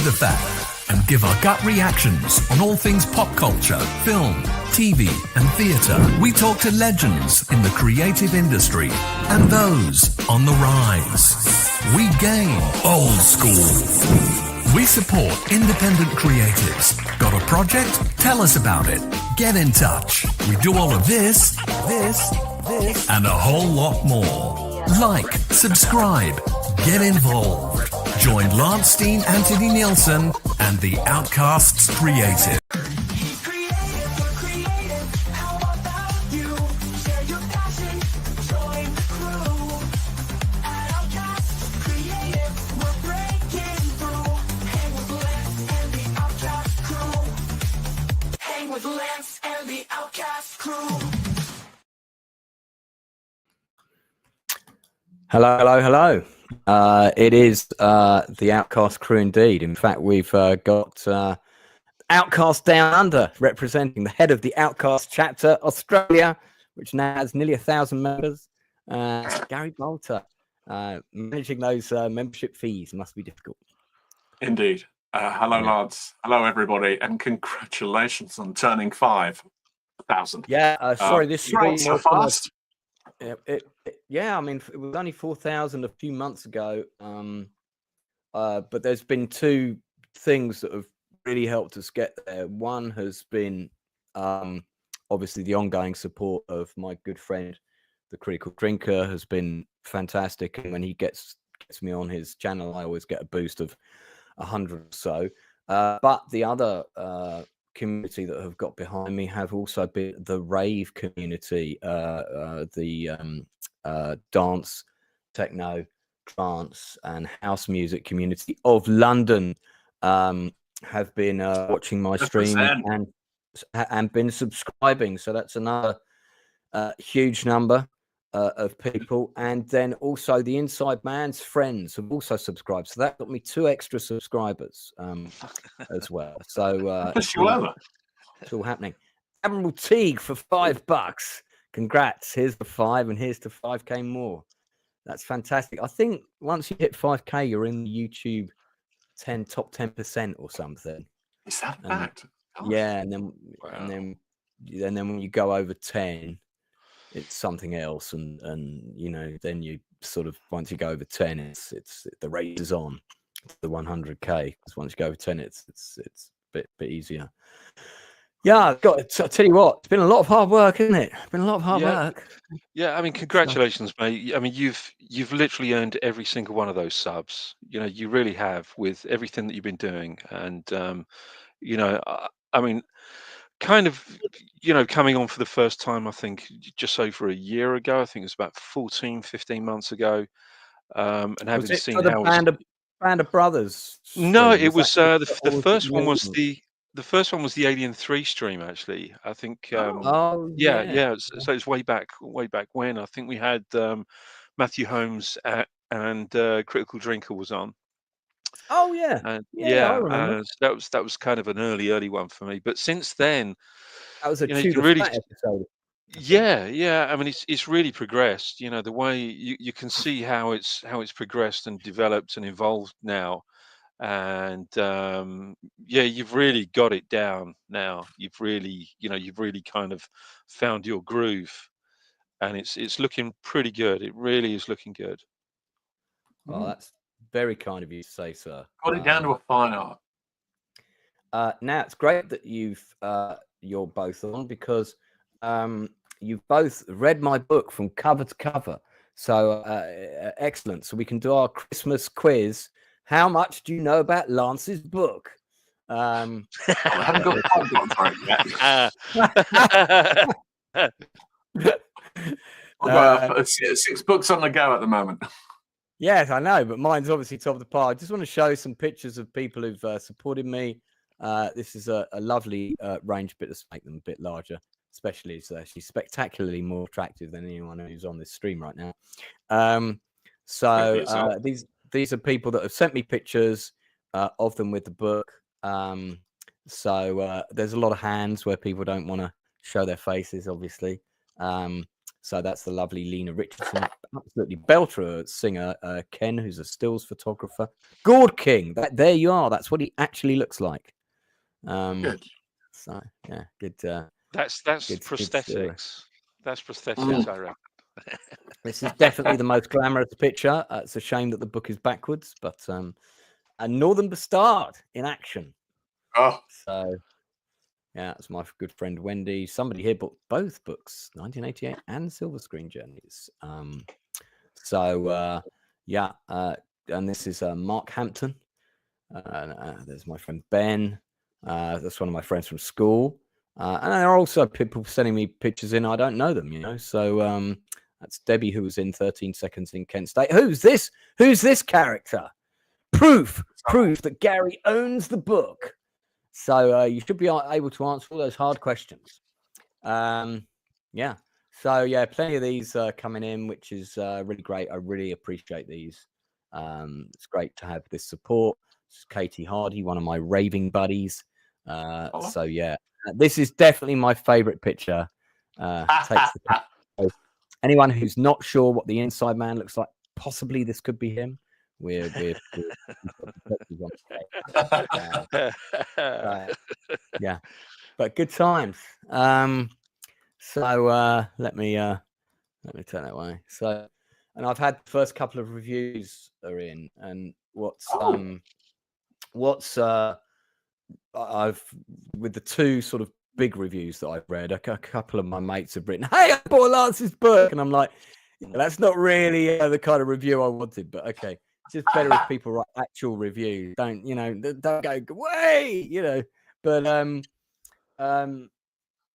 the fat and give our gut reactions on all things pop culture, film, TV and theatre. We talk to legends in the creative industry and those on the rise. We game old school. We support independent creatives. Got a project? Tell us about it. Get in touch. We do all of this, and a whole lot more. Like, subscribe, get involved. Join Steen Anthony Nielsen and the Outcasts Creative. Hello. It is the Outcast crew indeed. In fact, we've got Outcast Down Under representing the head of the Outcast chapter, Australia, which now has nearly 1,000 members. Gary Bolter. Managing those membership fees must be difficult. Indeed. Hello, lads. Hello, everybody. And congratulations on turning 5,000. Yeah, sorry, this should be so fast. Yeah, I mean, it was only 4,000 a few months ago, but there's been two things that have really helped us get there. One has been obviously the ongoing support of my good friend, the Critical Drinker, has been fantastic, and when he gets me on his channel, I always get a boost of 100 or so. But the other community that have got behind me have also been the rave community, the dance, techno, trance and house music community of London have been watching my stream and been subscribing. So that's another huge number of people. And then also the Inside Man's friends have also subscribed. So that got me 2 extra subscribers as well. So it's all happening. Admiral Teague for $5. Congrats. Here's the 5 and here's to 5k more. That's fantastic. I think once you hit 5k, you're in the YouTube top 10% or something. Is that fact? Yeah, and then when you go over 10, it's something else, and you know, then you sort of, once you go over 10, it's the race is on to the 100k, because once you go over 10, it's a bit easier. Yeah, I tell you what, it's been a lot of hard work, isn't it? It's been a lot of hard work. Yeah, I mean, congratulations, mate. I mean, you've literally earned every single one of those subs. You know, you really have, with everything that you've been doing. And you know, I mean, kind of, you know, coming on for the first time, I think just over a year ago. I think it was about 15 months ago. And having seen how Band of Brothers. No, it was the first one was the first one was the Alien 3 stream, actually. I think so it's way back when. I think we had Matthew Holmes and Critical Drinker was on. Oh yeah. And so that was kind of an early one for me. But since then, that was a really episode. Yeah. I mean, it's really progressed. You know, the way you can see how it's progressed and developed and evolved now. And you've really got it down now. You've really kind of found your groove, and it's looking pretty good. It really is looking good. Well, that's very kind of you to say, sir. Got it down to a fine art. Now it's great that you're both on, because you've both read my book from cover to cover. So excellent. So we can do our Christmas quiz. How much do you know about Lance's book? I haven't got the time yet. I've got 6 books on the go at the moment. Yes, I know, but mine's obviously top of the pile. I just want to show some pictures of people who've supported me. This is a lovely range bit to make them a bit larger, especially as she's spectacularly more attractive than anyone who's on this stream right now. These are people that have sent me pictures of them with the book. So there's a lot of hands where people don't want to show their faces, obviously. So that's the lovely Lena Richardson. absolutely belter singer, Ken, who's a stills photographer. Gord King, there you are. That's what he actually looks like. Good. So yeah, good. That's good prosthetics. That's prosthetics, I reckon. This is definitely the most glamorous picture. It's a shame that the book is backwards, but a Northern Bastard in action. Oh, So yeah, it's my good friend Wendy. Somebody here bought both books, 1988 and Silver Screen Journeys. And this is Mark Hampton. There's my friend Ben. That's one of my friends from school. And there are also people sending me pictures in. I don't know them, you know. So that's Debbie, who was in 13 Seconds in Kent State. Who's this? Who's this character? Proof that Gary owns the book. So you should be able to answer all those hard questions. Yeah. So yeah, plenty of these coming in, which is really great. I really appreciate these. It's great to have this support. This is Katie Hardy, one of my raving buddies. So yeah, this is definitely my favorite picture. Takes the anyone who's not sure what the inside man looks like, possibly this could be him. We're yeah, but good times. So let me turn that way. So, and I've had the first couple of reviews are in, and I've with the two sort of big reviews that I've read, a couple of my mates have written, "Hey, I bought Lance's book," and I'm like, that's not really the kind of review I wanted, but okay. It's just better if people write actual reviews. Don't go way, But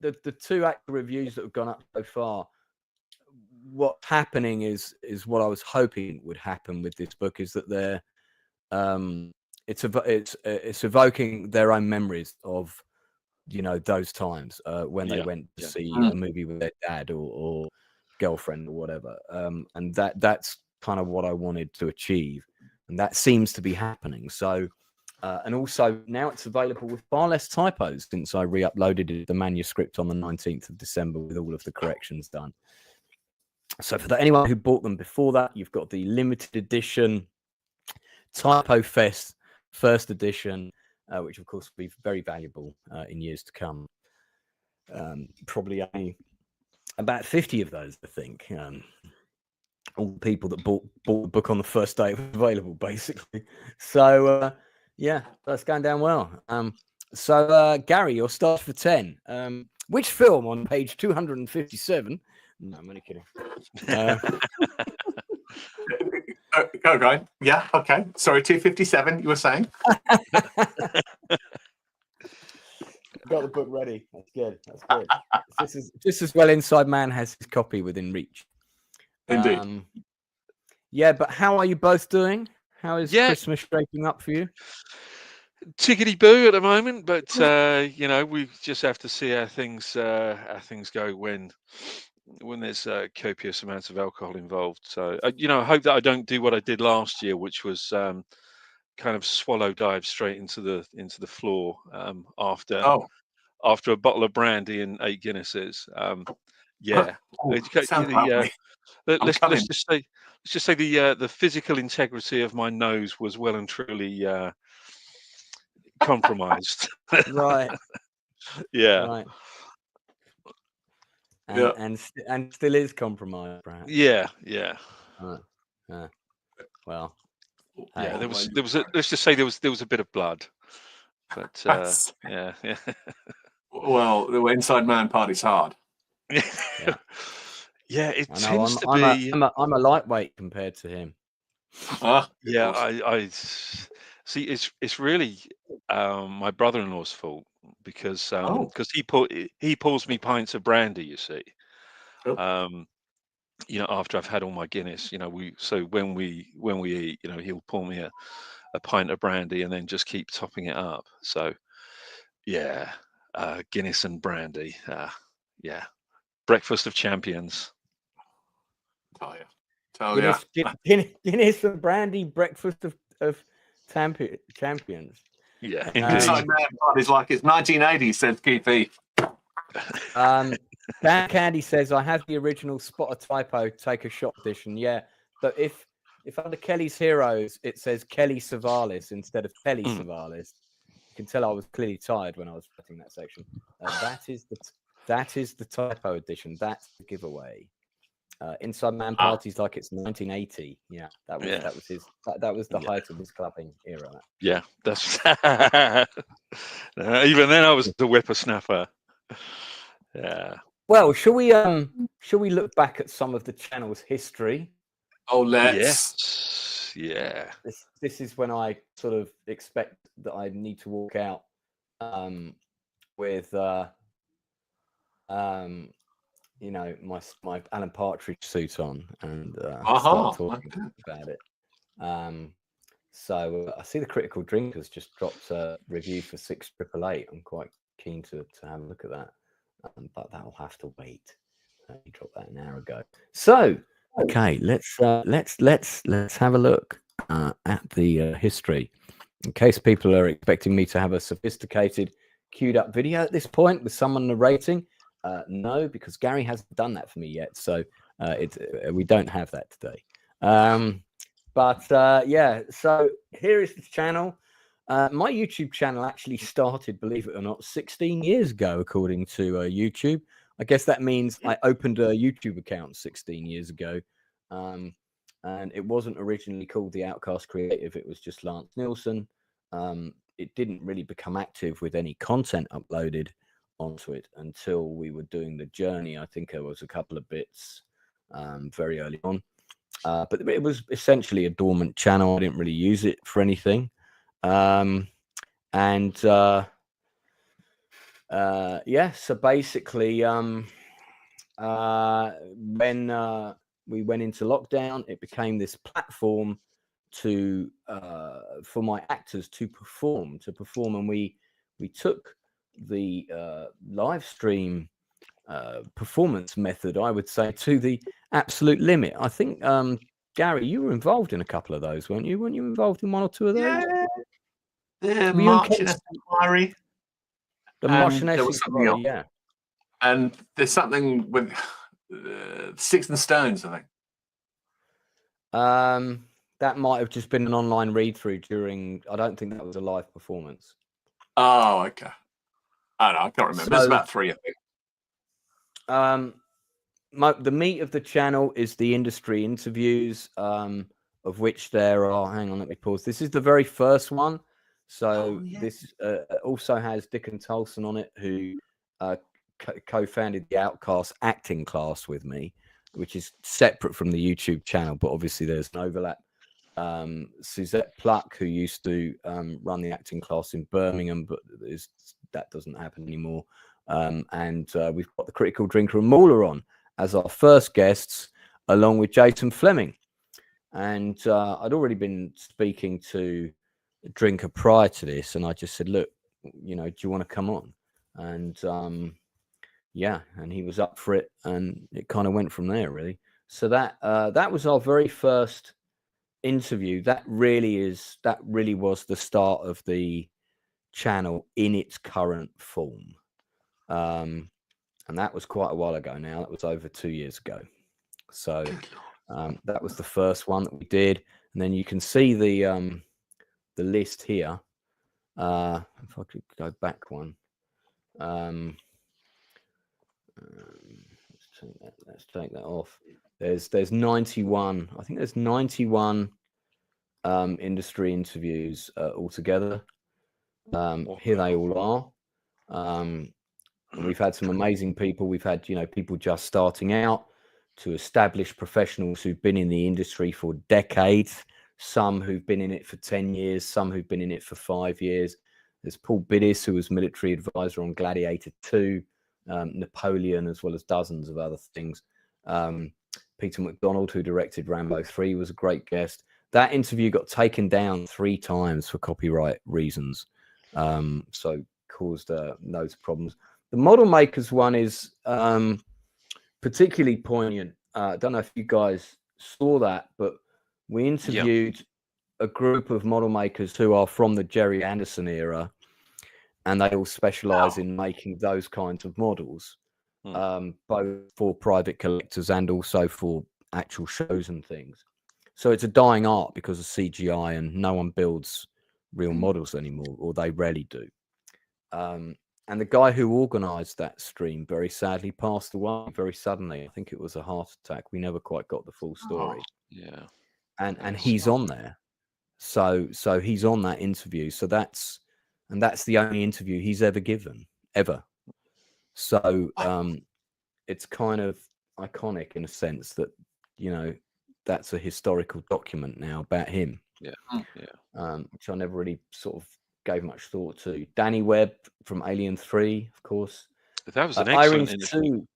the two actual reviews that have gone up so far, what's happening is what I was hoping would happen with this book, is that they're it's evoking their own memories of those times when they went to see a movie with their dad or girlfriend or whatever, and that's kind of what I wanted to achieve, and that seems to be happening. So and also now it's available with far less typos since I re-uploaded the manuscript on the 19th of December with all of the corrections done. So for anyone who bought them before that, you've got the limited edition Typo Fest first edition, which of course will be very valuable in years to come. Probably only about 50 of those, I think. All the people that bought the book on the first day it was available, basically. So yeah, that's going down well. So Gary, your start for 10. Which film on page 257? No, I'm only kidding. Go, Brian. Yeah, okay. Sorry, 257, you were saying? Got the book ready. That's good. This is just as well Inside Man has his copy within reach. Indeed. Yeah, but how are you both doing? How is Christmas shaping up for you? Tickety boo at the moment, but we just have to see how things go when there's copious amounts of alcohol involved. So I hope that I don't do what I did last year, which was kind of swallow dive straight into the floor after a bottle of brandy and 8 Guinnesses. Let's just say the physical integrity of my nose was well and truly compromised. Right. Yeah. Right. And still is compromised, perhaps. Yeah. Well. Yeah, there was let's just say there was a bit of blood. But yeah. Well, the Inside Man party's hard. Yeah, it tends to be. I'm a lightweight compared to him. Yeah, I see. It's really my brother-in-law's fault because he pours me pints of brandy. You see, after I've had all my Guinness, when we eat, he'll pour me a pint of brandy and then just keep topping it up. So yeah, Guinness and brandy. Breakfast of champions. Guinness and brandy, breakfast of champions. Yeah. Inside Man party's like it's 1980, says Keith. Dan Candy says, I have the original Spot a Typo, Take a Shot edition. Yeah. But if under Kelly's Heroes, it says Kelly Savalis instead of Kelly Savalis, you can tell I was clearly tired when I was writing that section. That is the typo edition. That's the giveaway. Inside Man Parties like it's 1980. Yeah, that was his. That was the height of his clubbing era. Yeah, that's even then I was the whippersnapper. Yeah. Well, shall we look back at some of the channel's history? Oh, let's. Yes. Yeah. This is when I sort of expect that I need to walk out with you know, my Alan Partridge suit on and start talking about it. So I see the Critical Drinkers just dropped a review for 6888. I'm quite keen to have a look at that, but that'll have to wait. You dropped that an hour ago. So okay, let's have a look at the history. In case people are expecting me to have a sophisticated, queued up video at this point with someone narrating. No, because Gary hasn't done that for me yet, so we don't have that today. Yeah, so here is the channel. My YouTube channel actually started, believe it or not, 16 years ago, according to YouTube. I guess that means I opened a YouTube account 16 years ago, and it wasn't originally called The Outcast Creative. It was just Lance Nielsen. It didn't really become active with any content uploaded onto it until we were doing the journey. I think there was a couple of bits very early on, but it was essentially a dormant channel. I didn't really use it for anything, yeah, so basically when we went into lockdown, it became this platform to for my actors to perform, and we took the live stream performance method, I would say, to the absolute limit. I think Gary, you were involved in a couple of those, weren't you? Weren't you involved in one or two of those? Yeah, the Marching Inquiry. The Marching Inquiry, yeah. And there's something with Sticks and Stones, I think. That might have just been an online read through during. I don't think that was a live performance. Oh, okay. I don't know. I can't remember. There's about 3, I think. The meat of the channel is the industry interviews, of which there are. Hang on, let me pause. This is the very first one. So this also has Duncan Pow on it, who co-founded the Outcast acting class with me, which is separate from the YouTube channel, but obviously there's an overlap. Suzette Pluck, who used to run the acting class in Birmingham, but that doesn't happen anymore. And we've got the Critical Drinker and Mauler on as our first guests, along with Jason Flemyng. And I'd already been speaking to Drinker prior to this, and I just said, look, you know, do you want to come on? And yeah, and he was up for it, and it kind of went from there, really. So that was our very first interview. That really was the start of the channel in its current form. And that was quite a while ago now. That was over 2 years ago. So that was the first one that we did. And then you can see the list here. If I could go back one. Let's take that off. There's 91. I think there's 91 industry interviews altogether. Here they all are. We've had some amazing people. We've had, you know, people just starting out to established professionals who've been in the industry for decades. Some who've been in it for 10 years. Some who've been in it for 5 years. There's Paul Biddis, who was military advisor on Gladiator 2, Napoleon, as well as dozens of other things. Peter McDonald, who directed Rambo 3, was a great guest. That interview got taken down 3 times for copyright reasons, so caused loads of problems. The Model Makers one is particularly poignant. I don't know if you guys saw that, but we interviewed a group of model makers who are from the Jerry Anderson era, and they all specialize in making those kinds of models. both for private collectors and also for actual shows and things. So it's a dying art because of CGI, and no one builds real models anymore, or they rarely do. And the guy who organized that stream very sadly passed away very suddenly. I think it was a heart attack. We never quite got the full story. Yeah. And he's on there. So he's on that interview. So that's the only interview he's ever given, ever. So it's kind of iconic in a sense that, you know, that's a historical document now about him. Which I never really sort of gave much thought to. Danny Webb from Alien 3, of course. That was an excellent interview.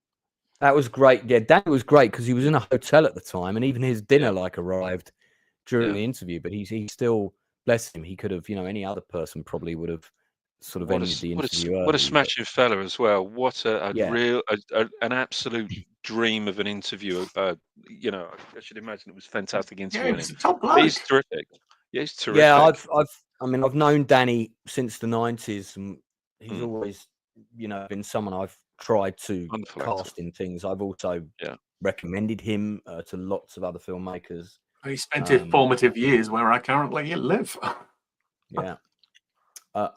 That was great. Yeah, Danny was great because he was in a hotel at the time, and even his dinner arrived during the interview. But he still, bless him, he could have, you know, any other person probably would have sort of ended the interview early. What a smashing fella as well. What an absolute dream of an interview. You know, I should imagine it was fantastic interviewing him. He's terrific. Yeah, he's terrific. Yeah, I've known Danny since the 90s, and he's always, you know, been someone I've tried to cast in things. I've also recommended him to lots of other filmmakers. He spent his formative years where I currently live. Yeah.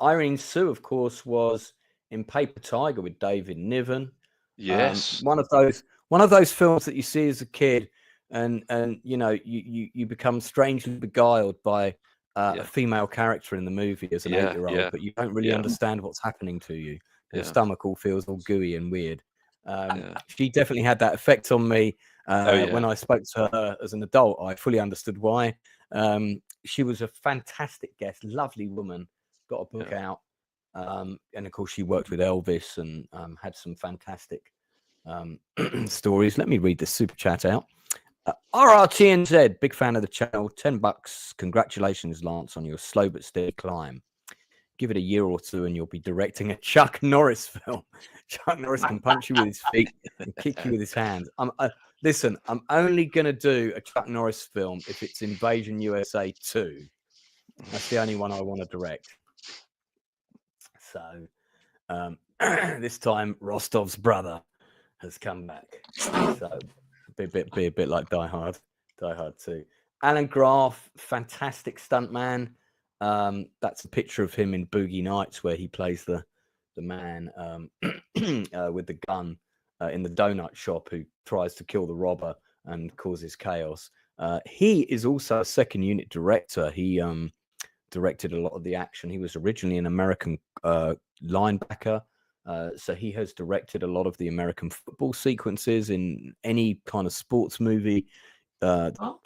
Irene Sue, of course, was in Paper Tiger with David Niven. Yes. One of those films that you see as a kid, and you know, you become strangely beguiled by a female character in the movie as an 8-year-old, but you don't really understand what's happening to you. Your stomach all feels all gooey and weird. She definitely had that effect on me. When I spoke to her as an adult, I fully understood why. She was a fantastic guest, lovely woman, got a book out. And of course, she worked with Elvis and had some fantastic stories. Let me read this super chat out. RRTNZ, big fan of the channel, $10. Congratulations, Lance, on your slow but steady climb. Give it a year or two and you'll be directing a Chuck Norris film. Chuck Norris can punch you with his feet and kick you with his hands. Listen, I'm only going to do a Chuck Norris film if it's Invasion USA 2. That's the only one I want to direct. So this time Rostov's brother has come back. So be a bit like Die Hard 2. Alan Graff, fantastic stuntman. That's a picture of him in Boogie Nights where he plays the man with the gun in the donut shop who tries to kill the robber and causes chaos. He is also a second unit director. He directed a lot of the action. He was originally an American linebacker. So he has directed a lot of the American football sequences in any kind of sports movie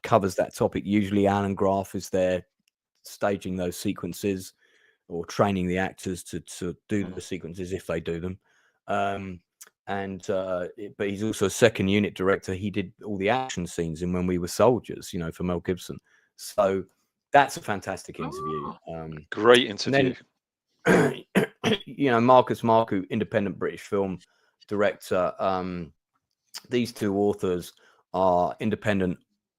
covers that topic. Usually Alan Graff is there staging those sequences or training the actors to do the sequences if they do them. But he's also a second unit director. He did all the action scenes in When We Were Soldiers, you know, for Mel Gibson. So that's a fantastic interview. Great interview. Then, you know, Marcus Marcoux, independent British film director. These two authors are independent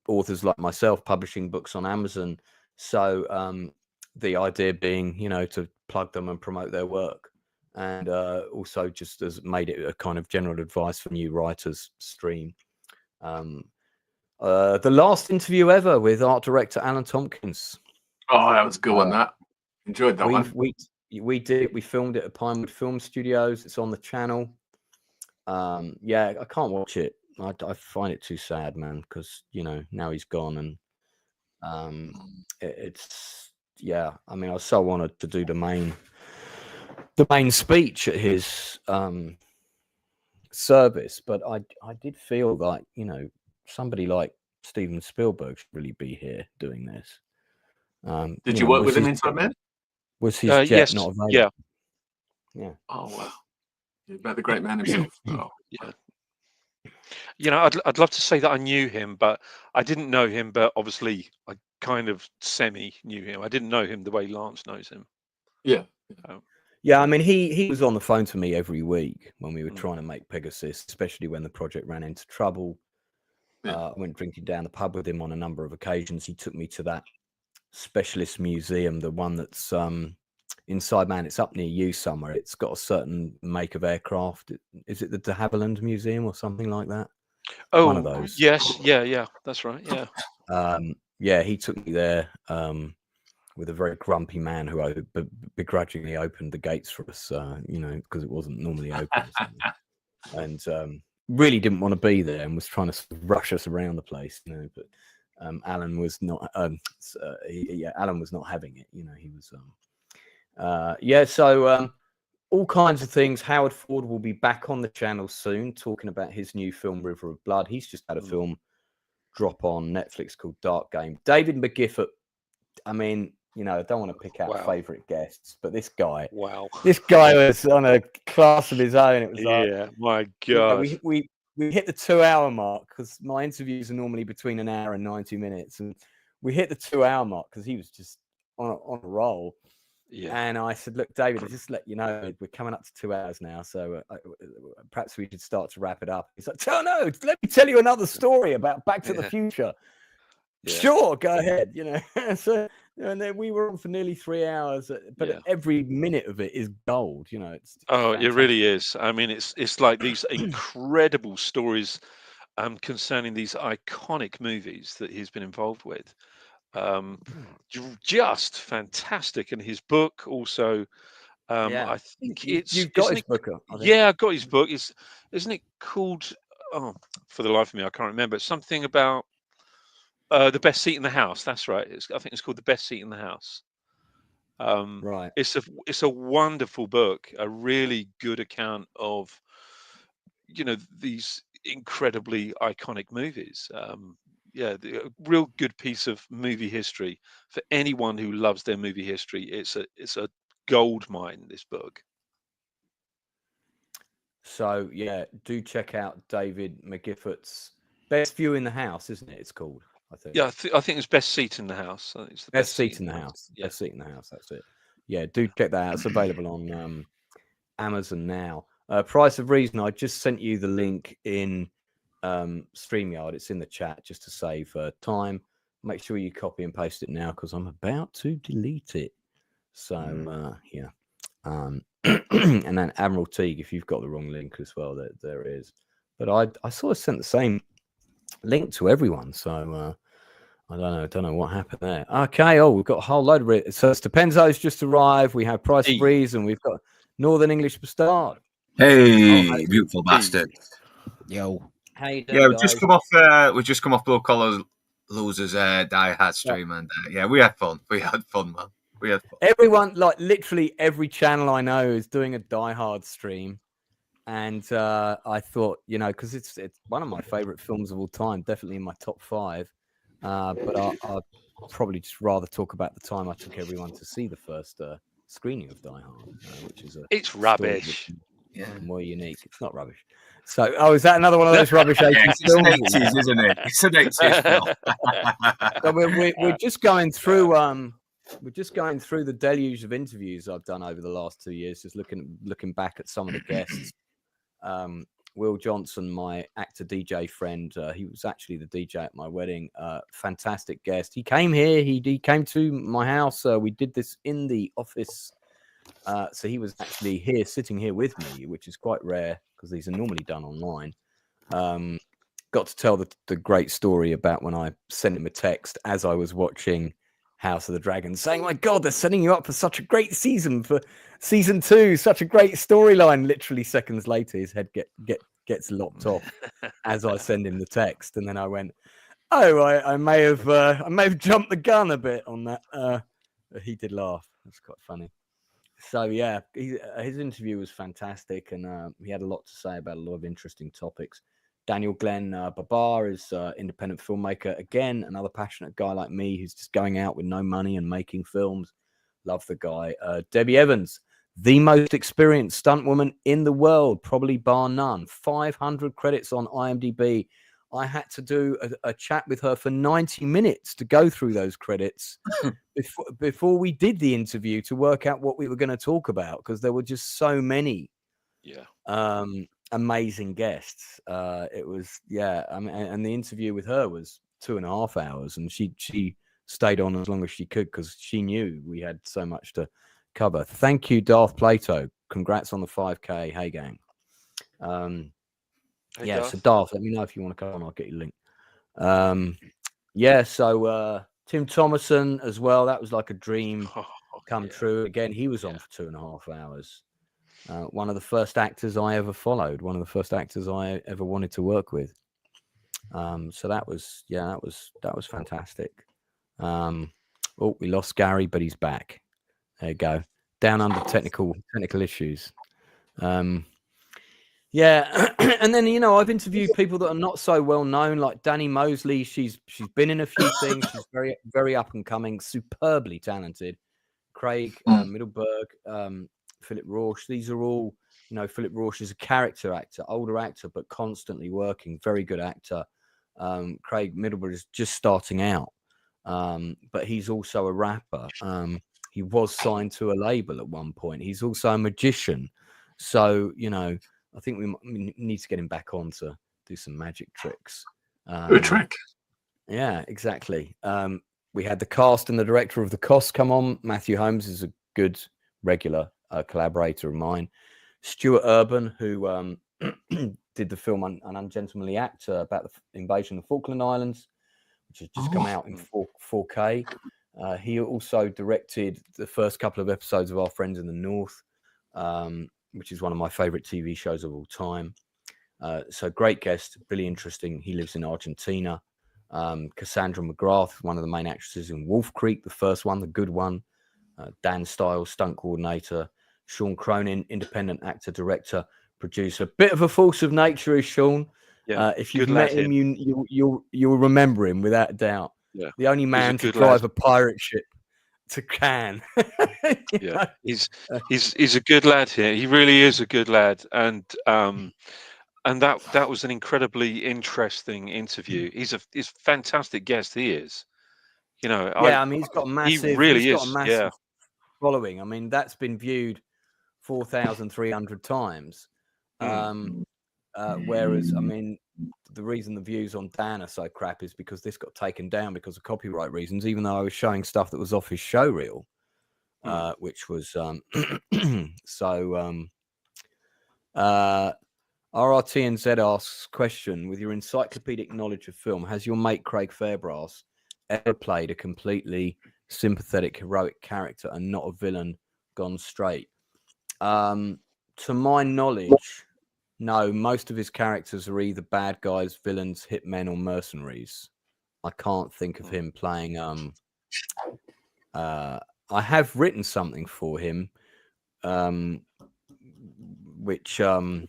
authors like myself, publishing books on Amazon. So the idea being, you know, to plug them and promote their work, and also just as made it a kind of general advice for new writers stream. The last interview ever with art director Alan Tompkins. Oh, that was a good one. That enjoyed that one. We did. We filmed it at Pinewood Film Studios. It's on the channel. Yeah, I can't watch it. I find it too sad, man, because, you know, now he's gone, and it's I mean, I was so honored to do the main speech at his service, but I did feel like, you know, somebody like Steven Spielberg should really be here doing this. Did you work with him inside Man? Was his jet not available? Yeah. Oh wow! About the great man himself. Oh yeah. You know, I'd love to say that I knew him, but I didn't know him. But obviously, I kind of semi knew him. I didn't know him the way Lance knows him. Yeah. Yeah, I mean, he was on the phone to me every week when we were trying to make Pegasus, especially when the project ran into trouble. I went drinking down the pub with him on a number of occasions. He took me to that specialist museum, the one that's Inside Man. It's up near you somewhere. It's got a certain make of aircraft. Is it the de Havilland Museum or something like that? One of those. Yes, yeah, that's right. Yeah, he took me there with a very grumpy man who begrudgingly opened the gates for us, because it wasn't normally open. And really didn't want to be there and was trying to sort of rush us around the place, but Alan was not. Alan was not having it. He was. So all kinds of things. Howard Ford will be back on the channel soon, talking about his new film River of Blood. He's just had a film drop on Netflix called Dark Game. David McGiffert. I mean, I don't want to pick out favorite guests, but this guy was on a class of his own. It was my God. We hit the 2-hour mark because my interviews are normally between an hour and 90 minutes. And we hit the 2-hour mark because he was just on a roll. Yeah. And I said, look, David, I'll just let you know, we're coming up to 2 hours now. So perhaps we should start to wrap it up. He's like, oh, no, let me tell you another story about Back to the Future. Yeah. Sure, go ahead. So, and then we were on for nearly 3 hours, but every minute of it is gold. It's it really is. I mean, it's like these incredible stories concerning these iconic movies that he's been involved with. Just fantastic. And his book also. I think you've got his book. Yeah, I got his book. Isn't it called? Oh, for the life of me, I can't remember. Something about. The Best Seat in the House. That's right. I think it's called The Best Seat in the House. Right. It's a wonderful book. A really good account of, these incredibly iconic movies. A real good piece of movie history for anyone who loves their movie history. It's a gold mine. This book. So do check out David McGiffert's Best View in the House, isn't it? It's called. I think. Yeah, I think it's Best Seat in the House. I think it's the best seat in the house. Yeah. Best Seat in the House. That's it. Yeah, do check that out. It's available on Amazon now. Price of Reason. I just sent you the link in StreamYard. It's in the chat just to save time. Make sure you copy and paste it now because I'm about to delete it. So and then Admiral Teague, if you've got the wrong link as well, there it is. But I sort of sent the same link to everyone, so I don't know what happened there. Okay, we've got a whole load of it. So Stepenzo's just arrived. We have Price of Reason. We've got Northern English Bastard. Hey, beautiful bastard. Yo, how you doing? Yeah, we've just come off Blue Collar Losers Die Hard stream, and we had fun. We had fun, man. We had fun. Everyone, like literally every channel I know is doing a Die Hard stream. And I thought, because it's one of my favorite films of all time, definitely in my top 5. But I'd probably just rather talk about the time I took everyone to see the first screening of Die Hard, which is it's rubbish. More unique. It's not rubbish. So, is that another one of those rubbish 80s films? It's an 80s, isn't it? It's an 80s film. So we're just going through. We're just going through the deluge of interviews I've done over the last 2 years, just looking back at some of the guests. Wil Johnson, my actor DJ friend, he was actually the DJ at my wedding. Fantastic guest. He came here. He came to my house. We did this in the office. So he was actually here, sitting here with me, which is quite rare because these are normally done online. Got to tell the great story about when I sent him a text as I was watching House of the Dragon, saying, "My God, they're setting you up for such a great season, for season 2, such a great storyline." Literally seconds later, his head gets lopped off as I send him the text, and then I went, "Oh, I may have jumped the gun a bit on that." He did laugh. That's quite funny. So yeah, his interview was fantastic, and he had a lot to say about a lot of interesting topics. Daniel Glenn Babar is independent filmmaker. Again, another passionate guy like me who's just going out with no money and making films. Love the guy. Debbie Evans, the most experienced stuntwoman in the world, probably bar none. 500 credits on IMDb. I had to do a chat with her for 90 minutes to go through those credits before we did the interview to work out what we were going to talk about, because there were just so many. Amazing guests. It was, I mean, and the interview with her was 2.5 hours, and she stayed on as long as she could because she knew we had so much to cover. Thank you, Darth Plato. Congrats on the 5K. Hey, gang. Hey, yeah, Darth. so Darth, let me know if you want to come on. I'll get you a link. Yeah, so Tim Thomason as well. That was like a dream come true. Again, he was on for 2.5 hours. One of the first actors I ever followed. One of the first actors I ever wanted to work with. So that was fantastic. Oh, we lost Gary, but he's back. There you go. Down under technical issues. Yeah, and then I've interviewed people that are not so well known, like Danny Mosley. She's been in a few things. She's very, very up and coming, superbly talented. Craig Middleburg, Philip Rausch. These are all, Philip Rausch is a character actor, older actor, but constantly working. Very good actor. Craig Middleburg is just starting out, but he's also a rapper. He was signed to a label at one point. He's also a magician. So, I think we need to get him back on to do some magic tricks. Good trick. Yeah, exactly. We had the cast and the director of The Cost come on. Matthew Holmes is a good regular collaborator of mine. Stuart Urban, who did the film An Ungentlemanly Act about the invasion of the Falkland Islands, which has just come out in 4K. He also directed the first couple of episodes of Our Friends in the North, which is one of my favorite TV shows of all time. So great guest, really interesting. He lives in Argentina. Cassandra McGrath, one of the main actresses in Wolf Creek, the first one, the good one. Dan Stiles, stunt coordinator. Sean Cronin, independent actor, director, producer. Bit of a force of nature is Sean. Yeah, if you've met him, you'll remember him without a doubt. Yeah, the only man to drive a pirate ship to Cannes. Yeah, he's a good lad here. He really is a good lad, and that was an incredibly interesting interview. He's a fantastic guest. He is, I mean, he's got a massive. He really he's got is. A massive following. I mean, that's been viewed 4,300 times. Whereas, I mean, the reason the views on Dan are so crap is because this got taken down because of copyright reasons, even though I was showing stuff that was off his show reel, which was so. RRTNZ asks question: with your encyclopedic knowledge of film, has your mate Craig Fairbrass ever played a completely sympathetic, heroic character and not a villain gone straight? To my knowledge, no. Most of his characters are either bad guys, villains, hitmen, or mercenaries. I can't think of him playing. I have written something for him, which I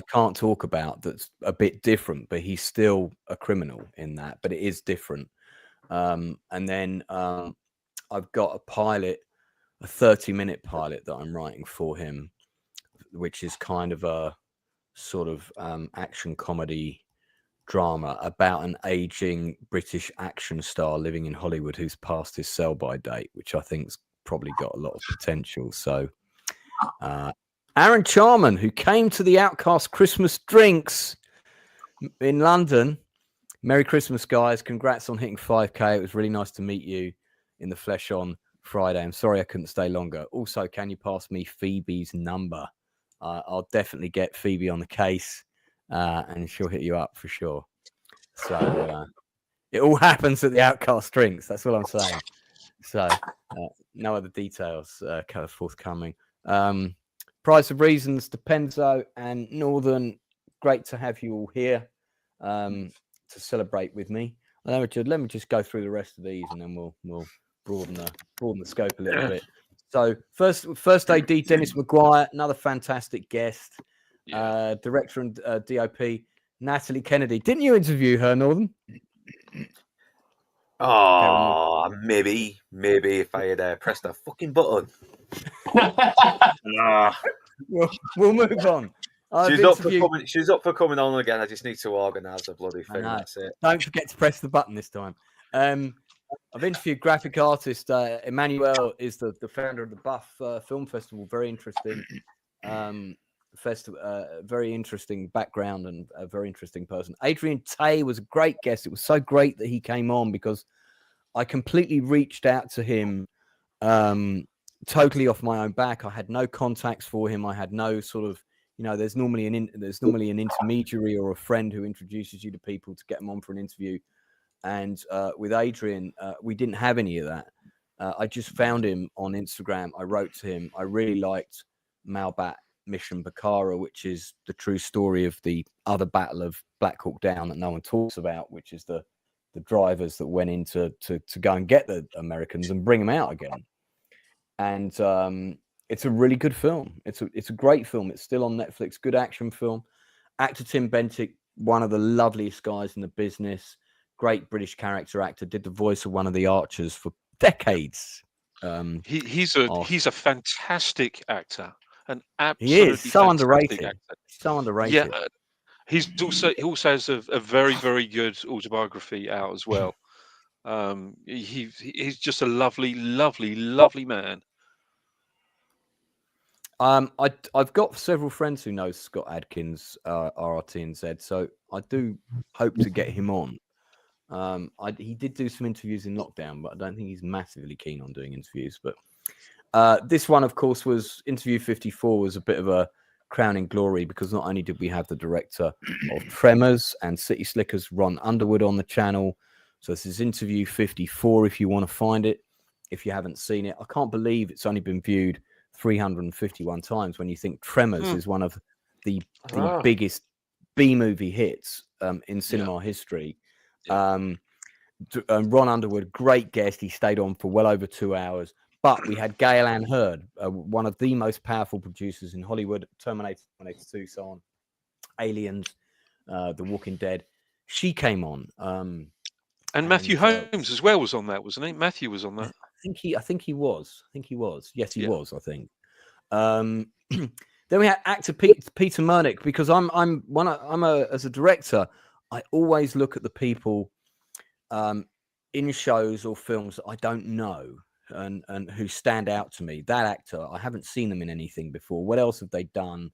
can't talk about. That's a bit different, but he's still a criminal in that. But it is different. And then I've got a pilot, a 30-minute pilot that I'm writing for him, which is kind of a sort of action comedy drama about an aging British action star living in Hollywood who's past his sell-by date, which I think's probably got a lot of potential. So Aaron Charman, who came to the Outcast Christmas drinks in London. Merry Christmas, guys. Congrats on hitting 5K. It was really nice to meet you in the flesh on Friday. I'm sorry I couldn't stay longer. Also, can you pass me Phoebe's number? I'll definitely get Phoebe on the case, and she'll hit you up for sure. So it all happens at the Outcast drinks. That's what I'm saying. So no other details kind of forthcoming. Price of Reasons, Depenzo and Northern. Great to have you all here to celebrate with me. Let me just go through the rest of these, and then we'll broaden the scope a little bit. So first AD Dennis McGuire, another fantastic guest. Director and DOP Natalie Kennedy. Didn't you interview her, Northern? Oh, maybe if I had pressed a fucking button. We'll move on. She's up for coming on again. I just need to organise a bloody thing. That's it. Don't forget to press the button this time. I've interviewed graphic artist Emmanuel is the founder of the Buff Film Festival. Very interesting very interesting background and a very interesting person. Adrian Tay was a great guest. It was so great that he came on because I completely reached out to him totally off my own back. I had no contacts for him. I had no sort of, there's normally an intermediary or a friend who introduces you to people to get them on for an interview. And with Adrian, we didn't have any of that. I just found him on Instagram. I wrote to him. I really liked Malbat Mission Bakara, which is the true story of the other battle of Black Hawk Down that no one talks about, which is the drivers that went in to go and get the Americans and bring them out again. And it's a really good film. It's a great film. It's still on Netflix. Good action film. Actor Tim Bentinck, one of the loveliest guys in the business. Great British character actor. Did the voice of one of the archers for decades. He's a fantastic actor. An absolutely he is so underrated. actor. So underrated. Yeah, he also has a very, very good autobiography out as well. He's just a lovely, lovely, lovely man. I've got several friends who know Scott Adkins, RRT and Z, so I do hope to get him on. He did do some interviews in lockdown, but I don't think he's massively keen on doing interviews. But this one, of course, was interview 54 was a bit of a crowning glory, because not only did we have the director of Tremors and City Slickers, Ron Underwood, on the channel. So this is interview 54 if you want to find it, if you haven't seen it. I can't believe it's only been viewed 351 times when you think Tremors is one of the biggest B-movie hits in cinema history. Ron Underwood, great guest. He stayed on for well over 2 hours. But we had Gail Ann Hurd, one of the most powerful producers in Hollywood, Terminator 2, so on, Aliens, The Walking Dead. She came on. And Matthew Holmes as well was on that, wasn't he? Matthew was on that. I think he was. Yes, he was. I think. Then we had actor Peter Murnick, because as a director, I always look at the people in shows or films that I don't know and who stand out to me. That actor, I haven't seen them in anything before. What else have they done?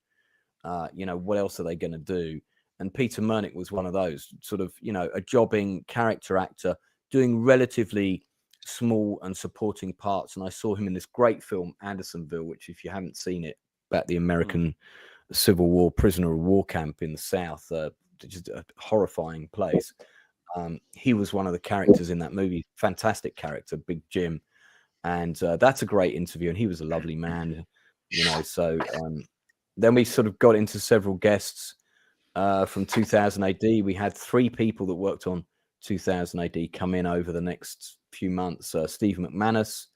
What else are they going to do? And Peter Murnick was one of those sort of, a jobbing character actor doing relatively small and supporting parts. And I saw him in this great film, Andersonville, which, if you haven't seen it, about the American Civil War prisoner of war camp in the South, just a horrifying place. He was one of the characters in that movie. Fantastic character, Big Jim. And that's a great interview. And he was a lovely man, So then we sort of got into several guests from 2000 AD. We had 3 people that worked on 2000 AD come in over the next few months. Steve McManus,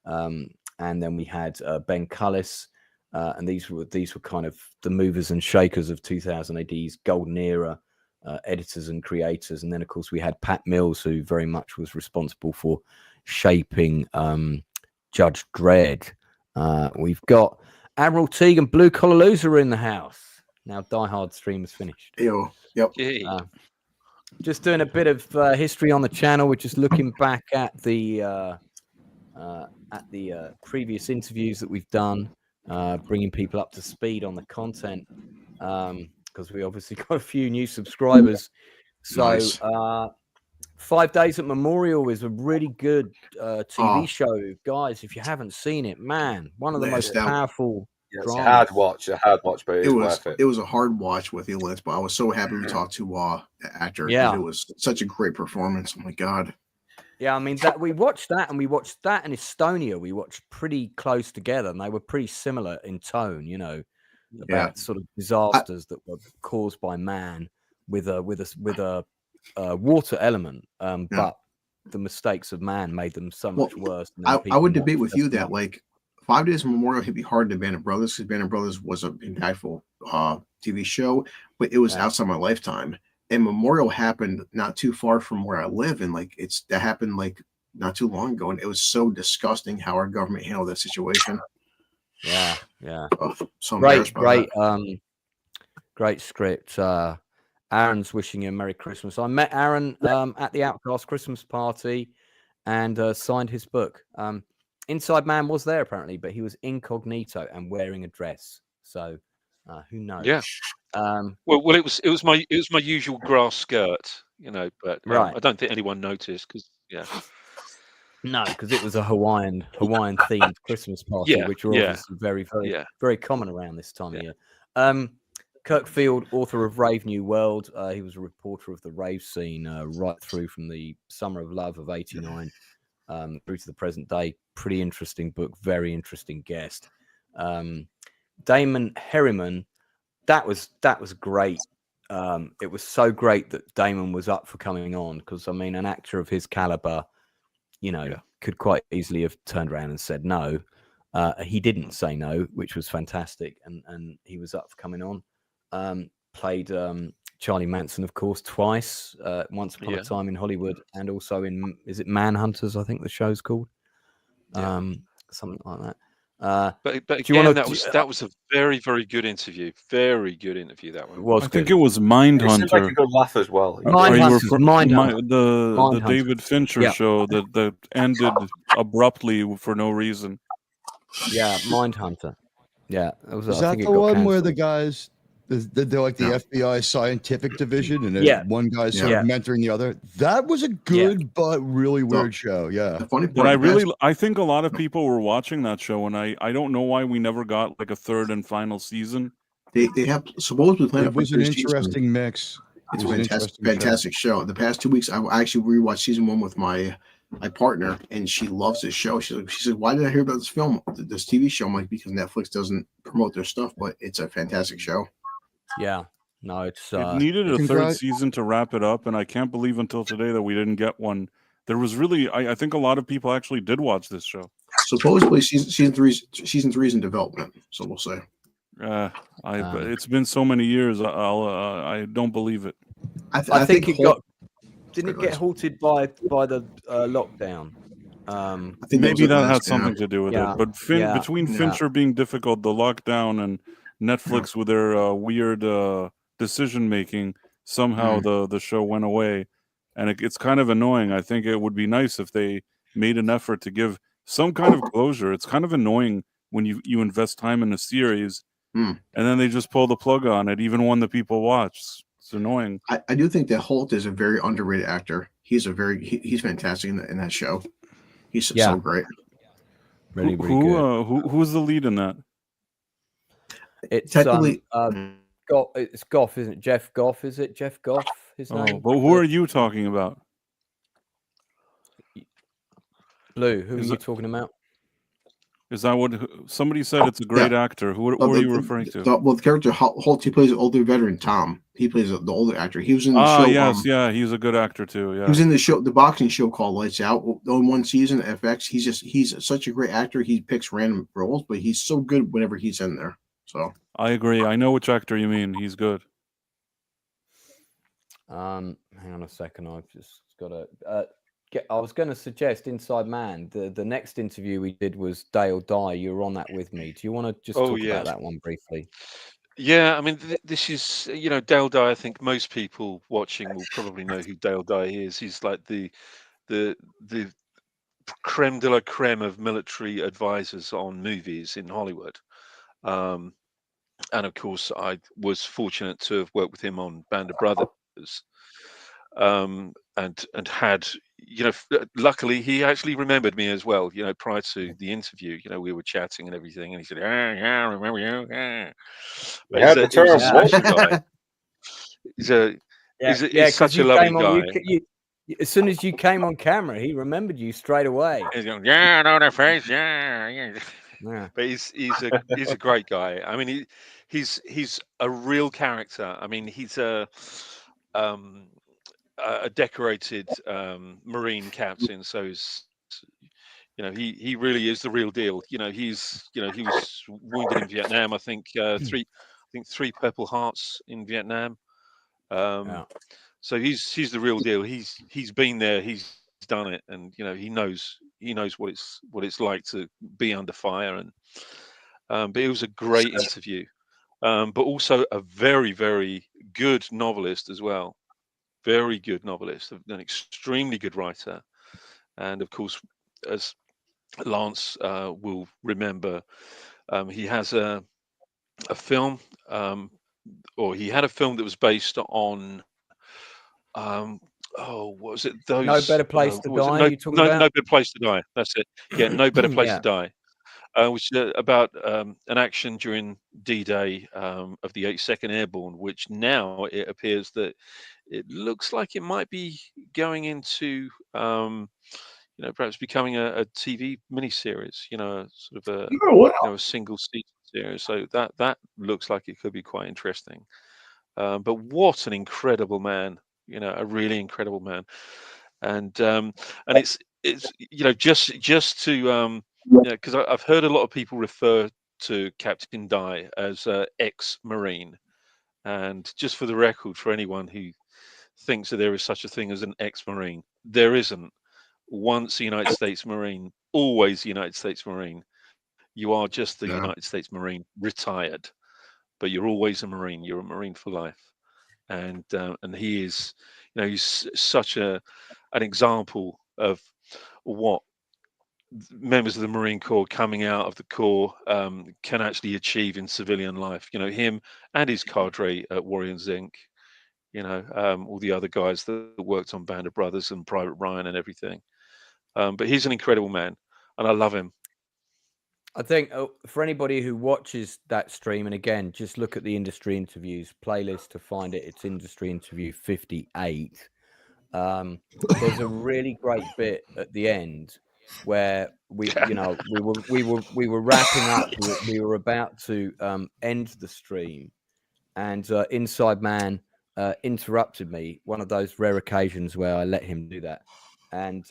and then we had Ben Cullis. And these were kind of the movers and shakers of 2000 AD's golden era, editors and creators. And then, of course, we had Pat Mills, who very much was responsible for shaping Judge Dredd. We've got Admiral Teague and Blue Collar Loser in the house. Now Die Hard stream is finished. Ew. Yep. Just doing a bit of history on the channel. We're just looking back at the previous interviews that we've done, bringing people up to speed on the content, because we obviously got a few new subscribers. So Nice. 5 Days at Memorial is a really good TV show, guys. If you haven't seen it, man, one of the most powerful. Yeah, it's a hard watch, but it was worth it. It was a hard watch with Elias, but I was so happy we talked to the actor. Yeah, it was such a great performance. Oh my god. Yeah, I mean that we watched that, and we watched that in Estonia. We watched pretty close together, and they were pretty similar in tone. About sort of disasters that were caused by man with a water element, but the mistakes of man made them so much worse. I would debate with you that 5 Days Memorial hit me hard to Band of Brothers, because Band of Brothers was an impactful TV show, but it was outside my lifetime. And Memorial happened not too far from where I live, and that happened not too long ago, and it was so disgusting how our government handled that situation. Yeah. So great script. Aaron's wishing you a Merry Christmas. I met Aaron at the Outcast Christmas party and signed his book. Inside Man was there apparently, but he was incognito and wearing a dress. So who knows? Yeah. Well, it was my usual grass skirt, but I don't think anyone noticed because No, because it was a Hawaiian themed Christmas party, Yeah, which are yeah, obviously very, very, yeah, very common around this time yeah. of year. Kirk Field, author of Rave New World, he was a reporter of the rave scene right through from the Summer of Love of '89 through to the present day. Pretty interesting book, very interesting guest. Damon Herriman, that was great. It was so great that Damon was up for coming on, because I mean, an actor of his caliber, could quite easily have turned around and said no. He didn't say no, which was fantastic, and he was up for coming on. Played Charlie Manson, of course, twice. Once Upon a Time in Hollywood, and also in, is it Manhunters? I think the show's called. Something like that. But again, that was a very, very good interview. Very good interview, that one. It was I think it was Mindhunter. It seems like a good laugh as well. The David Fincher show that ended abruptly for no reason. Yeah, Mindhunter. Yeah, that was. Is that the one where the guys? They're like the FBI scientific division, and one guy's sort of mentoring the other. That was a good but really weird show. Yeah, The funny part, But I think a lot of people were watching that show, and I don't know why we never got like a third and final season. they have supposedly planned. It was an interesting mix. It's a fantastic show. The past 2 weeks, I actually rewatched season 1 with my partner, and she loves this show. She said, "Why did I hear about this film, this TV show?" I'm like, because Netflix doesn't promote their stuff, but it's a fantastic show. Yeah, no, it's it needed a third season to wrap it up, and I can't believe until today that we didn't get one. There was really, I think a lot of people actually did watch this show. Supposedly, season three is in development, so we'll see. It's been so many years. I don't believe it. I think it got. Didn't it get halted by the lockdown? I think maybe that has something to do with it. But between Fincher being difficult, the lockdown, and Netflix with their weird decision making, somehow the show went away, and it's kind of annoying. I think it would be nice if they made an effort to give some kind of closure. It's kind of annoying when you invest time in a series and then they just pull the plug on it, even when the people watch. It's annoying. I do think that Holt is a very underrated actor. He's he's fantastic in that show. He's so great. Really, really good. Who's the lead in that? It's technically it's Goff, isn't it? Jeff Goff, is it? Jeff Goff, his name. But who are you talking about? Blue, who are you talking about? Is that what somebody said? It's a great actor. Who are you referring to? The character Holt, he plays the older veteran Tom. He plays the older actor. He was in the show. Yes, he's a good actor too. Yeah, he was in the boxing show called Lights Out. On one season, FX. He's such a great actor. He picks random roles, but he's so good whenever he's in there. So I agree. I know which actor you mean. He's good. Hang on a second. I've just got to. I was going to suggest Inside Man. The next interview we did was Dale Dye. You were on that with me. Do you want to just talk about that one briefly? Yeah, I mean, this is, Dale Dye. I think most people watching will probably know who Dale Dye is. He's like the creme de la creme of military advisors on movies in Hollywood. And of course, I was fortunate to have worked with him on Band of Brothers. And had, luckily he actually remembered me as well, prior to the interview. We were chatting and everything, and he said, yeah, I remember you. Yeah. He's such a lovely guy. As soon as you came on camera, he remembered you straight away. He's going, yeah, I know that face, yeah. But he's a great guy. I mean, he's a real character. I mean, he's a decorated Marine captain, so he really is the real deal. He was wounded in Vietnam. I think three Purple Hearts in Vietnam. So he's the real deal. He's been there. He's done it, and he knows what it's like to be under fire. And but it was a great interview, but also a very, very good novelist as well. Very good novelist, an extremely good writer, and of course, as Lance will remember, he has a film, or he had a film that was based on what was it? Those No Better Place to Die. No, You talking about? No Better Place to Die. That's it. Yeah, No Better Place to Die. Which is about an action during D-Day of the 82nd Airborne, which now it appears that it looks like it might be going into, perhaps becoming a TV miniseries. Sort of a single season series. So that looks like it could be quite interesting. But what an incredible man! A really incredible man, and it's just to because I've heard a lot of people refer to Captain Dye as ex-Marine, and just for the record, for anyone who thinks that there is such a thing as an ex-Marine, there isn't. Once a United States Marine, always a United States Marine. You are just the United States Marine, retired, but you're always a Marine. You're a Marine for life, and he is, he's such an example of what members of the Marine Corps coming out of the Corps can actually achieve in civilian life. Him and his cadre at Warriors Inc. All the other guys that worked on Band of Brothers and Private Ryan and everything. But he's an incredible man, and I love him. I think for anybody who watches that stream, and again, just look at the industry interviews playlist to find it. It's industry interview 58. There's a really great bit at the end where we were wrapping up. We were about to end the stream, and Inside Man interrupted me. One of those rare occasions where I let him do that, and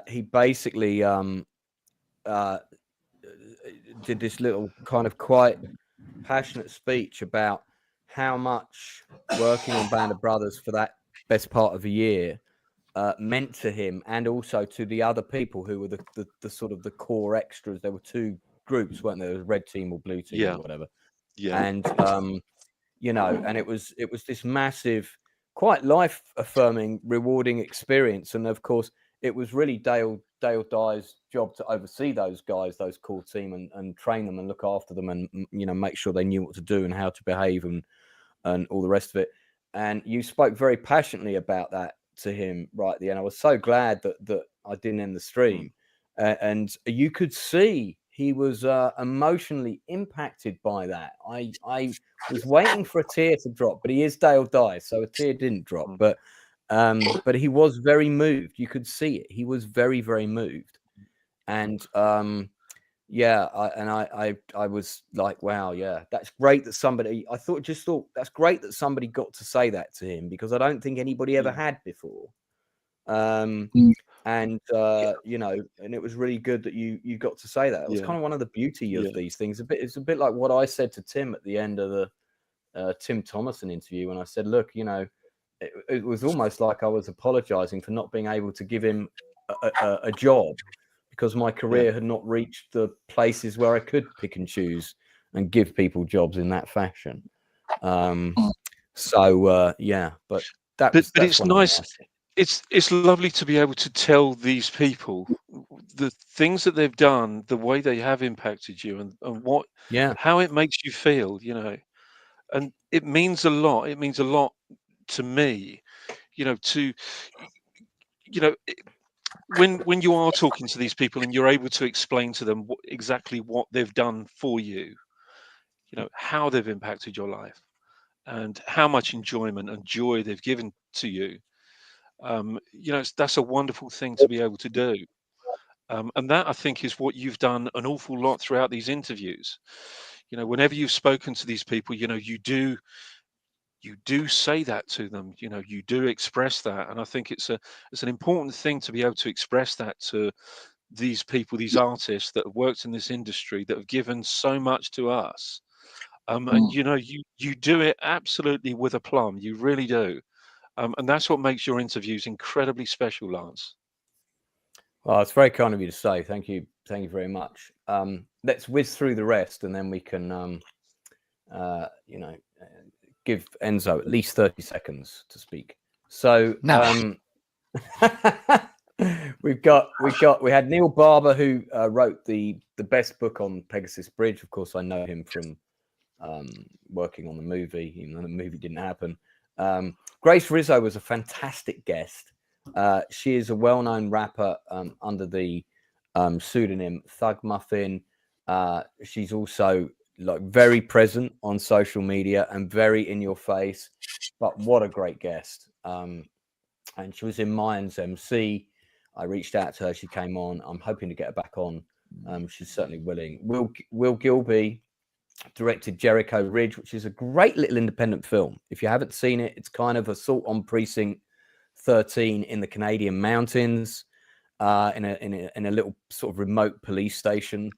he basically did this little kind of quite passionate speech about how much working on Band of Brothers for that best part of a year meant to him, and also to the other people who were the sort of the core extras. There were two groups, weren't there? There was Red Team or Blue Team or whatever. Yeah. And and it was this massive, quite life affirming, rewarding experience. And of course, it was really Dale Dye's job to oversee those guys, those core team, and train them and look after them, and make sure they knew what to do and how to behave and all the rest of it. And you spoke very passionately about that to him right at the end. I was so glad that I didn't end the stream, and you could see he was emotionally impacted by that. I was waiting for a tear to drop, but he is Dale Dye, so a tear didn't drop. But he was very moved. You could see it. He was very, very moved. And I was like, wow, yeah, that's great that somebody. I thought that's great that somebody got to say that to him, because I don't think anybody ever had before. And it was really good that you got to say that. It was kind of one of the beauty of these things. It's a bit like what I said to Tim at the end of the Tim Thomason interview, when I said, look, it was almost like I was apologizing for not being able to give him a job, because my career had not reached the places where I could pick and choose and give people jobs in that fashion. But it's nice. It's lovely to be able to tell these people the things that they've done, the way they have impacted you, and what, how it makes you feel, and it means a lot. It means a lot to me, when you are talking to these people and you're able to explain to them exactly what they've done for you, how they've impacted your life and how much enjoyment and joy they've given to you. That's a wonderful thing to be able to do. And that, I think, is what you've done an awful lot throughout these interviews. Whenever you've spoken to these people, you do say that to them, you do express that. And I think it's an important thing to be able to express that to these people, these artists that have worked in this industry, that have given so much to us. And you do it absolutely with aplomb. You really do. And that's what makes your interviews incredibly special, Lance. Well, it's very kind of you to say. Thank you very much. Let's whiz through the rest, and then we can give Enzo at least 30 seconds to speak. So we had Neil Barber, who wrote the best book on Pegasus Bridge. Of course, I know him from working on the movie, even though the movie didn't happen. Grace Rizzo was a fantastic guest. She is a well-known rapper under the pseudonym Thug Muffin. She's also like very present on social media and very in your face. But what a great guest! And she was in Mayans MC. I reached out to her. She came on. I'm hoping to get her back on. She's certainly willing. Wil Gilby directed Jericho Ridge, which is a great little independent film. If you haven't seen it, it's kind of assault on Precinct 13 in the Canadian mountains, in a little sort of remote police station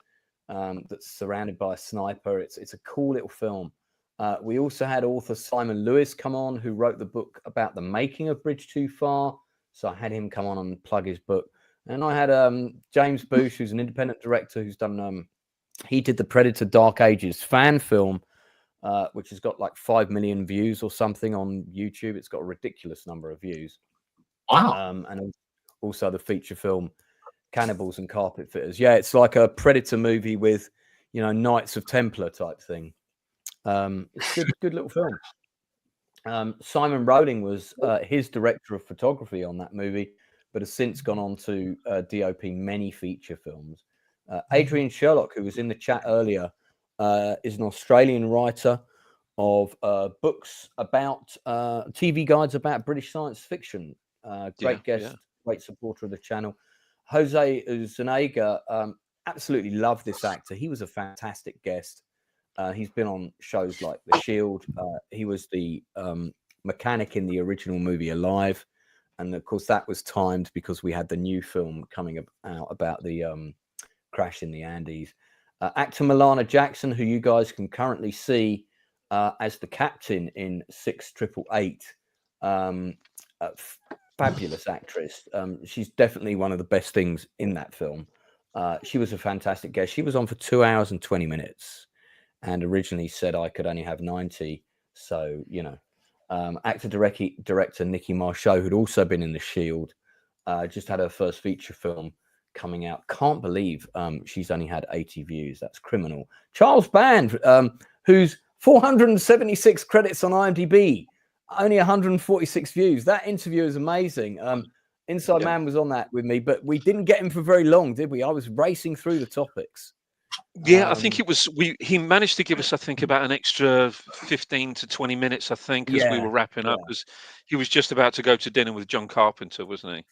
that's surrounded by a sniper. It's a cool little film. We also had author Simon Lewis come on, who wrote the book about the making of Bridge Too Far. So I had him come on and plug his book. And I had James Boosh, who's an independent director who's done he did the Predator Dark Ages fan film, which has got like 5 million views or something on YouTube. It's got a ridiculous number of views. Wow. And also the feature film Cannibals and Carpet Fitters. Yeah, it's like a Predator movie with, Knights of Templar type thing. It's a good little film. Simon Rowling was his director of photography on that movie, but has since gone on to DOP many feature films. Adrian Sherlock, who was in the chat earlier, is an Australian writer of books about TV guides about British science fiction. Great guest, great supporter of the channel. Jose Zuniga, absolutely love this actor. He was a fantastic guest. He's been on shows like The Shield. He was the mechanic in the original movie Alive. And of course, that was timed because we had the new film coming out about the crash in the Andes. Actor Milana Jackson, who you guys can currently see as the captain in 6888. Fabulous actress. She's definitely one of the best things in that film. She was a fantastic guest. She was on for 2 hours and 20 minutes and originally said I could only have 90. So, actor director Nikki Marshall, who'd also been in The Shield, just had her first feature film coming out. Can't believe she's only had 80 views. That's criminal. Charles Band, who's 476 credits on IMDb, only 146 views. That interview is amazing. Inside Man was on that with me, but we didn't get him for very long, did we? I was racing through the topics. Yeah, I think it was he managed to give us, I think, about an extra 15 to 20 minutes, I think, as we were wrapping up, because he was just about to go to dinner with John Carpenter, wasn't he?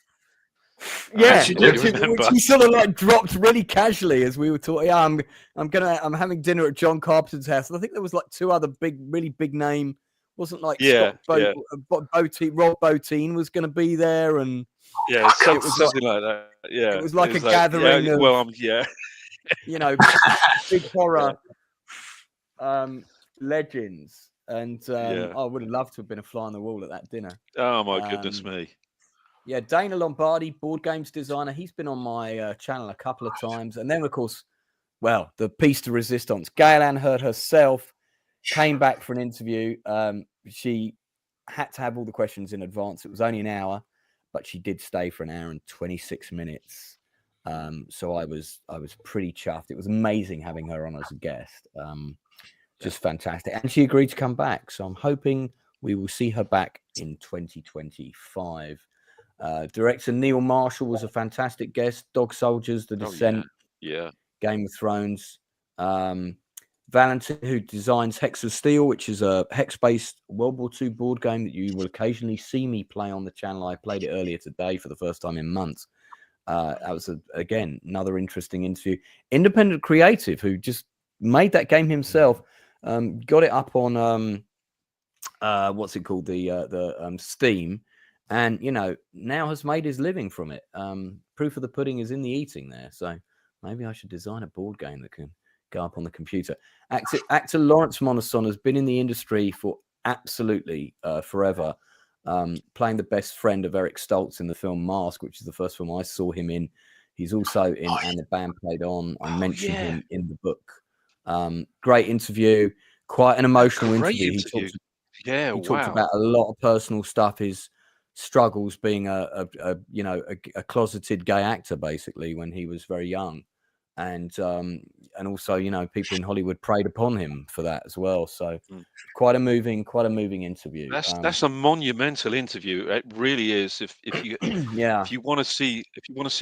Yeah, which he sort of like dropped really casually as we were talking. Yeah, I'm having dinner at John Carpenter's house. And I think there was like 2 other really big name. Wasn't like Rob Bottin was going to be there, and something like that. Yeah, it was like a gathering of, big horror legends. And I would have loved to have been a fly on the wall at that dinner. Oh my goodness me! Yeah, Dana Lombardi, board games designer. He's been on my channel a couple of times, and then of course, the piece de resistance. Gail-Ann Hurd herself came back for an interview. She had to have all the questions in advance. It was only an hour, but she did stay for an hour and 26 minutes. So I was pretty chuffed. It was amazing having her on as a guest. Just fantastic. And she agreed to come back. So I'm hoping we will see her back in 2025. Director Neil Marshall was a fantastic guest. Dog Soldiers, The Descent, Game of Thrones. Valentin, who designs Hex of Steel, which is a hex-based World War II board game that you will occasionally see me play on the channel. I played it earlier today for the first time in months. That was, again, another interesting interview. Independent creative, who just made that game himself, got it up on, what's it called, the Steam, and, now has made his living from it. Proof of the pudding is in the eating there. So maybe I should design a board game that can go up on the computer. Actor Lawrence Monason has been in the industry for absolutely forever, playing the best friend of Eric Stoltz in the film Mask, which is the first film I saw him in. He's also in And the Band Played On. I mentioned him in the book. Great interview, quite an emotional interview. He talked about a lot of personal stuff, his struggles being a closeted gay actor, basically, when he was very young. and also, you know, people in Hollywood preyed upon him for that as well. So quite a moving interview. That's a monumental interview. It really is. If you yeah, if you want to see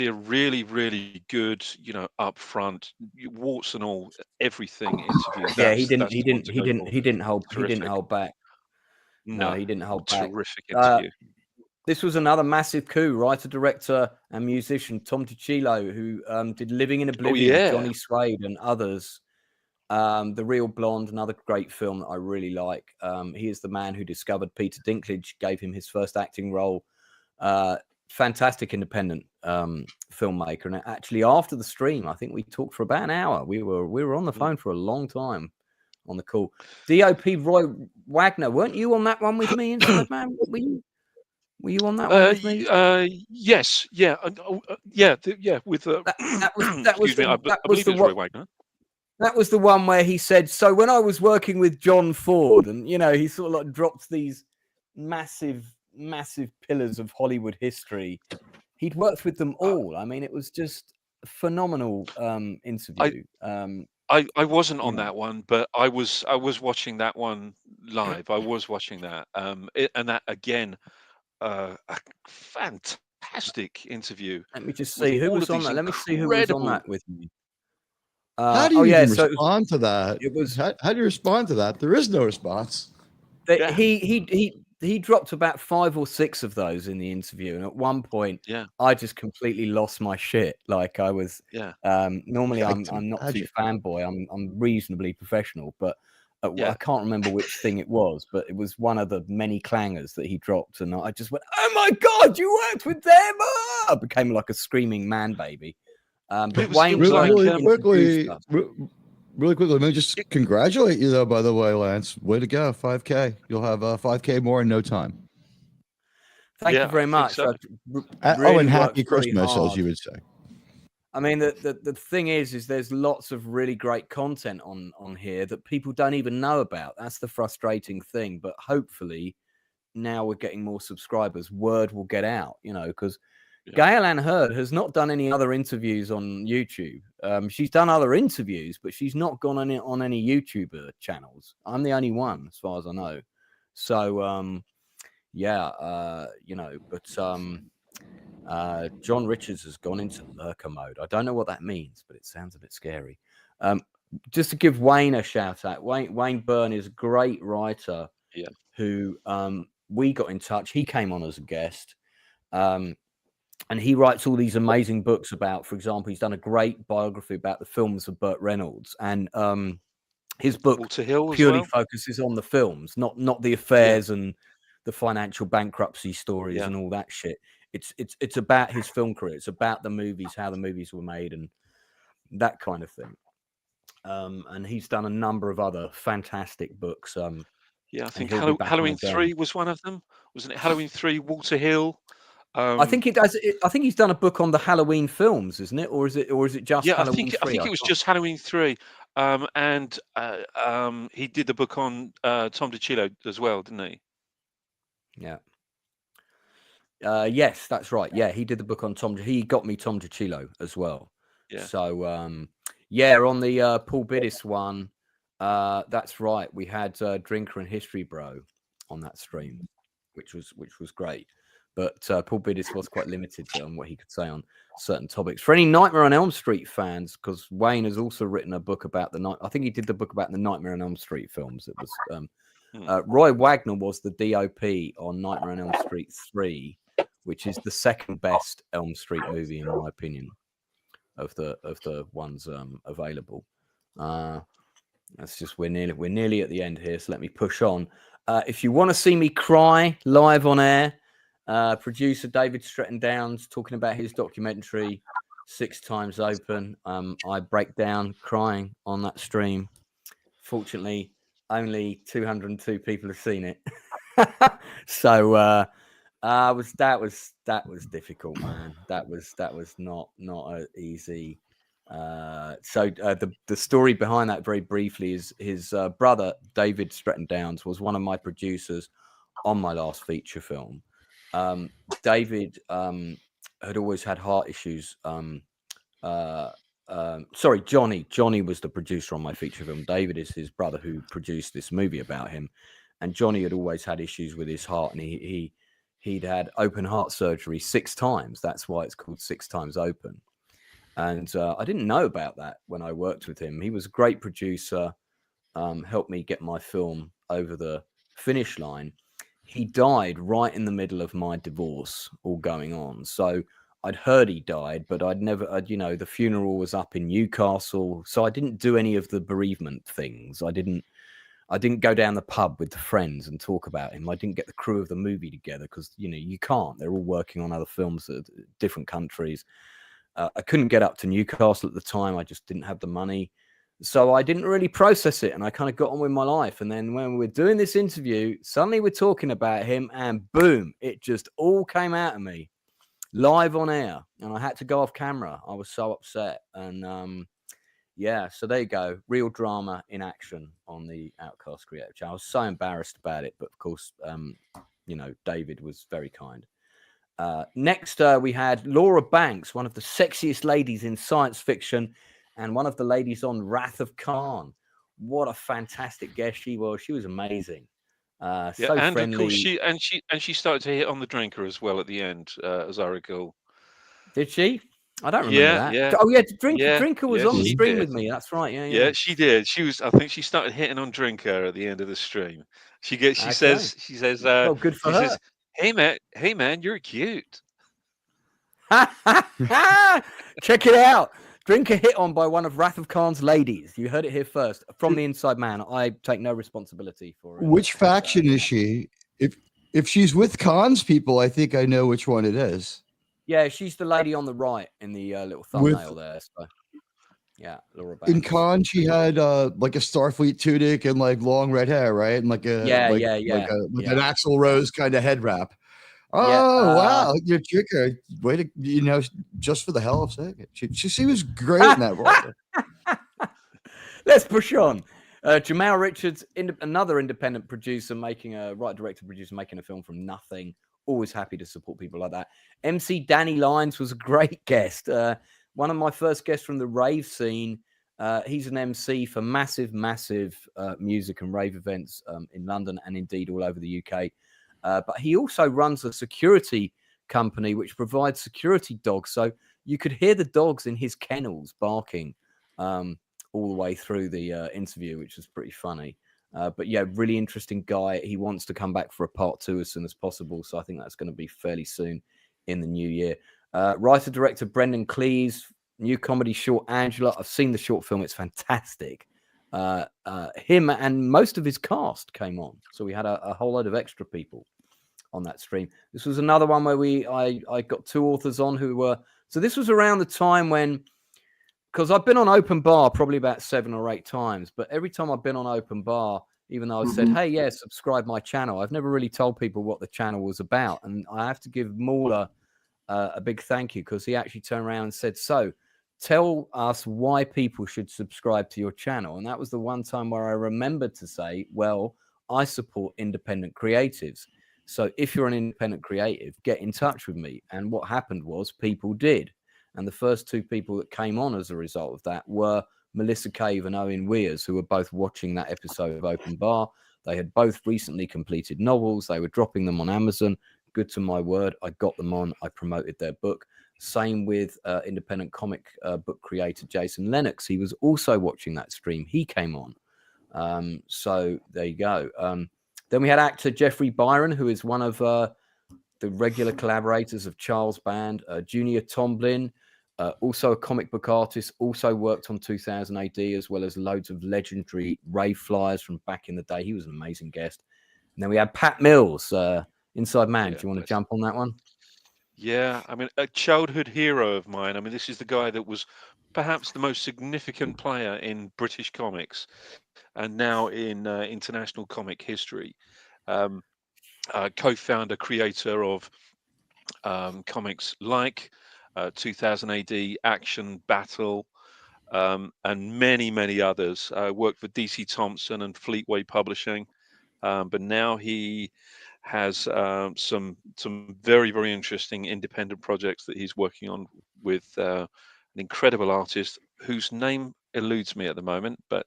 a really, really good, you know, upfront, warts and all, everything interview. Yeah, he That's the one to go for. didn't hold Terrific. back. No, No, he didn't hold back. terrific interview. This was another massive coup. Writer, director, and musician Tom DiCillo, who did Living in Oblivion, Johnny Suede, and others. The Real Blonde, another great film that I really like. He is the man who discovered Peter Dinklage, gave him his first acting role. Fantastic independent filmmaker. And actually, after the stream, I think we talked for about an hour. We were on the phone for a long time on the call. DOP Roy Wagner, weren't you on that one with me, Inside Man? Were you on that one with me? Yes, yeah, yeah. With that was excuse me, I believe it was Roy Wagner. That was the one where he said, so when I was working with John Ford, and, you know, he sort of like dropped these massive pillars of Hollywood history. He'd worked with them all. I mean, it was just a phenomenal interview. I wasn't on that one, but I was watching that one live. I was watching that. And that, again, a fantastic interview. Let me just see who was on that. Let me see who was on that with me. How do you even respond to that? It was how do you respond to that? There is no response. He dropped about 5 or 6 of those in the interview, and at one point, I just completely lost my shit. Like I was, normally I'm not too fanboy. I'm reasonably professional, but I can't remember which thing it was, but it was one of the many clangers that he dropped, and I just went, "Oh my god, you worked with them!" I became like a screaming man baby. But Wayne, really quickly, let me just congratulate you, though. By the way, Lance, way to go, 5K. You'll have 5K more in no time. Thank you very much. So. And happy Christmas, as you would say. I mean, the thing is there's lots of really great content on here that people don't even know about. That's the frustrating thing. But hopefully, now we're getting more subscribers. Word will get out, you know, because Gail Ann Hurd has not done any other interviews on YouTube. She's done other interviews, but she's not gone on any YouTuber channels. I'm the only one, as far as I know. So, you know, but John Richards has gone into lurker mode. I don't know what that means, but it sounds a bit scary. Just to give Wayne a shout out, Wayne Byrne is a great writer who we got in touch. He came on as a guest. And he writes all these amazing books about, for example, he's done a great biography about the films of Burt Reynolds. And his book purely focuses on the films, not the affairs and the financial bankruptcy stories and all that shit. It's about his film career. It's about the movies, how the movies were made, and that kind of thing. And he's done a number of other fantastic books. I think Halloween 3 was one of them. Wasn't it Halloween 3, Walter Hill? I think it does. I think he's done a book on the Halloween films, isn't it? Or is it just Halloween 3? I think it was just Halloween 3. And he did the book on Tom DiCillo as well, didn't he? Yeah. Yes, that's right. Yeah, he did the book on Tom. He got me Tom DiCillo as well. Yeah. So on the Paul Biddis one, that's right. We had Drinker and History Bro on that stream, which was great. But Paul Biddis was quite limited on what he could say on certain topics. For any Nightmare on Elm Street fans, because Wayne has also written a book about I think he did the book about the Nightmare on Elm Street films. It was Roy Wagner was the DOP on Nightmare on Elm Street 3, which is the second best Elm Street movie in my opinion of the ones available. That's just we're nearly at the end here, so let me push on. If you want to see me cry live on air. Producer David Stretton Downs talking about his documentary 6 Times Open. I break down crying on that stream. Fortunately, only 202 people have seen it. So that was difficult, man. That was not easy. So the story behind that, very briefly, is his brother David Stretton Downs was one of my producers on my last feature film. David had always had heart issues sorry, Johnny. Johnny was the producer on my feature film. David is his brother who produced this movie about him. And Johnny had always had issues with his heart, and he'd had open heart surgery 6 times. That's why it's called 6 Times Open. And I didn't know about that when I worked with him. He was a great producer, helped me get my film over the finish line. He died right in the middle of my divorce, all going on. So I'd heard he died, but the funeral was up in Newcastle, so I didn't do any of the bereavement things. I didn't go down the pub with the friends and talk about him. I didn't get the crew of the movie together because, you can't. They're all working on other films at different countries. I couldn't get up to Newcastle at the time. I just didn't have the money. So I didn't really process it, and I kind of got on with my life. And then when we're doing this interview, suddenly we're talking about him, and boom, it just all came out of me live on air, and I had to go off camera. I was so upset. And so there you go. Real drama in action on the Outcast Creative Channel. I was so embarrassed about it, but of course, David was very kind. Next, we had Laura Banks, one of the sexiest ladies in science fiction, and one of the ladies on Wrath of Khan. What a fantastic guest she was. She was amazing. So and friendly. of course she started to hit on the drinker as well at the end, as I recall. Did she? I don't remember that. Yeah. Oh yeah, Drinker was on the stream did. with me. That's right. Yeah. Yeah, she did. I think she started hitting on Drinker at the end of the stream. She says, well, good for her. Says, hey man, you're cute. Check it out. Drinker hit on by one of Wrath of Khan's ladies. You heard it here first from the inside man. I take no responsibility for it. Which faction is she? If she's with Khan's people, I think I know which one it is. Yeah, she's the lady on the right in the little thumbnail there. So, yeah, Laura Banks. In Khan, she had like a Starfleet tunic and like long red hair, right? And like an Axl Rose kind of head wrap. Oh wow, you're Drinker. Way to just for the hell of it. She was great in that role. Let's push on. Jamal Richards, another independent producer, writer-director producer, making a film from nothing. Always happy to support people like that. MC Danny Lyons was a great guest. One of my first guests from the rave scene. He's an MC for massive music and rave events in London and indeed all over the UK. But he also runs a security company which provides security dogs. So you could hear the dogs in his kennels barking all the way through the interview, which was pretty funny. But yeah, really interesting guy. He wants to come back for a part 2 as soon as possible. So I think that's going to be fairly soon in the new year. Writer-director Brendan Cleese, new comedy short Angela. I've seen the short film. It's fantastic. Him and most of his cast came on. So we had a whole load of extra people on that stream. This was another one where I got 2 authors on who were... So this was around the time when... Because I've been on Open Bar probably about 7 or 8 times, but every time I've been on Open Bar, even though I said, hey, yeah, subscribe my channel, I've never really told people what the channel was about. And I have to give Mauler a big thank you because he actually turned around and said, so tell us why people should subscribe to your channel. And that was the one time where I remembered to say, well, I support independent creatives. So if you're an independent creative, get in touch with me. And what happened was people did. And the first 2 people that came on as a result of that were Melissa Cave and Owen Weers, who were both watching that episode of Open Bar. They had both recently completed novels. They were dropping them on Amazon. Good to my word. I got them on. I promoted their book. Same with independent comic book creator Jason Lennox. He was also watching that stream. He came on. So there you go. Then we had actor Jeffrey Byron, who is one of the regular collaborators of Charles Band. Junior Tomlin, also a comic book artist, also worked on 2000 AD, as well as loads of legendary rave flyers from back in the day. He was an amazing guest. And then we had Pat Mills, Inside Man. Do you want to jump on that one? Yeah, I mean, a childhood hero of mine. I mean, this is the guy that was perhaps the most significant player in British comics and now in international comic history. Co-founder, creator of comics like 2000 AD, Action, Battle, and many others. Worked for DC Thompson and Fleetway Publishing, but now he has some very interesting independent projects that he's working on with an incredible artist, whose name eludes me at the moment, but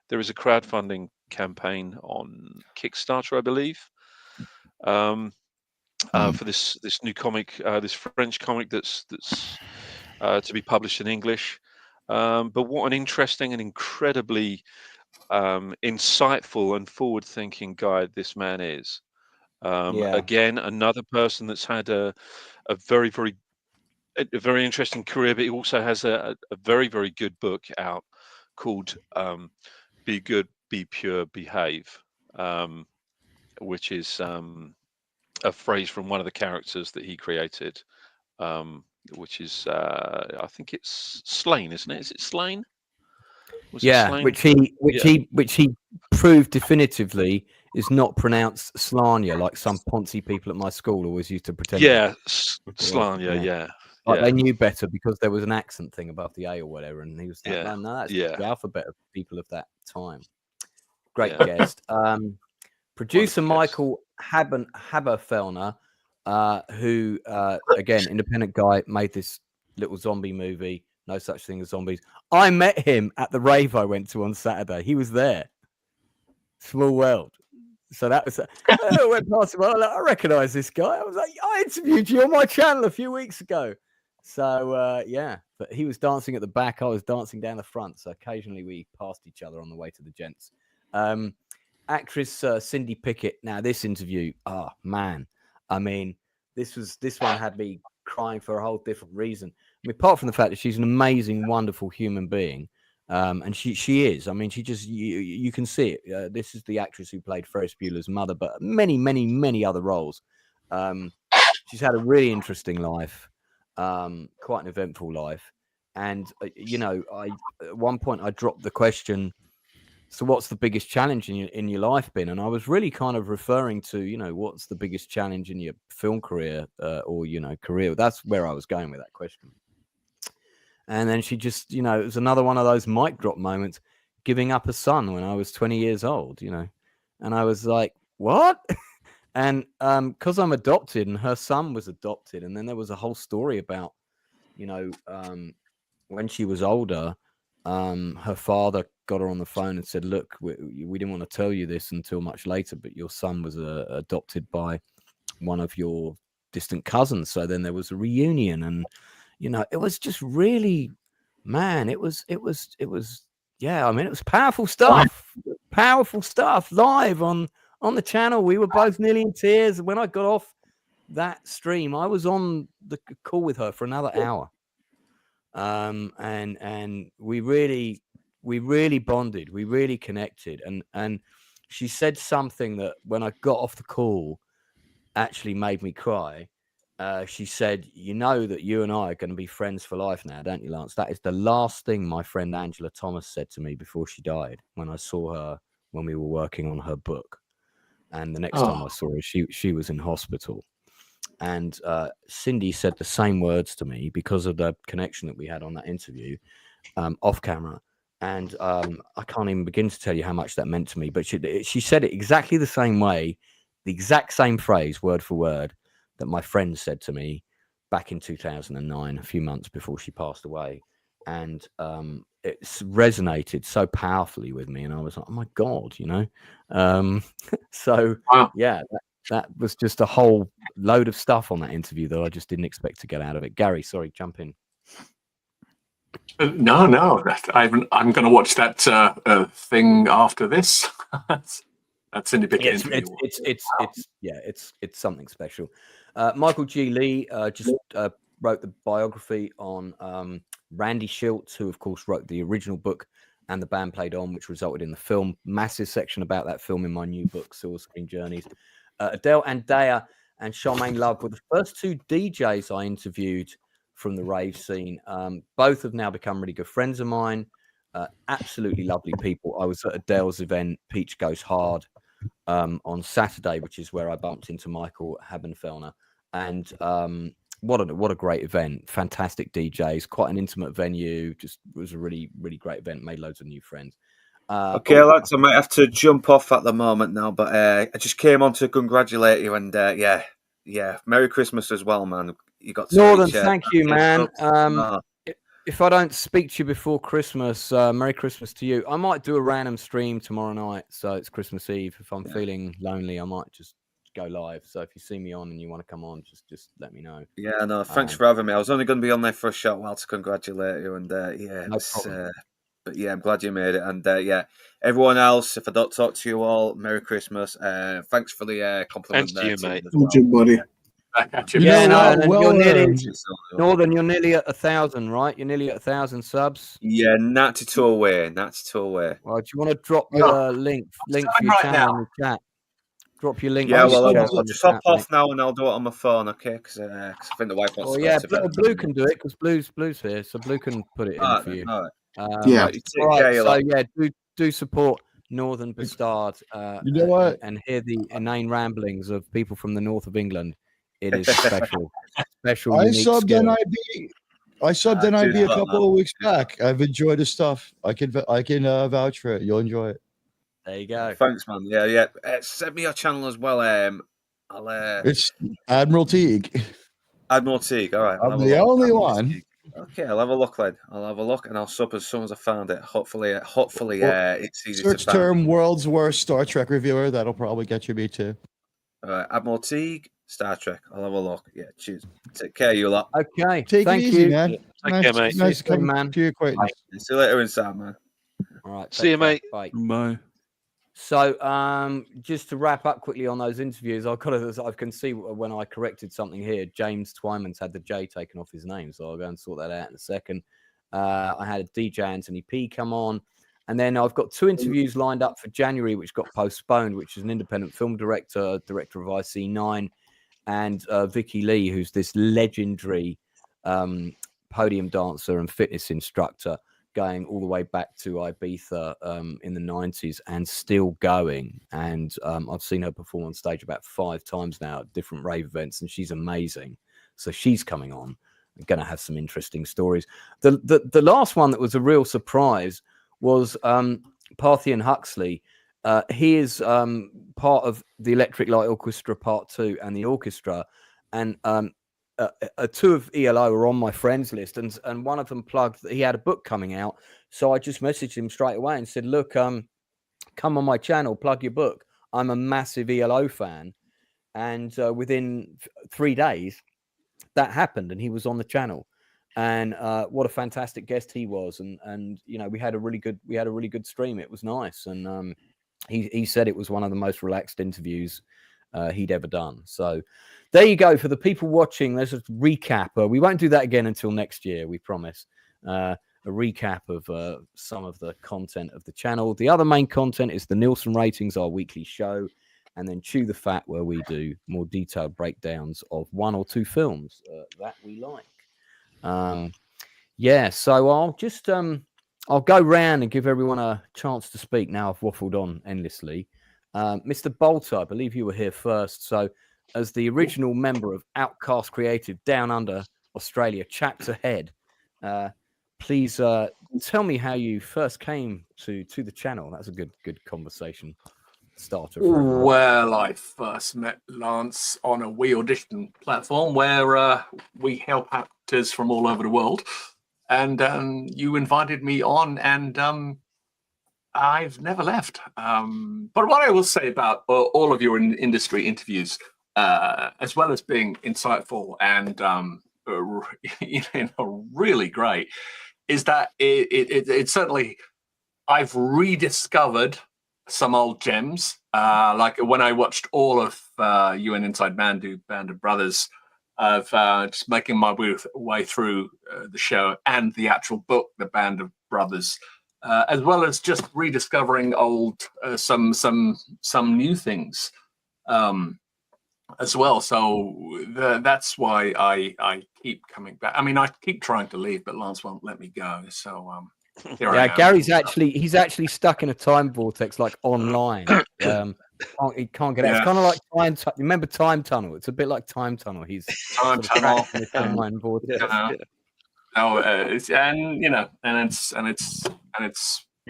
there is a crowdfunding campaign on Kickstarter, I believe, for this new comic, this French comic that's to be published in English. But what an interesting and incredibly insightful and forward-thinking guy this man is. Again, another person that's had a very, very interesting career, but he also has a very, very good book out called Be Good, Be Pure, Behave, which is a phrase from one of the characters that he created, which is I think it's Slain, isn't it? Is it Slain? Was it Slain? which he proved definitively is not pronounced Slania, like some Ponzi people at my school always used to pretend. Yeah, Slania, yeah. Like they knew better because there was an accent thing above the A or whatever, and he was like, no, that's the alphabet of people of that time. Great guest. Producer Michael Haberfellner, who again, independent guy, made this little zombie movie, No Such Thing as Zombies. I met him at the rave I went to on Saturday. He was there. Small world. So that was I went past him. I recognize this guy. I was like, I interviewed you on my channel a few weeks ago. So but he was dancing at the back. I was dancing down the front. So occasionally we passed each other on the way to the gents. Actress Cindy Pickett. Now this interview, man, I mean, this one had me crying for a whole different reason. I mean, apart from the fact that she's an amazing, wonderful human being, and she is. I mean, she just you can see it. This is the actress who played Ferris Bueller's mother, but many, many, many other roles. She's had a really interesting life, quite an eventful life, and at one point I dropped the question. So what's the biggest challenge in your life been? And I was really kind of referring to, what's the biggest challenge in your film career or, career? That's where I was going with that question. And then she just, it was another one of those mic drop moments, giving up a son when I was 20 years old, and I was like, what? And because I'm adopted and her son was adopted. And then there was a whole story about, when she was older, her father got her on the phone and said, look, we didn't want to tell you this until much later, but your son was adopted by one of your distant cousins. So then there was a reunion, and it was just really, man, it was powerful stuff live on the channel. We were both nearly in tears. When I got off that stream, I was on the call with her for another hour. And we really bonded, we really connected, and she said something that when I got off the call actually made me cry. She said, that you and I are going to be friends for life now, don't you, Lance? That is the last thing my friend Angela Thomas said to me before she died, when I saw her when we were working on her book. And the next time I saw her, she was in hospital. And Cindy said the same words to me because of the connection that we had on that interview, off camera. And I can't even begin to tell you how much that meant to me. But she said it exactly the same way, the exact same phrase, word for word, that my friend said to me back in 2009, a few months before she passed away. And it's resonated so powerfully with me. And I was like, oh, my God, So, wow. That was just a whole load of stuff on that interview that I just didn't expect to get out of it. Gary, sorry, jump in. No, I'm going to watch that thing after this. That's in the big interview. It's something special. Michael G. Lee just wrote the biography on Randy Shilts, who of course wrote the original book and the band played on, which resulted in the film. Massive section about that film in my new book, Silver Screen Journeys. Adele Andea and Charmaine Love were the first two DJs I interviewed from the rave scene. Both have now become really good friends of mine. Absolutely lovely people. I was at Adele's event, Peach Goes Hard, on Saturday, which is where I bumped into Michael Haberfellner. And what a great event. Fantastic DJs, quite an intimate venue. Just was a really, really great event. Made loads of new friends. Okay, lads, I might have to jump off at the moment now, but I just came on to congratulate you and Merry Christmas as well, man. You got Northern, thank you, man. if I don't speak to you before Christmas, Merry Christmas to you. I might do a random stream tomorrow night, so it's Christmas Eve. If I'm feeling lonely, I might just go live. So if you see me on and you want to come on, just let me know. Yeah, no, thanks for having me. I was only going to be on there for a short while to congratulate you, and but yeah, I'm glad you made it. And yeah, everyone else, if I don't talk to you all, Merry Christmas. Thanks for the compliment. Thanks to you, mate. Thank you, buddy. You're nearly Northern. You're nearly at 1,000, right? You're nearly at 1,000 subs. Yeah, 92 away. 92 away. Well, do you want to drop your link for your channel in the chat? Drop your link. Yeah, well, I'll just hop off now and I'll do it on my phone, okay? Because I think the wife wants to. Yeah, Blue can do it because Blue's here, so Blue can put it in for you. All right. So yeah, do support Northern Bastard. You know what? And hear the inane ramblings of people from the north of England. It is special. I subbed NIB a couple of weeks back. I've enjoyed the stuff. I can vouch for it. You'll enjoy it. There you go. Thanks, man. Yeah. Send me your channel as well. It's Admiral Teague. Admiral Teague. All right. I'm the only one. Okay, I'll have a look, lad. I'll have a look and I'll sub as soon as I found it. Hopefully, it's easy to find. Search term world's worst Star Trek reviewer. That'll probably get you me too. All right, Admiral Teague, Star Trek. I'll have a look. Yeah, cheers. Take care, you lot. Okay, Thank it easy, man. Take care, mate. Nice to come to your acquaintance. See you later inside, man. All right. See you, mate. Bye. Bye. So, just to wrap up quickly on those interviews, I can see when I corrected something here, James Twyman's had the J taken off his name, so I'll go and sort that out in a second. I had a DJ Anthony P come on, and then I've got 2 interviews lined up for January, which got postponed, which is an independent film director of IC9, and Vicky Lee, who's this legendary podium dancer and fitness instructor, going all the way back to Ibiza in the 90s and still going. And I've seen her perform on stage about 5 times now at different rave events, and she's amazing. So she's coming on. I'm going to have some interesting stories. The last one that was a real surprise was Parthian Huxley. He is part of the Electric Light Orchestra Part 2 and the orchestra. And 2 of ELO are on my friends list, and one of them plugged that he had a book coming out. So I just messaged him straight away and said, look, come on my channel, plug your book. I'm a massive ELO fan. And within 3 days, that happened, and he was on the channel. And what a fantastic guest he was. And you know, we had a really good stream. It was nice. And he said it was one of the most relaxed interviews he'd ever done. So there you go. For the people watching, there's a recap. We won't do that again until next year, we promise. A recap of some of the content of the channel. The other main content is the Nielsen ratings, our weekly show, and then Chew the Fat, where we do more detailed breakdowns of 1 or 2 films that we like. So I'll just I'll go round and give everyone a chance to speak. Now I've waffled on endlessly. Mr. Bolter, I believe you were here first. So as the original member of Outcast Creative Down Under Australia, chapter head, please tell me how you first came to the channel. That's a good conversation starter. Well, I first met Lance on a We Audition platform where we help actors from all over the world. And you invited me on, and I've never left. But what I will say about all of your industry interviews, as well as being insightful and really great, is that it certainly, I've rediscovered some old gems. Like when I watched all of you and Inside Man do Band of Brothers, of just making my way through the show and the actual book, The Band of Brothers, as well as just rediscovering old some new things as well. So that's why I keep coming back. I mean, I keep trying to leave, but Lance won't let me go. So Gary's he's actually stuck in a time vortex, like online. He can't get out. It's kind of like time. Remember Time Tunnel? It's a bit like Time Tunnel. He's Time Tunnel. Online vortex.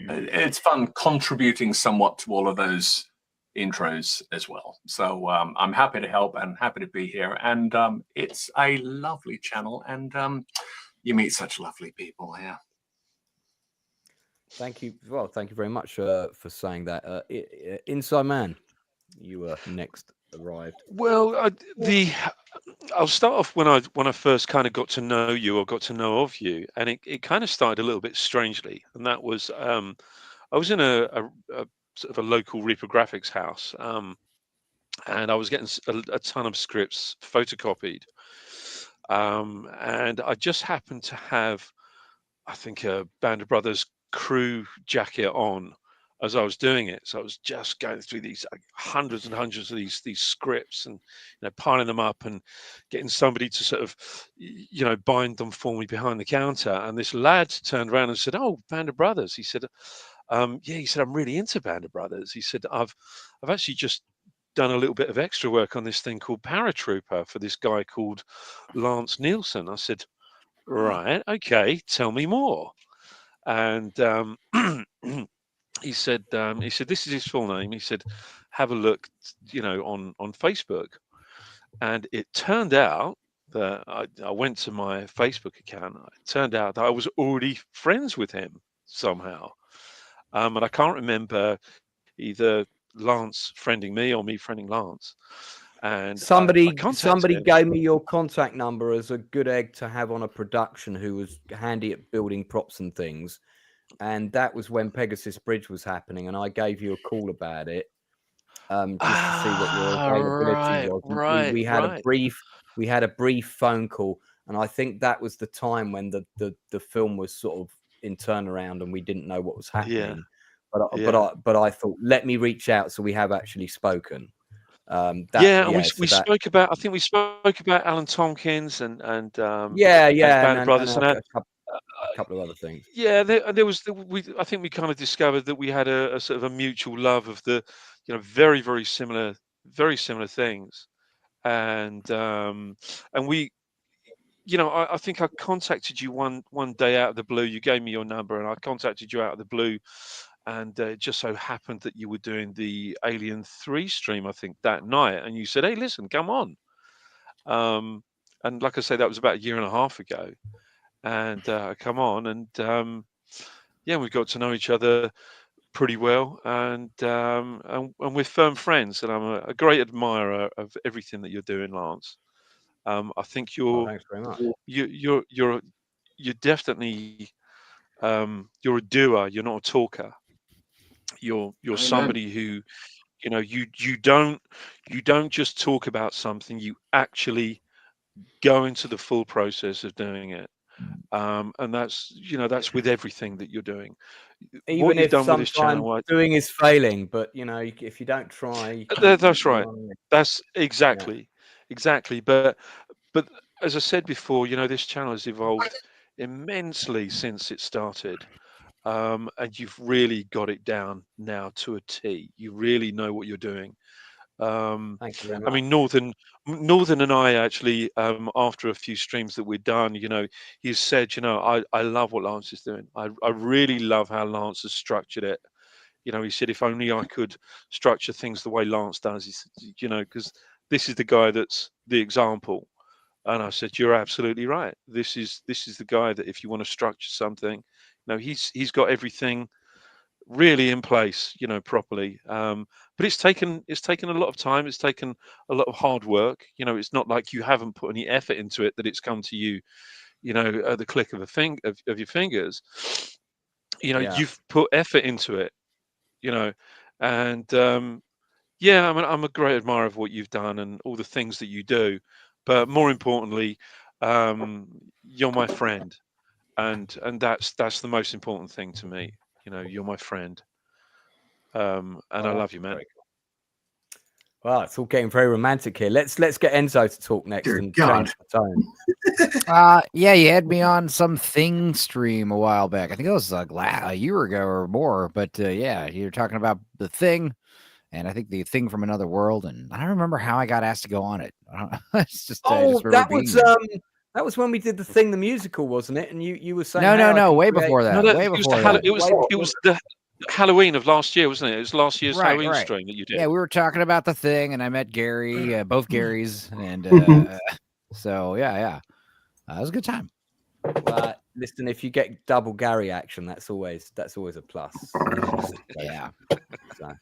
It's fun contributing somewhat to all of those intros as well. So I'm happy to help and happy to be here. And it's a lovely channel. And you meet such lovely people here. Thank you. Well, thank you very much for saying that. Inside Man, you next arrived. Well, I'll start off when I first kind of got to know you or got to know of you, and it kind of started a little bit strangely, and that was I was in a sort of a local reprographics house, and I was getting a ton of scripts photocopied, and I just happened to have, I think, a Band of Brothers crew jacket on as I was doing it. So I was just going through these hundreds and hundreds of these scripts, and piling them up and getting somebody to sort of bind them for me behind the counter. And this lad turned around and said, "Oh, Band of Brothers." He said, "Yeah." He said, "I'm really into Band of Brothers." He said, "I've actually just done a little bit of extra work on this thing called Paratrooper for this guy called Lance Nielsen." I said, "Right, okay, tell me more." And he said, "This is his full name." He said, "Have a look, on Facebook." And it turned out that I went to my Facebook account. It turned out that I was already friends with him somehow, and I can't remember either Lance friending me or me friending Lance. And somebody him. gave me your contact number as a good egg to have on a production who was handy at building props and things. And that was when Pegasus Bridge was happening, and I gave you a call about it, just to see what your availability was. Right, we had a brief phone call, and I think that was the time when the film was sort of in turnaround, and we didn't know what was happening. But I thought, let me reach out, so we have actually spoken. We spoke about. I think we spoke about Alan Tompkins and and Band of Brothers and a couple of other things. Yeah, there was. I think we kind of discovered that we had a sort of a mutual love of the, very, very similar things, and we, I think I contacted you one day out of the blue. You gave me your number, and I contacted you out of the blue, and it just so happened that you were doing the Alien 3 stream, I think, that night, and you said, "Hey, listen, come on," and like I say, that was about a year and a half ago. And come on, and we got to know each other pretty well, and we're firm friends. And I'm a great admirer of everything that you're doing, Lance. I think thanks very much. You're definitely you're a doer. You're not a talker. You're somebody who, you don't just talk about something. You actually go into the full process of doing it. And that's with everything that you're doing. Even if sometimes doing is failing, but if you don't try, that's right. That's exactly. But as I said before, this channel has evolved immensely since it started, and you've really got it down now to a T. You really know what you're doing. Thank you very much. I mean, Northern and I actually, after a few streams that we'd done, he said, I love what Lance is doing. I really love how Lance has structured it. He said, if only I could structure things the way Lance does, he said, because this is the guy that's the example. And I said, you're absolutely right. This is the guy that if you want to structure something, he's got everything really in place, properly. But it's taken a lot of time. It's taken a lot of hard work. It's not like you haven't put any effort into it, that it's come to you, at the click of of your fingers. You've put effort into it, and I mean, I'm a great admirer of what you've done and all the things that you do. But more importantly, you're my friend, and that's the most important thing to me. You're my friend, and I love you, man. Well, it's all getting very romantic here. Let's get Enzo to talk next and change the tone. You had me on some Thing stream a while back. I think it was like a year ago or more. But you're talking about the Thing, and I think the Thing from Another World. And I don't remember how I got asked to go on it. It's just that was when we did the Thing, the musical, wasn't it? And you were saying no, way before that. Way before that. It was the Halloween of last year, wasn't it? It was last year's Halloween stream that you did. Yeah, we were talking about the Thing, and I met Gary, both Garys, and so it was a good time. Listen, if you get double Gary action, that's always a plus. Yeah. So.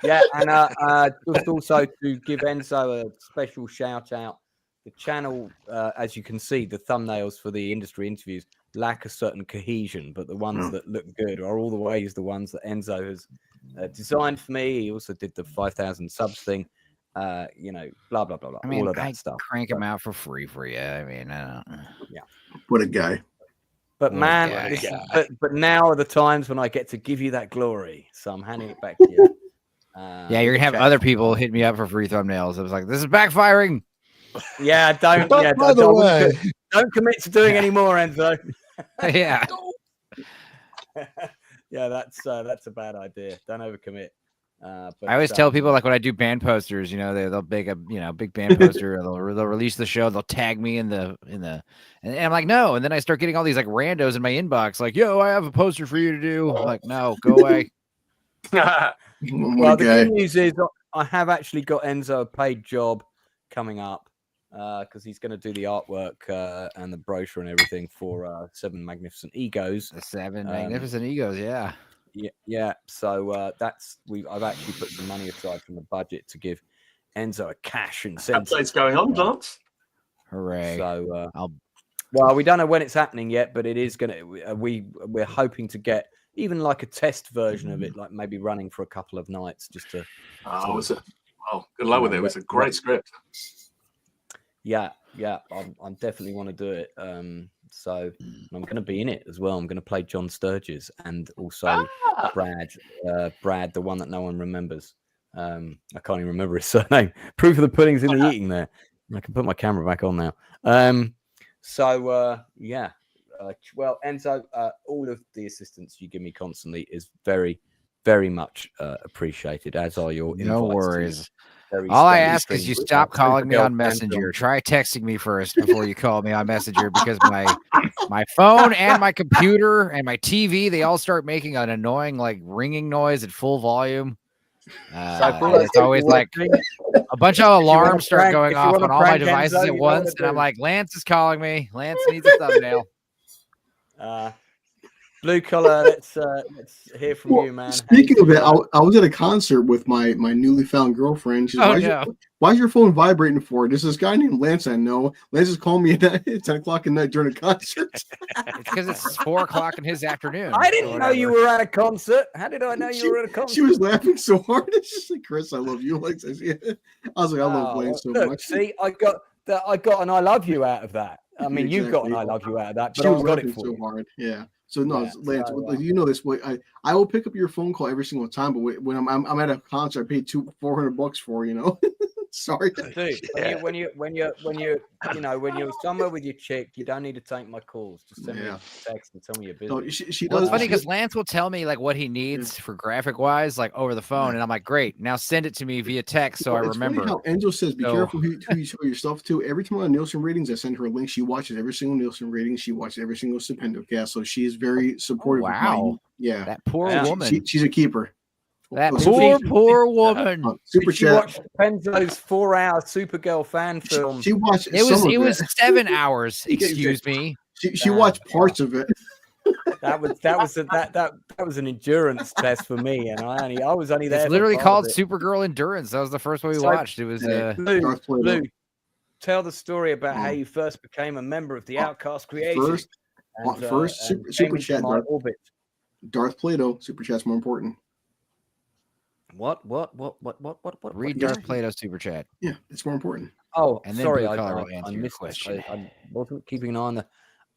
Yeah, and just also to give Enzo a special shout out. The channel, as you can see, the thumbnails for the industry interviews lack a certain cohesion, but the ones that look good are all the ways the ones that Enzo has designed for me. He also did the 5,000 subs thing, blah blah blah blah. I mean, all of that I stuff. Crank them out for free for you. I mean, yeah. What a guy. But man, but now are the times when I get to give you that glory. So I'm handing it back to you. Yeah, you're gonna have other people hit me up for free thumbnails. I was like, this is backfiring. Yeah, don't commit to doing any more, Enzo. Yeah. Yeah, that's a bad idea. Don't overcommit. But I always tell people, like, when I do band posters, they'll make a big band poster. They'll release the show. They'll tag me in the and I'm like, no. And then I start getting all these like randos in my inbox, like, yo, I have a poster for you to do. I'm like, no, go away. Well, the good news is I have actually got Enzo a paid job coming up because he's going to do the artwork and the brochure and everything for 7 Magnificent Egos. The 7 Magnificent Egos, yeah. Yeah. So I've actually put some money aside from the budget to give Enzo a cash incentive. That's going on, Lance. Hooray! So, well, we don't know when it's happening yet, but it is going to. We're hoping to get even like a test version of it, like maybe running for a couple of nights, just to. Good luck with it. It was a great script. Yeah, I definitely want to do it. So I'm going to be in it as well. I'm going to play John Sturges and also Brad, the one that no one remembers. I can't even remember his surname. Proof of the pudding's in the eating there. I can put my camera back on now. Well, Enzo, all of the assistance you give me constantly is very, very much appreciated, as are your invites. No worries. All I ask is you stop calling me on Messenger. Try texting me first before you call me on Messenger, because my phone and my computer and my TV, they all start making an annoying like ringing noise at full volume. It's always like a bunch of alarms start going off on all my devices at once, and I'm like, Lance is calling me. Lance needs a thumbnail. Blue collar, let's hear from you, man. Speaking of it, I was at a concert with my newly found girlfriend. She's why is your phone vibrating for? There's this guy named Lance I know. Lance is calling me at 10 o'clock at night during a concert. It's because it's 4 o'clock in his afternoon. I didn't know you were at a concert. How did I know you were at a concert? She was laughing so hard. It's just like, Chris, I love you. Like, I was like, I love Lance so much. See, I got an I love you out of that. I mean, you got an I love you out of that, but she was got it laughing for so you. hard. Yeah. So no, Lance, you know this way. I will pick up your phone call every single time, but when I'm at a concert, I paid $400 for. Sorry. Dude, when you're somewhere with your chick, you don't need to take my calls. Just send me a text and tell me you're busy. No, she well, does. It's funny because Lance will tell me like what he needs for graphic wise, like over the phone, and I'm like, great. Now send it to me via text so I remember. Funny how Angel says, be careful who you show your stuff to. Every time on Nielsen ratings, I send her a link. She watches every single Nielsen rating. She watches every single Stupendo cast. So she is very supportive. Wow. Yeah. That poor woman. She's a keeper. That poor woman. Super She chat. watched Penzo's 4-hour Supergirl fan film. She watched. It was 7 hours. Excuse me. She watched parts of it. That was an endurance test for me, and I was only there. It's literally called Supergirl Endurance. That was the first one we watched. It was Blue. Tell the story about how you first became a member of the Outcast Creative. First super chat. Orbit. Darth Plato. Super chat's more important. What? Read Darth Plato's super chat. Yeah, it's more important. Oh, and then sorry, I missed question. I wasn't keeping an eye on that.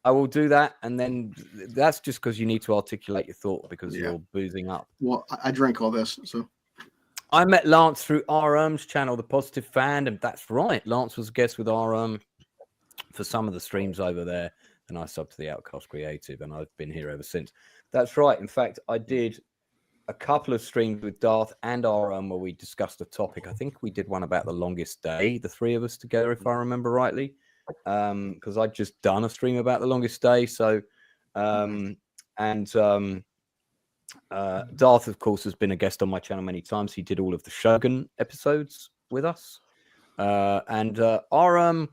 I will do that, and then that's just because you need to articulate your thought because you're boozing up. Well, I drank all this, so. I met Lance through RM's channel, The Positive Fan, and that's right. Lance was a guest with RM for some of the streams over there, and I subbed to the Outcast Creative, and I've been here ever since. That's right. In fact, I did a couple of streams with Darth and RM where we discussed a topic. I think we did one about the longest day, the three of us together, if I remember rightly, because I'd just done a stream about the longest day. So, Darth, of course, has been a guest on my channel many times. He did all of the Shogun episodes with us. RM,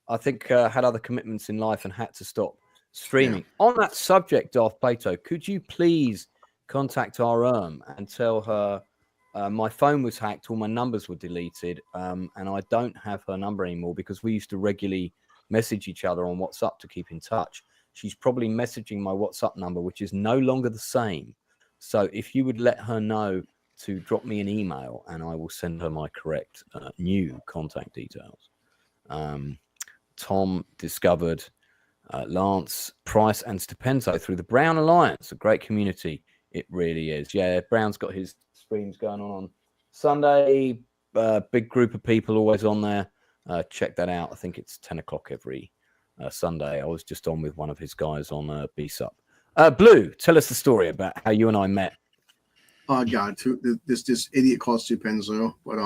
I think had other commitments in life and had to stop streaming. On that subject, Darth Plato, could you please contact our and tell her my phone was hacked, all my numbers were deleted, and I don't have her number anymore because we used to regularly message each other on WhatsApp to keep in touch. She's probably messaging my WhatsApp number, which is no longer the same. So if you would let her know to drop me an email, and I will send her my correct new contact details. Tom discovered Lance, Price, and Stupendo through the Brown Alliance, a great community. It really is. Yeah, Brown's got his streams going on Sunday. Big group of people always on there. Check that out. I think it's 10 o'clock every Sunday. I was just on with one of his guys on BSUP. Blue, tell us the story about how you and I met. Oh God, this idiot called Stupendo. But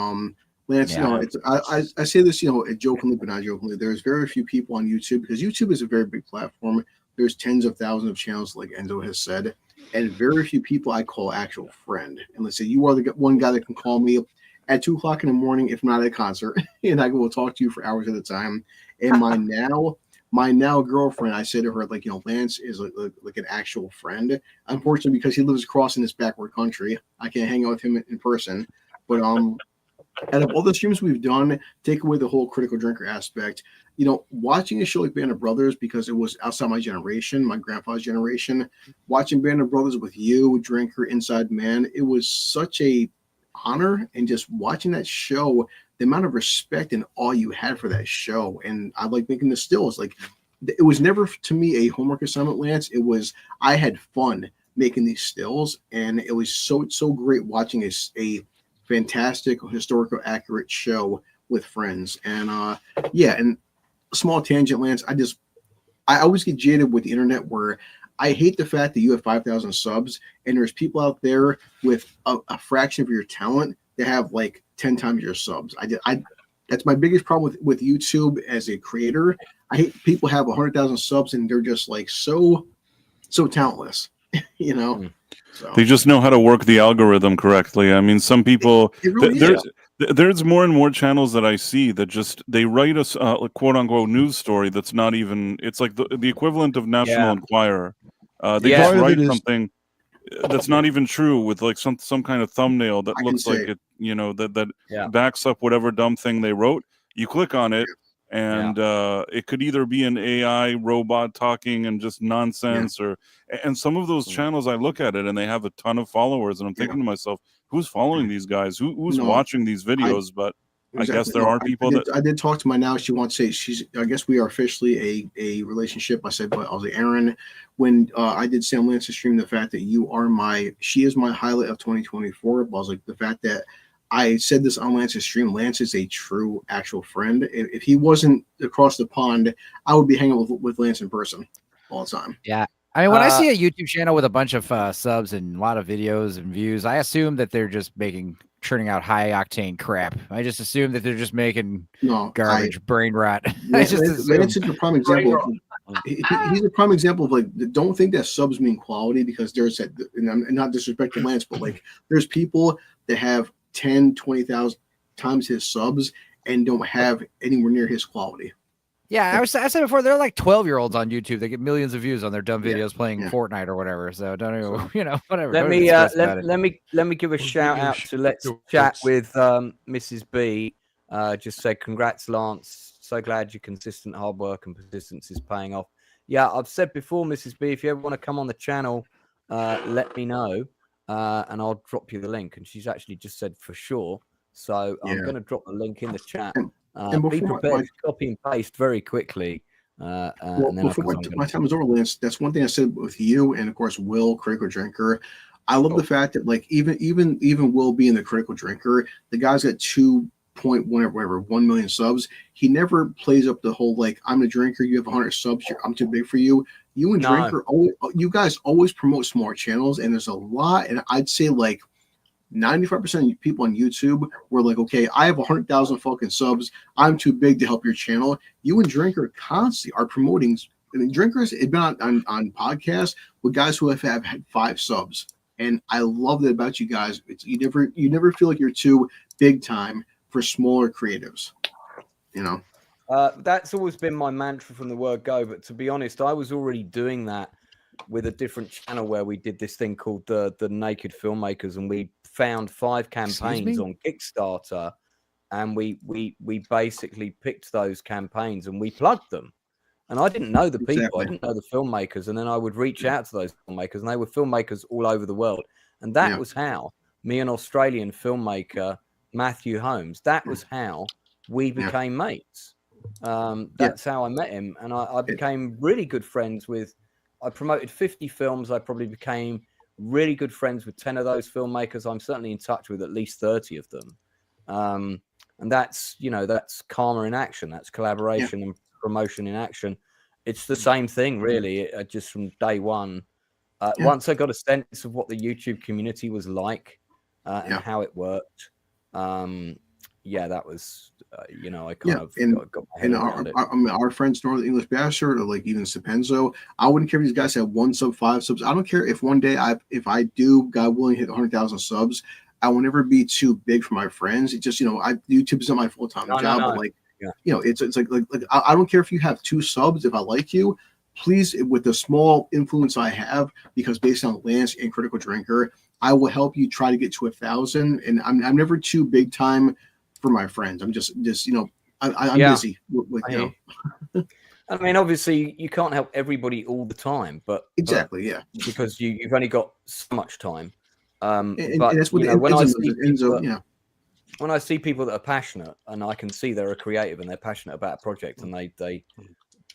Lance, I say this, jokingly but not jokingly. There's very few people on YouTube because YouTube is a very big platform. There's tens of thousands of channels, like Enzo has said, and very few people I call actual friend. And let's say you are the one guy that can call me at 2 o'clock in the morning, if not at a concert, and I will talk to you for hours at a time. And my now girlfriend, I said to her, like, Lance is like an actual friend. Unfortunately, because he lives across in this backward country, I can't hang out with him in person. But out of all the streams we've done, take away the whole critical drinker aspect, watching a show like Band of Brothers, because it was outside my generation, my grandfather's generation, watching Band of Brothers with you, Drinker, Inside Man, it was such a honor. And just watching that show, the amount of respect and awe you had for that show. And I like making the stills. Like, it was never to me a homework assignment, Lance. It was, I had fun making these stills, and it was so great watching a fantastic, historical, accurate show with friends. And and small tangent, Lance, I always get jaded with the internet, where I hate the fact that you have 5,000 subs and there's people out there with a fraction of your talent that have like 10 times your subs. That's my biggest problem with YouTube as a creator. I hate people have 100,000 subs and they're just like so talentless, So. They just know how to work the algorithm correctly. I mean, some people, there's more and more channels that I see that just, they write us a quote unquote news story that's not even, it's like the equivalent of National Enquirer. They just write something that's not even true with like some kind of thumbnail that looks like it, that backs up whatever dumb thing they wrote. You click on it, and it could either be an AI robot talking and just nonsense, and some of those channels, I look at it and they have a ton of followers, and I'm thinking to myself, who's following these guys? Who's watching these videos? But exactly. I guess there are people I did talk to my now. She wants to say I guess we are officially a relationship. I said, but I was like, Aaron, when I did Sam Lance's stream, the fact that she is my highlight of 2024. I was like, the fact that I said this on Lance's stream, Lance is a true, actual friend. If he wasn't across the pond, I would be hanging out with Lance in person all the time. Yeah. I mean, when I see a YouTube channel with a bunch of subs and a lot of videos and views, I assume that they're just churning out high octane crap. I just assume that they're just making garbage, brain rot. Lance is a prime example. He's a prime example of like, don't think that subs mean quality, because there's that, and I'm not disrespecting Lance, but like, there's people that have 10, 20,000 times his subs and don't have anywhere near his quality. Yeah, I said before, they're like 12-years on YouTube. They get millions of views on their dumb videos playing Fortnite or whatever. So don't even, whatever. Let me give a shout out to Let's Chat with Mrs. B. Just say congrats, Lance. So glad your consistent hard work and persistence is paying off. Yeah, I've said before, Mrs. B, if you ever want to come on the channel, let me know, and I'll drop you the link. And she's actually just said for sure. So I'm going to drop the link in the chat. And be prepared to copy and paste very quickly. And then before my time is over, Lance, that's one thing I said with you, and of course Wil, Critical Drinker. I love the fact that like even Wil being the Critical Drinker, the guy's got 1 million subs. He never plays up the whole like, I'm a drinker, you have 100 subs, I'm too big for you. You and Drinker, you guys always promote smart channels, and there's a lot, and I'd say like 95% of people on YouTube were like, okay, I have 100,000 fucking subs. I'm too big to help your channel. You and Drinker constantly are promoting. I mean, Drinkers have been on podcasts with guys who have had 5 subs. And I love that about you guys. You never feel like you're too big time for smaller creatives, That's always been my mantra from the word go. But to be honest, I was already doing that with a different channel where we did this thing called the Naked Filmmakers, and we found 5 campaigns on Kickstarter, and we basically picked those campaigns and we plugged them. And I didn't know the people, I didn't know the filmmakers, and then I would reach out to those filmmakers, and they were filmmakers all over the world. And that was how me and Australian filmmaker Matthew Holmes, that was how we became mates. That's how I met him, and I became really good friends with. I promoted 50 films. I probably became really good friends with 10 of those filmmakers. I'm certainly in touch with at least 30 of them, and that's that's karma in action. That's collaboration and promotion in action. It's the same thing, really. Just from day one, once I got a sense of what the YouTube community was like and how it worked. That was, I kind of got my head around it. I mean, our friends, Northern English Bastard, or like even Sapenzo, I wouldn't care if these guys had 1 sub, 5 subs. I don't care if one day if I do, God willing, hit 100,000 subs. I will never be too big for my friends. It's just, YouTube is not my full-time job, but like, it's like I don't care if you have 2 subs. If I like you, please, with the small influence I have, because based on Lance and Critical Drinker, I will help you try to get to 1,000. And I'm never too big time for my friends. I'm just I'm busy. I mean, obviously, you can't help everybody all the time, but because you've only got so much time. But that's what when I see people that are passionate, and I can see they're a creative and they're passionate about a project, and they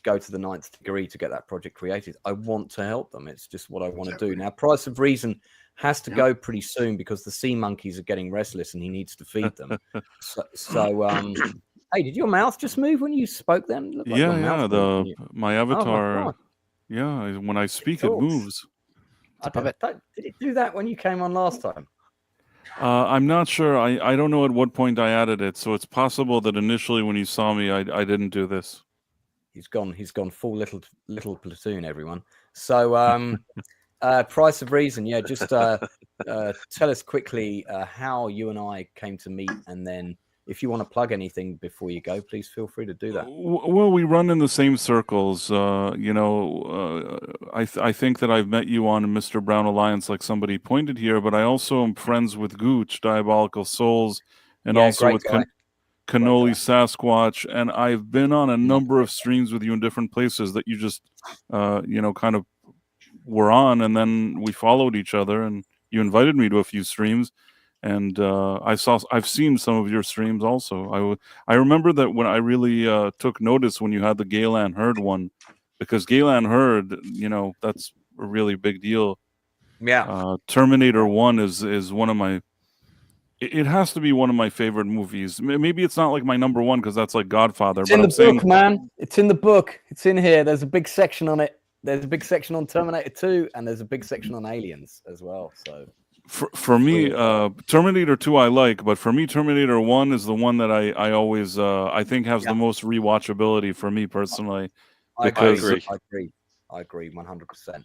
go to the 9th degree to get that project created, I want to help them. It's just what I want to do. Now, Price of Reason has to go pretty soon because the sea monkeys are getting restless and he needs to feed them. Hey, did your mouth just move when you spoke then? Like my avatar. When I speak, it moves. Did it do that when you came on last time? I'm not sure. I don't know at what point I added it, so it's possible that initially when you saw me, I didn't do this. He's gone full little platoon, everyone. So Price of Reason, just tell us quickly how you and I came to meet, and then if you want to plug anything before you go, please feel free to do that. Well, we run in the same circles. I think that I've met you on Mr. Brown Alliance, like somebody pointed here, but I also am friends with Gooch, Diabolical Souls, and also with Cannoli Sasquatch, and I've been on a number of streams with you in different places that you just, kind of were on, and then we followed each other, and you invited me to a few streams. And I've seen some of your streams also. I remember that when I really took notice when you had the Gaylan Herd one, because Gaylan Herd, that's a really big deal. Yeah. Terminator 1 is one of my. It has to be one of my favorite movies. Maybe it's not like my number one because that's like Godfather. It's in the book, man. It's in the book. It's in here. There's a big section on it. There's a big section on Terminator 2, and there's a big section on Aliens as well. So. For me, Terminator 2 I like, but for me, Terminator 1 is the one that I always I think has the most rewatchability for me personally. Because I agree 100%.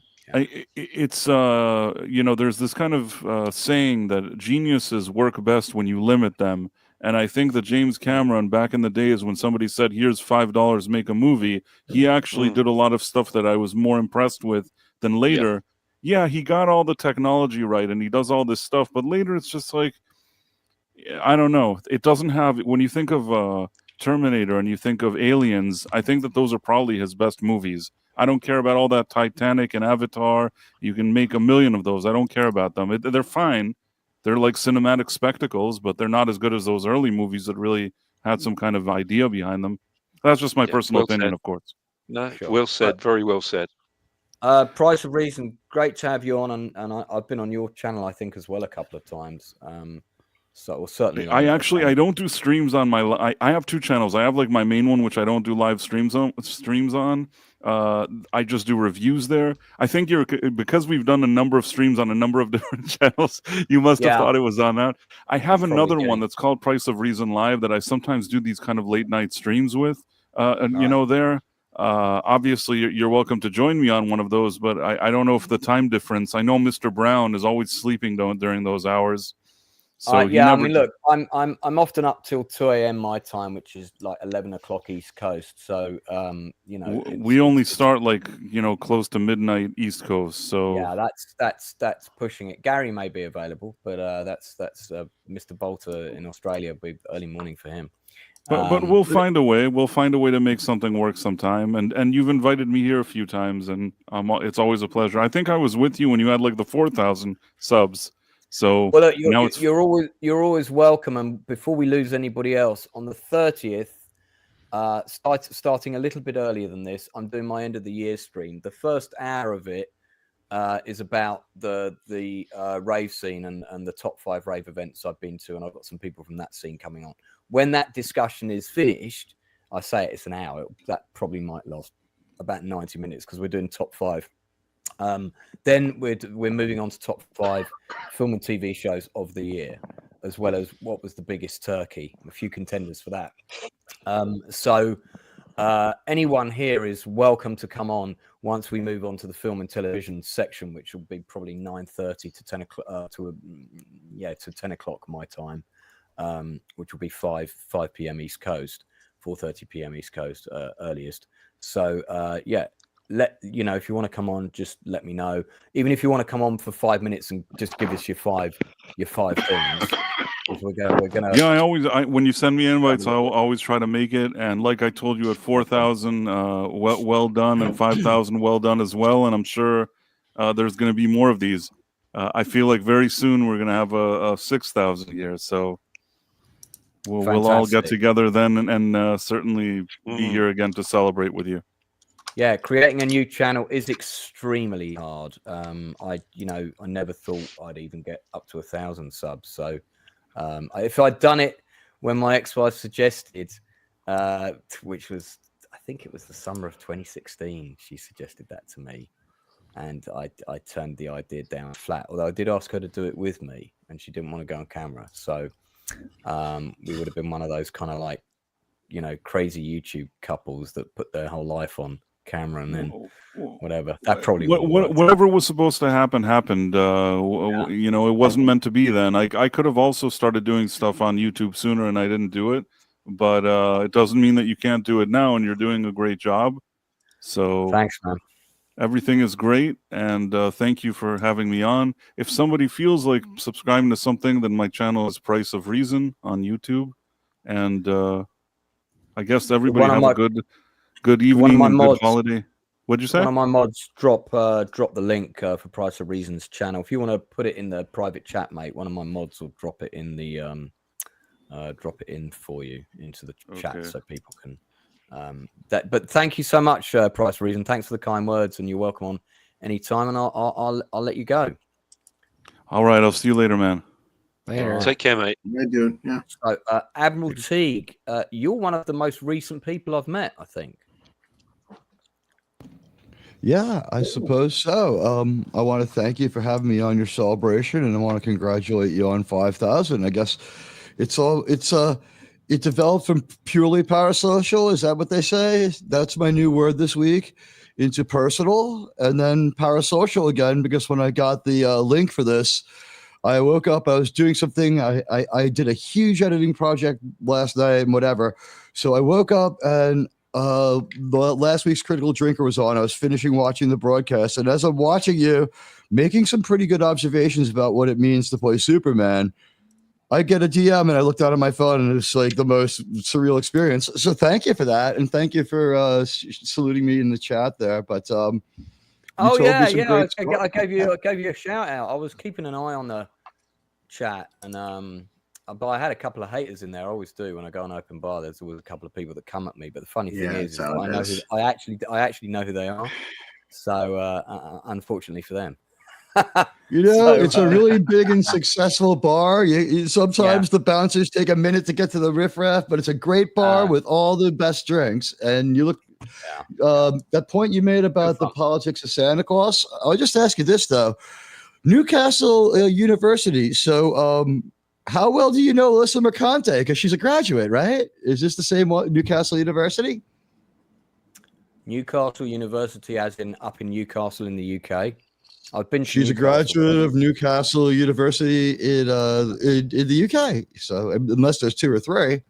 It's there's this kind of saying that geniuses work best when you limit them, and I think that James Cameron, back in the days when somebody said, "Here's $5, make a movie," he actually did a lot of stuff that I was more impressed with than later. Yeah, he got all the technology right and he does all this stuff, but later it's just like, I don't know. It doesn't have, when you think of Terminator and you think of Aliens, I think that those are probably his best movies. I don't care about all that Titanic and Avatar. You can make a million of those. I don't care about them. They're fine. They're like cinematic spectacles, but they're not as good as those early movies that really had some kind of idea behind them. That's just my personal opinion, of course. No, well said. Very well said. Price of Reason, great to have you on, and I've been on your channel, I think, as well a couple of times. So certainly, I don't do streams on my. I have 2 channels. I have like my main one, which I don't do live streams on. I just do reviews there. I think because we've done a number of streams on a number of different channels, you must have thought it was on that. I have another one that's called Price of Reason Live that I sometimes do these kind of late night streams with. Obviously you're welcome to join me on one of those, but I don't know if the time difference. I know Mr. Brown is always sleeping during those hours. So yeah, I mean, look, I'm often up till 2 a.m. my time, which is like 11 o'clock East Coast. So you know, we only start like, you know, close to midnight East Coast. So yeah, that's pushing it. Gary may be available, but that's Mr. Bolter in Australia. Will be early morning for him. But we'll find a way. We'll find a way to make something work sometime. And you've invited me here a few times, and it's always a pleasure. I think I was with you when you had like the 4,000 subs. So well, look, you're always welcome. And before we lose anybody else, on the 30th, starting a little bit earlier than this, I'm doing my end of the year stream. The first hour of it is about the rave scene and the top 5 rave events I've been to, and I've got some people from that scene coming on. When that discussion is finished, I say it's an hour. That probably might last about 90 minutes because we're doing top 5. Then we're moving on to top 5 film and TV shows of the year, as well as what was the biggest turkey. A few contenders for that. So anyone here is welcome to come on once we move on to the film and television section, which will be probably 9:30 to 10 o'clock to 10 o'clock my time, which will be 5 p.m. East Coast, 4:30 p.m. East Coast earliest. So yeah. If you want to come on, just let me know. Even if you want to come on for 5 minutes and just give us your five things. We're gonna. Yeah, when you send me invites, I always try to make it. And like I told you, at 4,000, well done, and 5,000, well done as well. And I'm sure there's going to be more of these. I feel like very soon we're going to have a 6,000 here. So we'll all get together then, and certainly be here again to celebrate with you. Yeah, creating a new channel is extremely hard. I never thought I'd even get up to 1,000 subs. So if I'd done it when my ex-wife suggested, which was, I think it was the summer of 2016, she suggested that to me, and I turned the idea down flat. Although I did ask her to do it with me, and she didn't want to go on camera. So we would have been one of those kind of like, crazy YouTube couples that put their whole life on camera and then whatever. That probably whatever was supposed to happen happened. It wasn't meant to be then. I could have also started doing stuff on YouTube sooner and I didn't do it, but it doesn't mean that you can't do it now, and you're doing a great job. So thanks, man. Everything is great, and thank you for having me on. If somebody feels like subscribing to something, then my channel is Price of Reason on YouTube, and I guess everybody have a good evening and good holiday. What'd you say? One of my mods drop the link for Price of Reason's channel. If you want to put it in the private chat, mate, one of my mods will drop it in the drop it in for you into the chat so people can. But thank you so much, Price of Reason. Thanks for the kind words, and you're welcome on anytime. And I'll let you go. All right, I'll see you later, man. Later. Take care, mate. Yeah, dude. Yeah. So, Admiral Teague, you're one of the most recent people I've met, I think. Yeah, I suppose so. I want to thank you for having me on your celebration, and I want to congratulate you on 5,000. I guess it developed from purely parasocial. Is that what they say? That's my new word this week, into personal, and then parasocial again, because when I got the link for this, I woke up, I was doing something. I did a huge editing project last night and whatever. So I woke up and last week's Critical Drinker was on. I was finishing watching the broadcast. And as I'm watching you, making some pretty good observations about what it means to play Superman, I get a DM and I looked down at my phone and it's like the most surreal experience. So thank you for that. And thank you for saluting me in the chat there. But I gave you a shout out. I was keeping an eye on the chat, and but I had a couple of haters in there. I always do when I go on open bar. There's always a couple of people that come at me. But the funny thing is I actually know who they are. So unfortunately for them, it's a really big and successful bar. Sometimes the bouncers take a minute to get to the riffraff, but it's a great bar with all the best drinks. And you look. That point you made about the politics of Santa Claus, I'll just ask you this though. Newcastle University. So how well do you know Alyssa Mercante? Because she's a graduate, right? Is this the same one, Newcastle University? Newcastle University, as in up in Newcastle in the UK. I've been. She's a graduate of Newcastle University in the UK. So unless there's 2 or 3.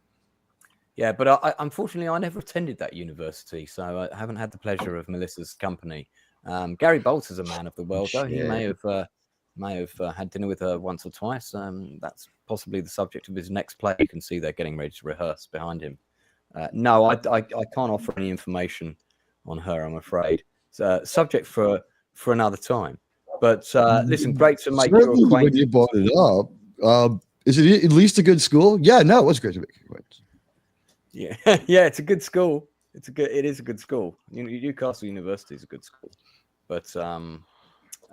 Yeah, but I unfortunately I never attended that university, so I haven't had the pleasure of Melissa's company. Gary Bolt's is a man of the world, though. He may have had dinner with her once or twice. That's possibly the subject of his next play. You can see they're getting ready to rehearse behind him. No, I can't offer any information on her, I'm afraid. It's subject for another time. But listen, great to make your acquaintance. When you brought it up, is it at least a good school? Yeah, no, it was great to make your acquaintance. Yeah, yeah, it's a good school. It is a good school. Newcastle University is a good school. But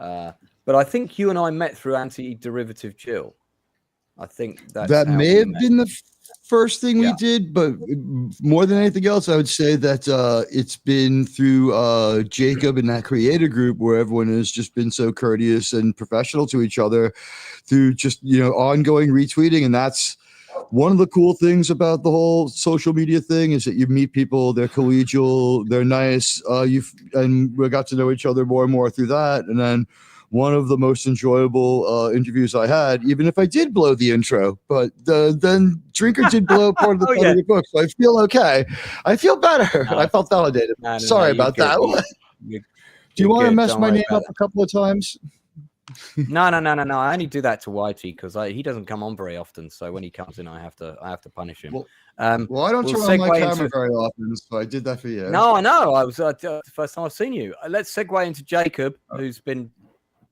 I think you and I met through Anti-Derivative Jill. I think that may have been the first thing we did, but more than anything else, I would say that it's been through Jacob and that creator group where everyone has just been so courteous and professional to each other through just ongoing retweeting, and that's one of the cool things about the whole social media thing is that you meet people, they're collegial, they're nice, and we got to know each other more and more through that. And then one of the most enjoyable interviews I had, even if I did blow the intro, but then Drinker did blow part of the book, so I feel okay. I feel better. I felt validated. Sorry about that. Do you want to mess my name up a couple of times? No. I only do that to Whitey because he doesn't come on very often. So when he comes in, I have to punish him. Well, I don't turn on my camera very often, so I did that for you. No, I know. I was the first time I've seen you. Let's segue into Jacob, who's been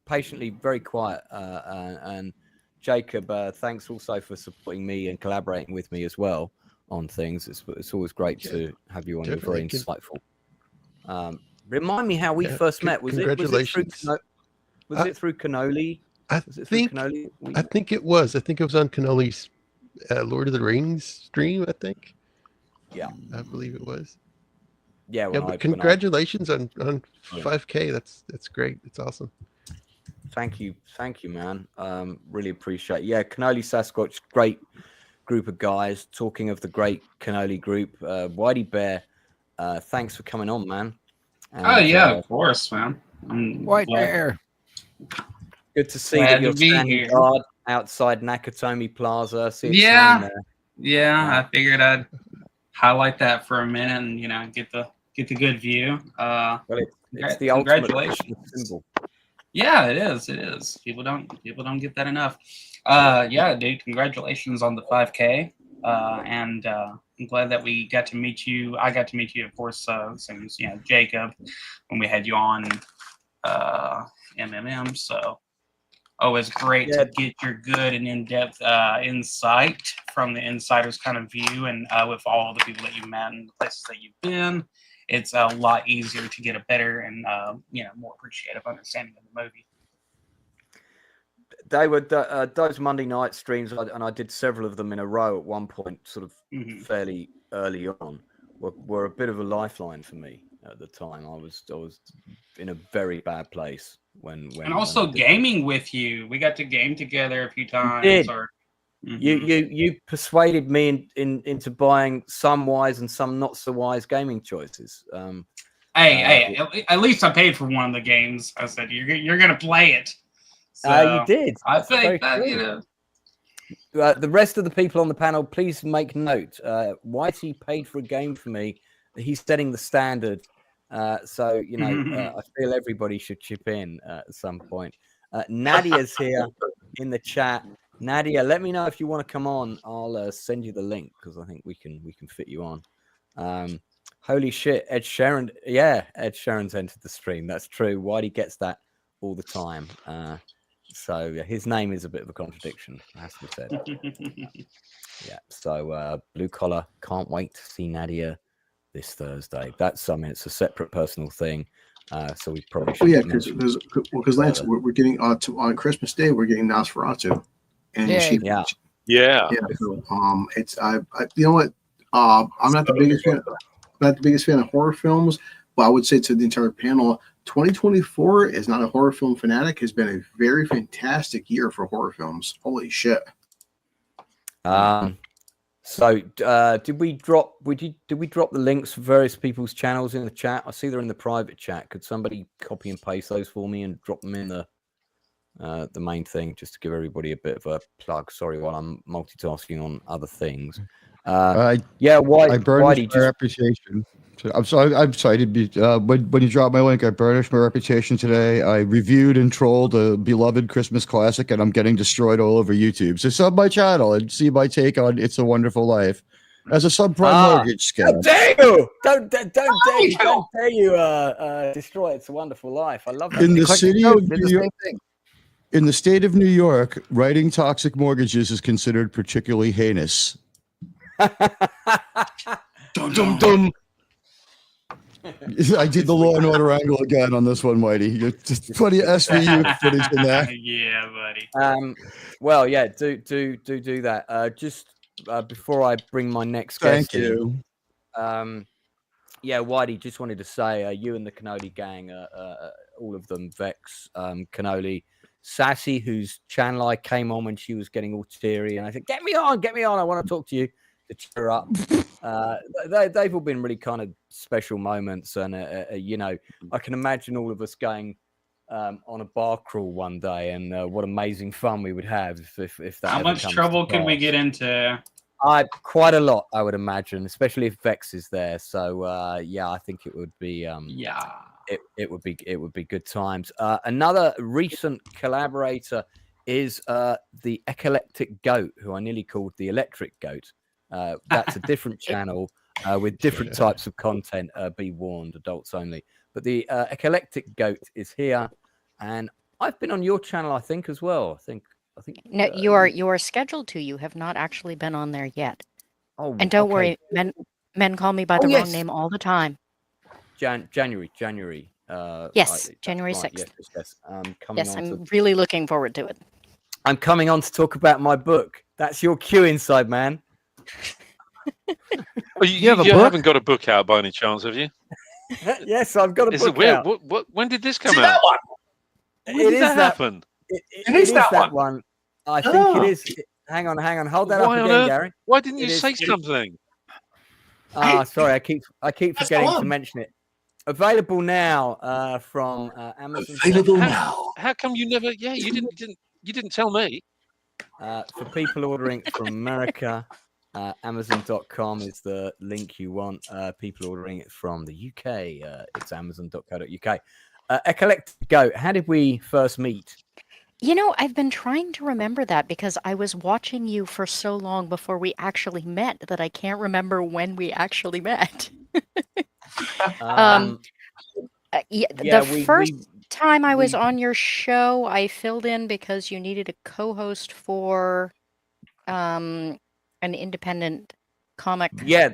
patiently very quiet. And Jacob, thanks also for supporting me and collaborating with me as well on things. It's always great to have you on. You're very insightful. Remind me how we first met. Congratulations. Was it through Cannoli? I think it was. I think it was on Cannoli's Lord of the Rings stream, I think. Yeah. I believe it was. Yeah. But congratulations on 5K. That's great. It's awesome. Thank you, man. Really appreciate it. Yeah, Cannoli Sasquatch, great group of guys. Talking of the great Cannoli group, Whitey Bear, thanks for coming on, man. And, of course, man. White Bear. Good to see that you're standing guard outside Nakatomi Plaza. Yeah, I figured I'd highlight that for a minute and get the good view. Well, it's the ultimate symbol. Yeah, it is. People don't get that enough. Yeah, dude, congratulations on the 5K. And I'm glad that we got to meet you. I got to meet you, of course, same as Jacob when we had you on MMM. So always great to get your good and in-depth insight from the insider's kind of view, and with all the people that you've met and the places that you've been, it's a lot easier to get a better and more appreciative understanding of the movie. They were those Monday night streams, and I did several of them in a row at one point, sort of fairly early on, were a bit of a lifeline for me at the time. I was in a very bad place when and also gaming with you. We got to game together a few times. You persuaded me into buying some wise and some not so wise gaming choices. Hey, at least I paid for one of the games. I said you're gonna play it. So you did. I think that the rest of the people on the panel, please make note. Whitey paid for a game for me. He's setting the standard. So I feel everybody should chip in at some point. Nadia's here in the chat. Nadia, let me know if you want to come on. I'll send you the link because I think we can fit you on. Holy shit, Ed Sheeran. Yeah, Ed Sheeran's entered the stream. That's true. Whitey gets that all the time. So his name is a bit of a contradiction, has to be said. Yeah. So Blue Collar, can't wait to see Nadia this Thursday. That's it's a separate personal thing. So we probably should. Oh yeah, because Lance, we're getting on Christmas Day, we're getting Nosferatu, and yeah. So, it's you know what? I'm not the biggest fan. Not the biggest fan of horror films, but I would say to the entire panel, 2024 is not a horror film fanatic. Has been a very fantastic year for horror films. Holy shit! So did we drop the links for various people's channels in the chat? I see they're in the private chat. Could somebody copy and paste those for me and drop them in the main thing, just to give everybody a bit of a plug? Sorry, while I'm multitasking on other things. I burnished my reputation. I'm sorry to be when you dropped my link, I burnished my reputation today. I reviewed and trolled a beloved Christmas classic, and I'm getting destroyed all over YouTube. So sub my channel and see my take on It's a Wonderful Life as a subprime mortgage scam. How dare you! Don't dare you destroy It's a Wonderful Life. I love that. In the city of New York, in the state of New York, writing toxic mortgages is considered particularly heinous. Dum dum dum. I did the Law and Order angle again on this one, Whitey. You're just plenty of SVU footage in there. Yeah, buddy. Well, yeah, do that. Just before I bring my next guest Thank you. Yeah, Whitey, just wanted to say, you and the Cannoli gang, all of them, Vex, Cannoli, Sassy, whose channel I came on when she was getting all teary, and I said, get me on, I want to talk to you. To cheer up. They've all been really kind of special moments, and you know, I can imagine all of us going on a bar crawl one day, and what amazing fun we would have if that. How much trouble can we get into? Quite a lot, I would imagine, especially if Vex is there. So yeah, I think it would be it would be good times. Another recent collaborator is the Eclectic Goat, who I nearly called the Electric Goat. That's a different channel with different types of content. Be warned, adults only. But the Eclectic Goat is here, and I've been on your channel, I think, as well. I think. No, you are scheduled to. You have not actually been on there yet. Oh, and don't worry, men call me by the wrong name all the time. January. Yes, January 6th. Yes, I'm really looking forward to it. I'm coming on to talk about my book. That's your cue, Inside Man. You haven't got a book out by any chance, have you? Yes, I've got a book out. What? When did this come out? When did that happen? It is that one. I think it is. Hang on. Hold that up again, Gary. Why didn't you say something? Sorry, I keep forgetting to mention it. Available now from Amazon. Available now. How come you never? Yeah, you didn't tell me. For people ordering from America. Amazon.com is the link you want. People ordering it from the UK, it's amazon.co.uk. Eclectic Goat, how did we first meet? You know, I've been trying to remember that because I was watching you for so long before we actually met that I can't remember when we actually met. The first time I was on your show, I filled in because you needed a co-host for an independent comic. Yeah,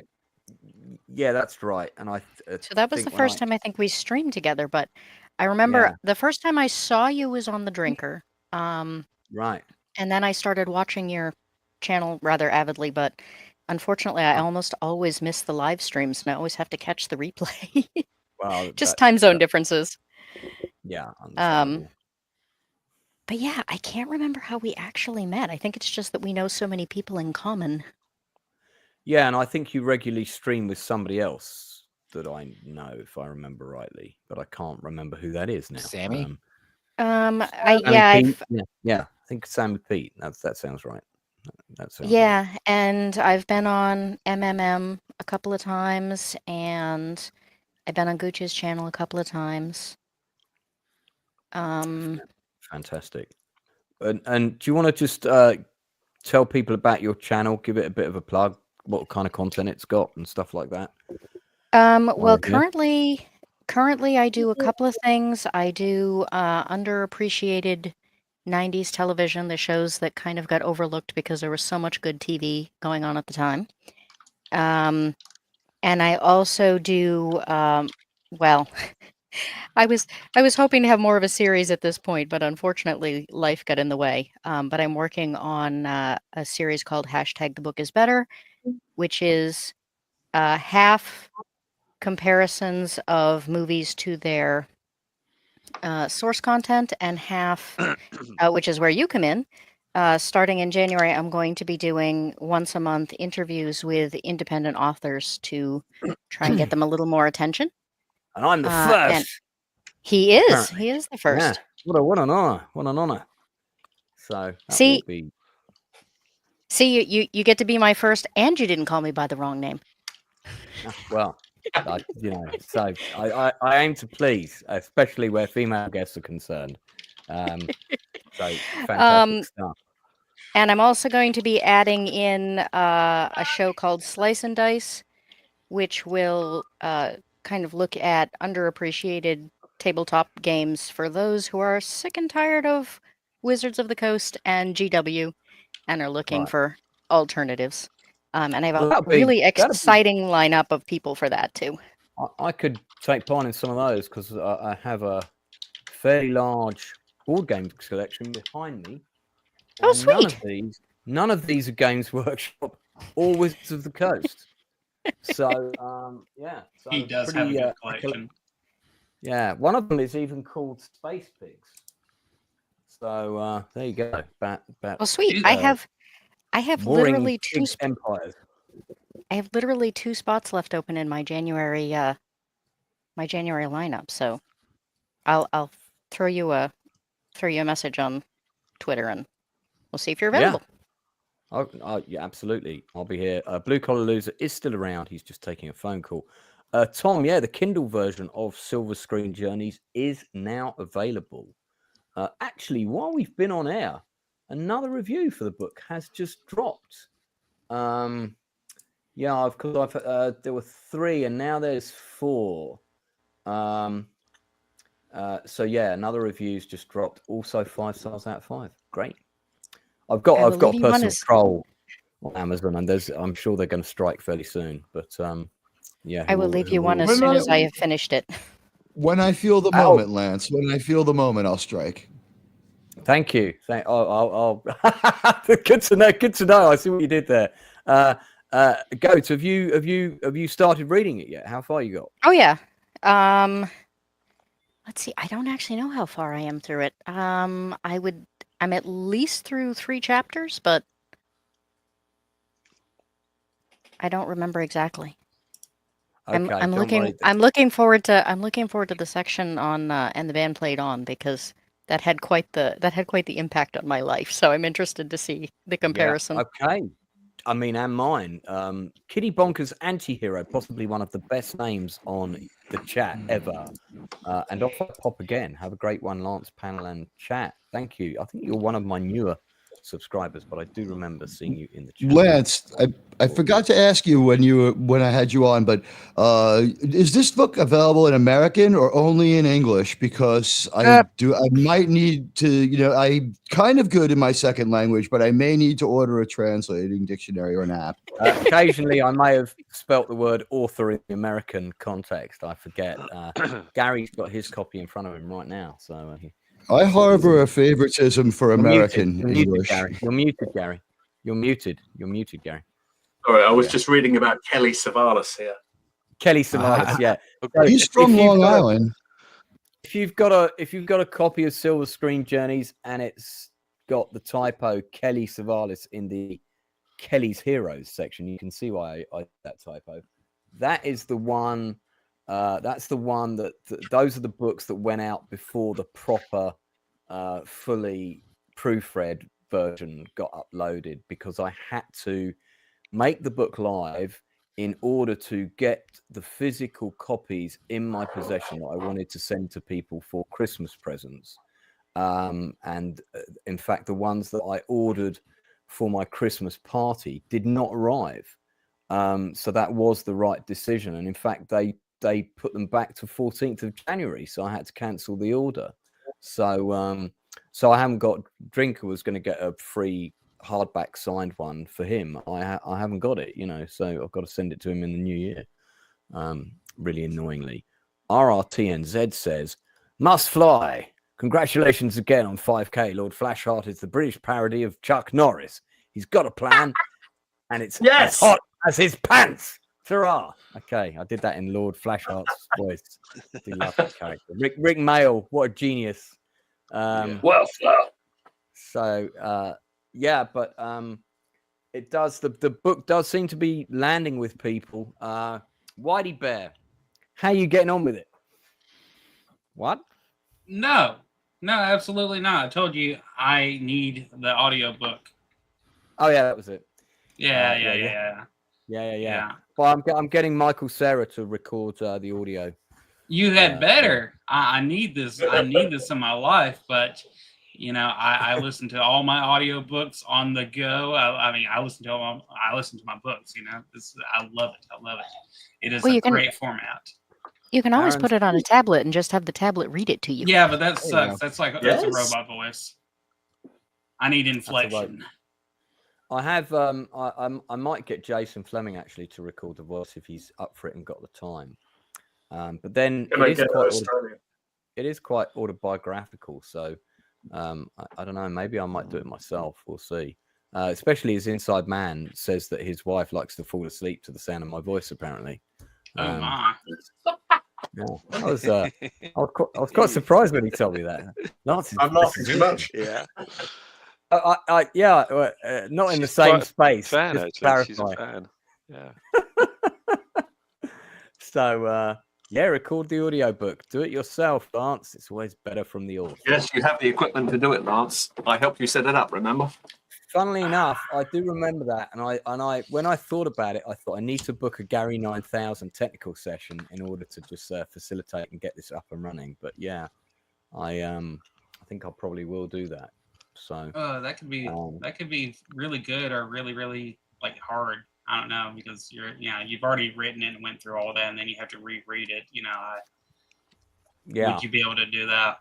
that's right. And so that was the first time I think we streamed together. But I remember the first time I saw you was on The Drinker. Right. And then I started watching your channel rather avidly, but unfortunately, I almost always miss the live streams, and I always have to catch the replay. Wow, just time zone differences. Yeah. But yeah, I can't remember how we actually met. I think it's just that we know so many people in common. Yeah, and I think you regularly stream with somebody else that I know, if I remember rightly, but I can't remember who that is now. Sammy? I think Sammy Pete. That sounds right. Right. And I've been on MMM a couple of times, and I've been on Gucci's channel a couple of times. Fantastic. And do you want to just tell people about your channel? Give it a bit of a plug. What kind of content it's got and stuff like that. Well, currently I do a couple of things. I do underappreciated 90s television, the shows that kind of got overlooked because there was so much good TV going on at the time. And I also do well, I was hoping to have more of a series at this point, but unfortunately life got in the way. But I'm working on a series called #TheBookIsBetter, which is half comparisons of movies to their source content and half, which is where you come in, starting in January, I'm going to be doing once a month interviews with independent authors to try and get them a little more attention. And I'm the first. And he is. Apparently. He is the first. Yeah. What an honor. What an honor. So that see, will be... you get to be my first, and you didn't call me by the wrong name. Well, so I aim to please, especially where female guests are concerned. So fantastic stuff. And I'm also going to be adding in a show called Slice and Dice, which will kind of look at underappreciated tabletop games for those who are sick and tired of Wizards of the Coast and GW and are looking for alternatives. And I have a really exciting lineup of people for that too. I could take part in some of those because I have a fairly large board game collection behind me. Oh, sweet! None of these are Games Workshop or Wizards of the Coast. So, yeah. So he does have a good collection. Yeah, one of them is even called Space Pigs. So there you go. Oh, sweet! I have literally two empires. I have literally 2 spots left open in my January lineup. So I'll throw you a message on Twitter and we'll see if you're available. Yeah. Yeah, absolutely. I'll be here. Blue Collar Loser is still around. He's just taking a phone call. Tom, yeah, the Kindle version of Silver Screen Journeys is now available. Actually, while we've been on air, another review for the book has just dropped. Yeah, because there were 3 and now there's 4. So yeah, another review's just dropped. Also 5 stars out of 5. Great. I've got a personal troll on Amazon, and I'm sure they're going to strike fairly soon. But yeah, I will leave you one as soon as I have finished it. When I feel the moment, Lance. When I feel the moment, I'll strike. Thank you. I'll good to know. Good to know. I see what you did there. Goat, have you started reading it yet? How far you got? Oh yeah. Let's see. I don't actually know how far I am through it. I'm at least through 3 chapters, but I don't remember exactly. Okay, I'm looking forward to the section on and the band played on, because that had quite the impact on my life. So I'm interested to see the comparison. Yeah, okay. I mean, and mine. Kitty Bonkers Antihero, possibly one of the best names on the chat ever. And off I pop again. Have a great one, Lance, panel, and chat. Thank you. I think you're one of my newer subscribers, but I do remember seeing you in the chat. Lance, I forgot to ask you when I had you on, but is this book available in American or only in English? Because I might need to, I'm kind of good in my second language, but I may need to order a translating dictionary or an app. Occasionally, I may have spelt the word author in the American context. I forget. Gary's got his copy in front of him right now, so. I harbor a favoritism for American English. You're muted, Gary. You're muted, Gary. Sorry, I was just reading about Kelly Savalas here. Kelly Savalas, yeah. He's from Long Island. If you've got a copy of Silver Screen Journeys and it's got the typo Kelly Savalas in the Kelly's Heroes section, you can see why I that typo. That is the one. That's the one those are the books that went out before the proper, fully proofread version got uploaded, because I had to make the book live in order to get the physical copies in my possession that I wanted to send to people for Christmas presents. And in fact, the ones that I ordered for my Christmas party did not arrive. So that was the right decision. And in fact, they put them back to 14th of January. So I had to cancel the order. So I haven't got, Drinker was going to get a free hardback signed one for him. I haven't got it, so I've got to send it to him in the new year. Really annoyingly. RRTNZ says, must fly. Congratulations again on 5K. Lord Flashheart is the British parody of Chuck Norris. He's got a plan and it's as hot as his pants. Hurrah! Okay, I did that in Lord Flashheart's voice. I do love that character. Rick Mail, what a genius. So yeah, but it does. The book does seem to be landing with people. Whitey Bear, how you getting on with it? What? No, absolutely not. I told you I need the audiobook. Oh yeah, that was it. Yeah. Well, I'm getting Michael Cera to record the audio. You had better. I need this. I need this in my life. But you know, I listen to all my audiobooks on the go. I mean, I listen to my books. You know, I love it. It is a great format. You can always put it on a tablet and just have the tablet read it to you. Yeah, but that sucks. That's a robot voice. I need inflection. I have. I might get Jason Flemyng actually to record the voice if he's up for it and got the time. But then it is quite autobiographical. So I don't know. Maybe I might do it myself. We'll see. Especially his inside man says that his wife likes to fall asleep to the sound of my voice. Apparently. Oh my. Yeah. I was quite surprised when he told me that. I'm laughing too much. Yeah. Not in the same space. Fan, actually. She's a fan. Yeah. So record the audiobook. Do it yourself, Lance. It's always better from the author. Yes, you have the equipment to do it, Lance. I helped you set it up, remember? Funnily enough, I do remember that, and I when I thought about it, I thought I need to book a Gary 9000 technical session in order to just facilitate and get this up and running. But yeah, I think I probably will do that. So that could be really good or really, really like hard. I don't know, because you've already written it and went through all that, and then you have to reread it. You know, would you be able to do that?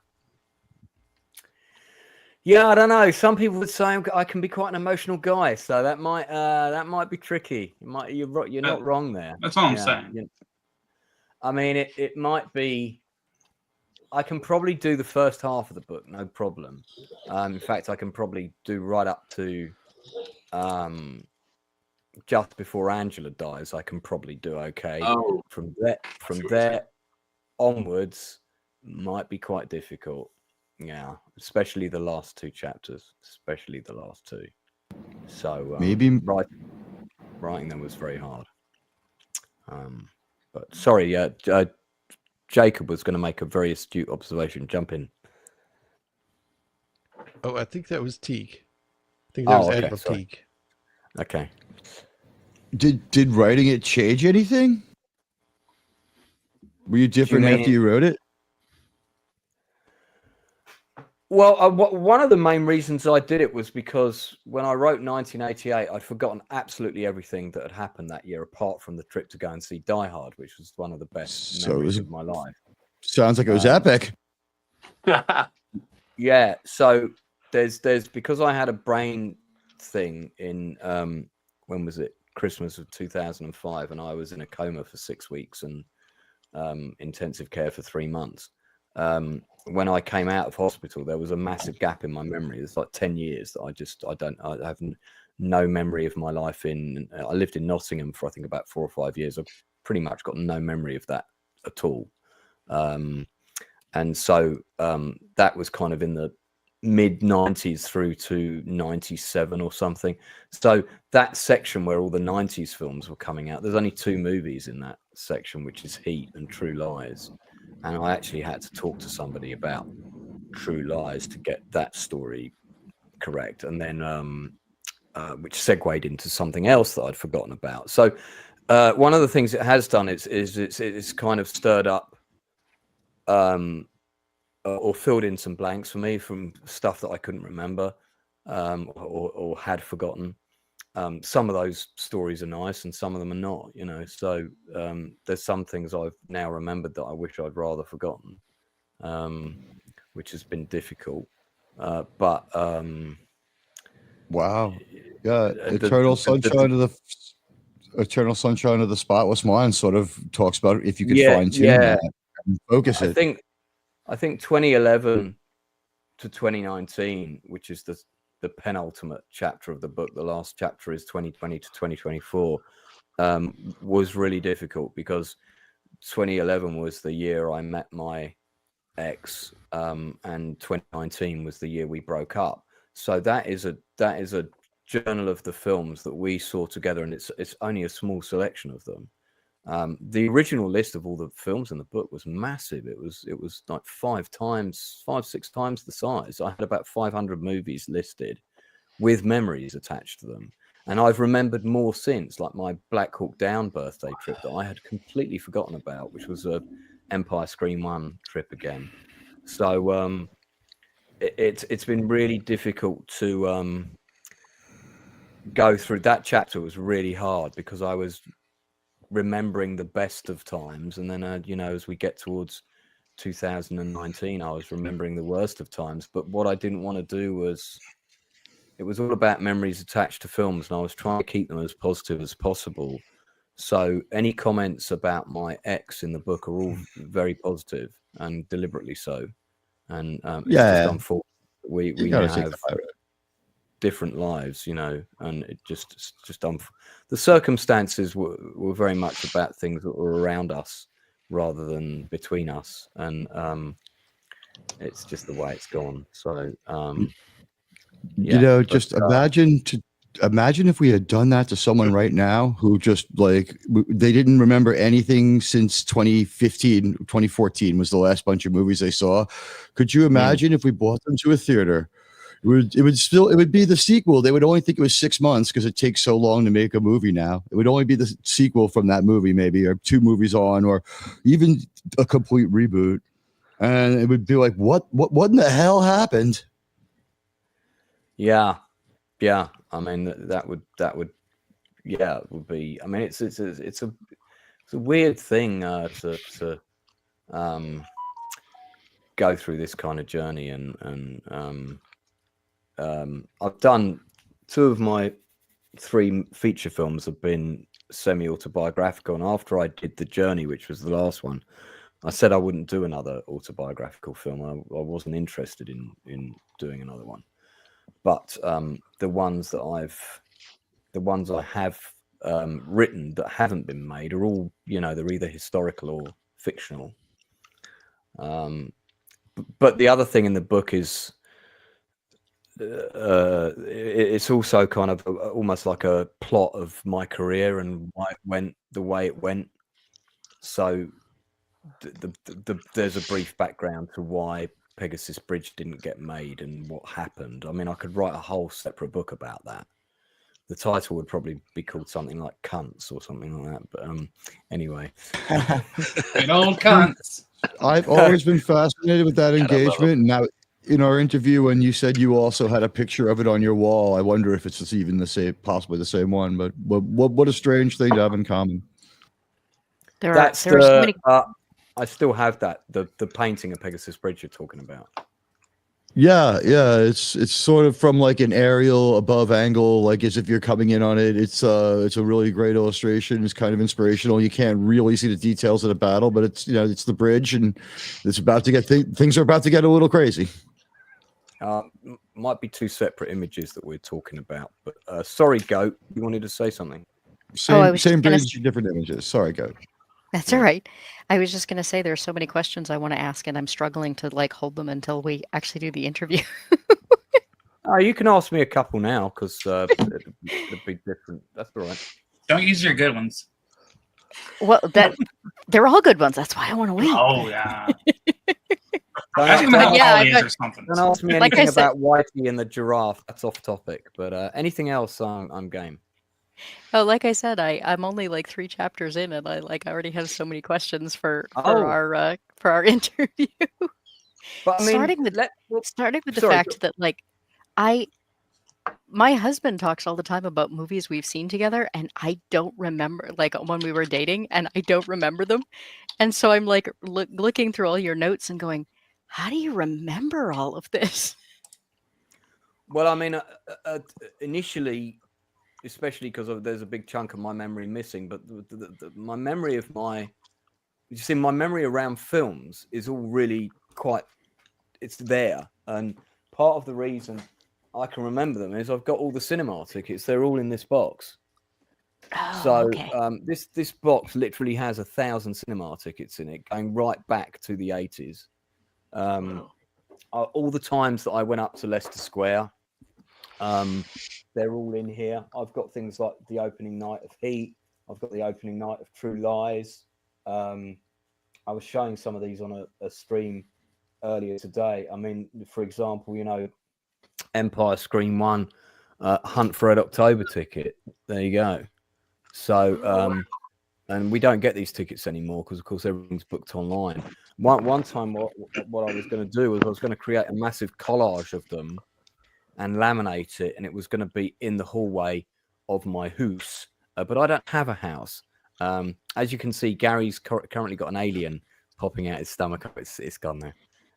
Yeah, I don't know. Some people would say I can be quite an emotional guy, so that might be tricky. You're not wrong there. That's all I'm saying. I mean, it might be. I can probably do the first half of the book, no problem. In fact, I can probably do right up to just before Angela dies. I can probably do okay. Oh. From there onwards, might be quite difficult. Yeah, especially the last two chapters. So maybe writing them was very hard. But sorry, Jacob was going to make a very astute observation. Jump in. Oh, I think that was Teague. I think that was Admiral Teague. Okay. Did writing it change anything? Were you different after you wrote it? Well, one of the main reasons I did it was because when I wrote 1988, I'd forgotten absolutely everything that had happened that year, apart from the trip to go and see Die Hard, which was one of the best memories of my life. Sounds like it was epic. Yeah. So there's because I had a brain thing in when was it? Christmas of 2005, and I was in a coma for 6 weeks and intensive care for 3 months. When I came out of hospital, there was a massive gap in my memory. It's like 10 years that I have no memory of my life I lived in Nottingham for I think about 4 or 5 years. I've pretty much got no memory of that at all. And so that was kind of in the mid 90s through to 97 or something. So that section where all the 90s films were coming out, there's only 2 movies in that section, which is Heat and True Lies. And I actually had to talk to somebody about True Lies to get that story correct. And then, which segued into something else that I'd forgotten about. So one of the things it has done is it's kind of stirred up or filled in some blanks for me from stuff that I couldn't remember or had forgotten. Some of those stories are nice and some of them are not, so there's some things I've now remembered that I wish I'd rather forgotten, which has been difficult. But wow. Yeah. Eternal Sunshine of the Spotless Mind sort of talks about if you could fine tune that and focus it. I think 2011 to 2019, which is the penultimate chapter of the book, the last chapter is 2020 to 2024, was really difficult because 2011 was the year I met my ex, and 2019 was the year we broke up. So that is a journal of the films that we saw together, and it's only a small selection of them. The original list of all the films in the book was massive. It was like 6 times the size. I had about 500 movies listed with memories attached to them. And I've remembered more since, like my Black Hawk Down birthday trip that I had completely forgotten about, which was a Empire Screen 1 trip again. So it's been really difficult to go through. That chapter was really hard because I was remembering the best of times, and then as we get towards 2019, I was remembering the worst of times. But what I didn't want to do was, it was all about memories attached to films, and I was trying to keep them as positive as possible. So any comments about my ex in the book are all very positive, and deliberately so. And it's just unfortunate we now have different lives, and it just the circumstances were very much about things that were around us rather than between us, and it's just the way it's gone. So imagine if we had done that to someone right now who just like they didn't remember anything since 2014 was the last bunch of movies they saw. Could you imagine if we brought them to a theater? It would be the sequel. They would only think it was 6 months because it takes so long to make a movie now. It would only be the sequel from that movie, maybe, or 2 movies on, or even a complete reboot. And it would be like, what in the hell happened? Yeah. I mean, that would it would be. I mean, it's a weird thing to go through this kind of journey, and I've done 2 of my 3 feature films have been semi-autobiographical, and after I did The Journey, which was the last one, I said I wouldn't do another autobiographical film. I wasn't interested in doing another one. But the ones I have written that haven't been made are all, they're either historical or fictional. But the other thing in the book is it's also kind of almost like a plot of my career and why it went the way it went. So there's a brief background to why Pegasus Bridge didn't get made and what happened. I mean, I could write a whole separate book about that. The title would probably be called something like Cunts or something like that. But anyway. Good old cunts. I've always been fascinated with that engagement. And now in our interview, when you said you also had a picture of it on your wall, I wonder if it's just even the same, possibly the same one. But what a strange thing to have in common. There are so many. I still have that, the painting of Pegasus Bridge you're talking about. Yeah, it's sort of from like an aerial above angle, like as if you're coming in on it. It's a really great illustration. It's kind of inspirational. You can't really see the details of the battle, but it's it's the bridge, and it's about to get things are about to get a little crazy. Might be 2 separate images that we're talking about, but sorry, Goat, you wanted to say something? Same bridge, different images. Sorry, Goat. That's all right. I was just going to say there's so many questions I want to ask, and I'm struggling to hold them until we actually do the interview. You can ask me a couple now because it'll be different. That's all right. Don't use your good ones. Well, they're all good ones. That's why I want to win. Oh yeah. Don't ask me anything about Whitey and the giraffe. That's off topic. But anything else, I'm game. Oh, like I said, I'm only 3 chapters in, and I already have so many questions for our interview. But I mean, starting with the fact that my husband talks all the time about movies we've seen together, and I don't remember when we were dating, and I don't remember them, and so I'm looking through all your notes and going, how do you remember all of this? Well, I mean, initially, especially because there's a big chunk of my memory missing, but my memory of my memory around films is all really it's there. And part of the reason I can remember them is I've got all the cinema tickets. They're all in this box. Oh, so okay. This box literally has 1,000 cinema tickets in it, going right back to the 80s. All the times that I went up to Leicester Square They're all in here. I've got things like the opening night of Heat. I've got the opening night of True Lies. I was showing some of these on a stream earlier today. I mean, for example, you know, Empire Screen 1, Hunt for Red October ticket. There you go. So, and we don't get these tickets anymore because, of course, everything's booked online. One time, what I was going to do was I was going to create a massive collage of them and laminate it, and it was going to be in the hallway of my house. But I don't have a house. As you can see, Gary's currently got an alien popping out his stomach. It's gone now.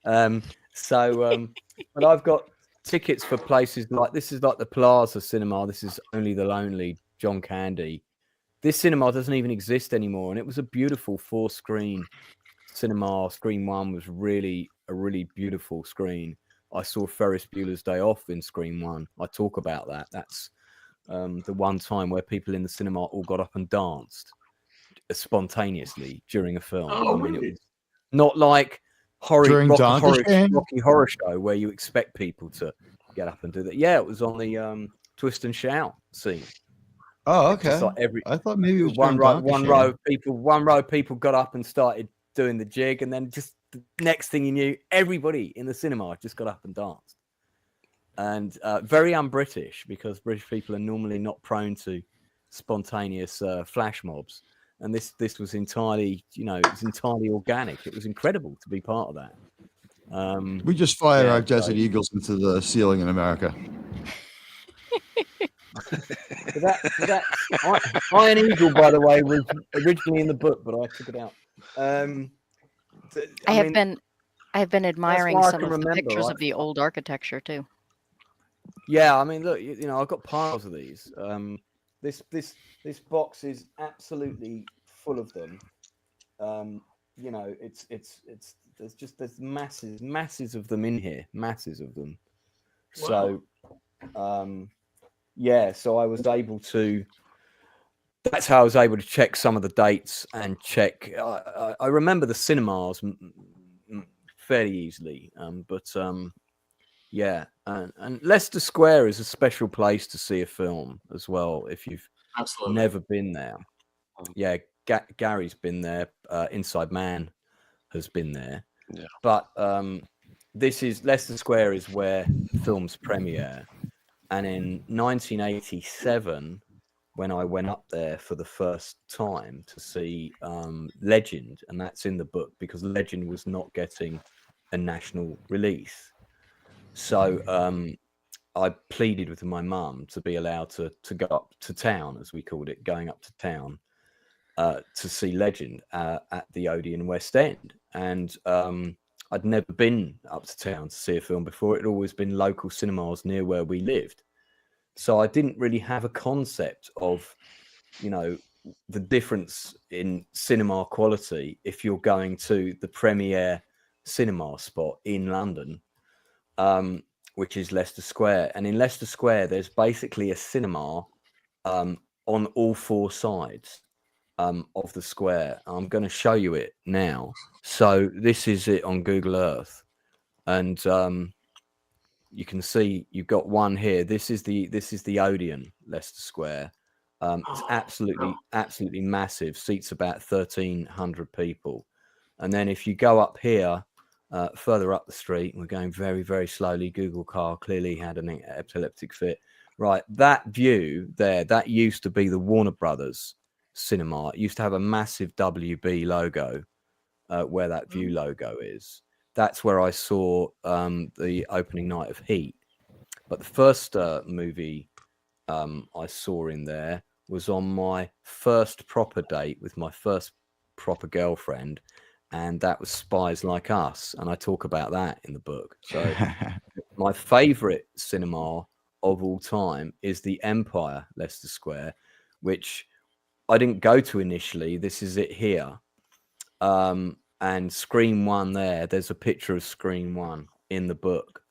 But I've got tickets for places like, this is like the Plaza Cinema. This is Only the Lonely, John Candy. This cinema doesn't even exist anymore, and it was a beautiful 4-screen cinema. Screen 1 was really a really beautiful screen. I saw Ferris Bueller's Day Off in Screen 1. I talk about that. That's the one time where people in the cinema all got up and danced spontaneously during a film. Oh, I mean, really? it was not like Rocky Horror Show where you expect people to get up and do that. Yeah, it was on the Twist and Shout scene. Oh, okay. Like I thought maybe it was one row people got up and started doing the jig, and then just the next thing you knew, everybody in the cinema just got up and danced. And very un-British, because British people are normally not prone to spontaneous flash mobs. And this was entirely, you know, it was entirely organic. It was incredible to be part of that. We just fire our Desert Eagles into the ceiling in America. Iron Eagle, by the way, was originally in the book, but I took it out. I have been admiring some of the pictures of the old architecture too. Yeah, I mean, look, you know, I've got piles of these. This box is absolutely full of them. You know, there's masses of them in here, masses of them. Wow. So, yeah, so I was able to. That's how I was able to check some of the dates and check. I remember the cinemas fairly easily, but yeah, and Leicester Square is a special place to see a film as well if you've never been there. Yeah, Gary's been there. Inside Man has been there. Yeah. But this is Leicester Square is where films premiere, and in 1987. When I went up there for the first time to see Legend, and that's in the book because Legend was not getting a national release. So I pleaded with my mum to be allowed to go up to town, as we called it, going up to town to see Legend at the Odeon West End. And I'd never been up to town to see a film before. It'd always been local cinemas near where we lived. So I didn't really have a concept of, you know, the difference in cinema quality if you're going to the premiere cinema spot in London, which is Leicester Square. And in Leicester Square, there's basically a cinema on all 4 sides of the square. I'm going to show you it now. So this is it on Google Earth. And you can see you've got one here. This is the Odeon, Leicester Square. It's absolutely massive. Seats about 1,300 people. And then if you go up here, further up the street, we're going very, very slowly. Google car clearly had an epileptic fit. Right, that view there, that used to be the Warner Brothers cinema. It used to have a massive WB logo where that view logo is. That's where I saw the opening night of Heat. But the first movie I saw in there was on my first proper date with my first proper girlfriend, and that was Spies Like Us, and I talk about that in the book. So my favorite cinema of all time is the Empire, Leicester Square, which I didn't go to initially. This is it here. And Screen 1 there's a picture of Screen 1 in the book.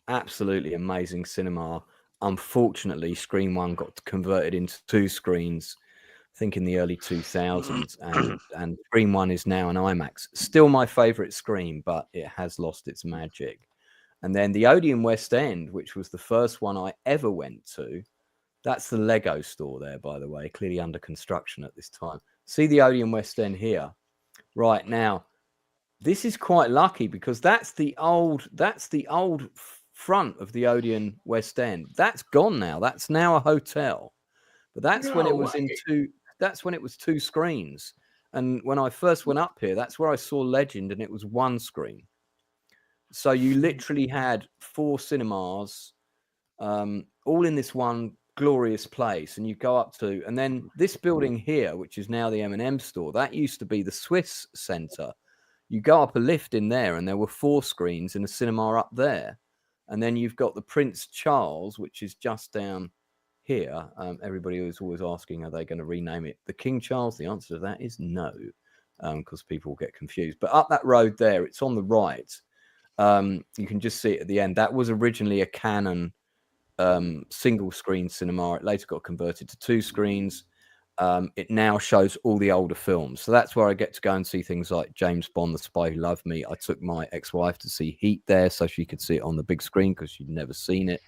Absolutely amazing cinema. Unfortunately, Screen 1 got converted into 2 screens, I think in the early 2000s, and Screen 1 is now an IMAX. Still my favorite screen, but it has lost its magic. And then the Odeon West End, which was the first one I ever went to, that's the Lego store there, by the way, clearly under construction at this time. See the Odeon West End here. Right now, this is quite lucky because that's the old front of the Odeon West End. That's gone now. That's now a hotel. But that's when it was that's when it was 2 screens. And when I first went up here, that's where I saw Legend, and it was 1 screen. So you literally had 4 cinemas, all in this one glorious place. And you go up to, and then this building here, which is now the M&M store, that used to be the Swiss Centre. You go up a lift in there, and there were 4 screens in a cinema up there. And then you've got the Prince Charles, which is just down here. Everybody was always asking, are they going to rename it the King Charles? The answer to that is no, because people will get confused. But up that road there, it's on the right. You can just see it at the end. That was originally a Canon single screen cinema. It later got converted to 2 screens. It now shows all the older films. So that's where I get to go and see things like James Bond, The Spy Who Loved Me. I took my ex-wife to see Heat there so she could see it on the big screen because she'd never seen it.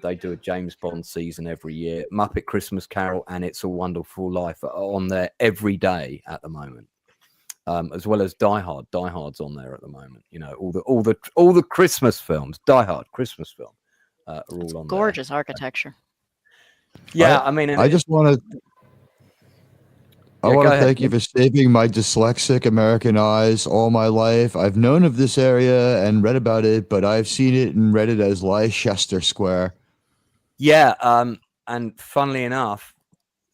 They do a James Bond season every year. Muppet Christmas Carol and It's a Wonderful Life are on there every day at the moment, as well as Die Hard. Die Hard's on there at the moment. You know, all the Christmas films. Die Hard Christmas film are all on gorgeous there. Architecture. Yeah, I mean, I just want to. I want to thank you for saving my dyslexic American eyes all my life. I've known of this area and read about it, but I've seen it and read it as Leicester Square. Yeah, and funnily enough,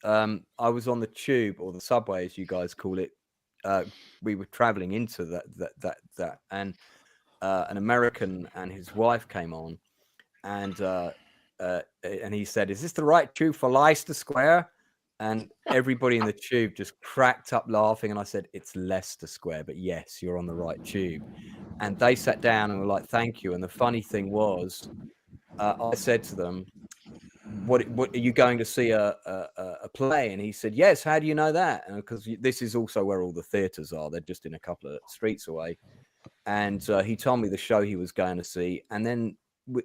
I was on the tube or the subway, as you guys call it. We were traveling into that, and an American and his wife came on, and he said, "Is this the right tube for Leicester Square?" And everybody in the tube just cracked up laughing. And I said, "It's Leicester Square, but yes, you're on the right tube." And they sat down and were like, "Thank you." And the funny thing was, I said to them, what are you going to see a play? And he said, "Yes, how do you know that?" Because this is also where all the theatres are. They're just in a couple of streets away. And he told me the show he was going to see. And then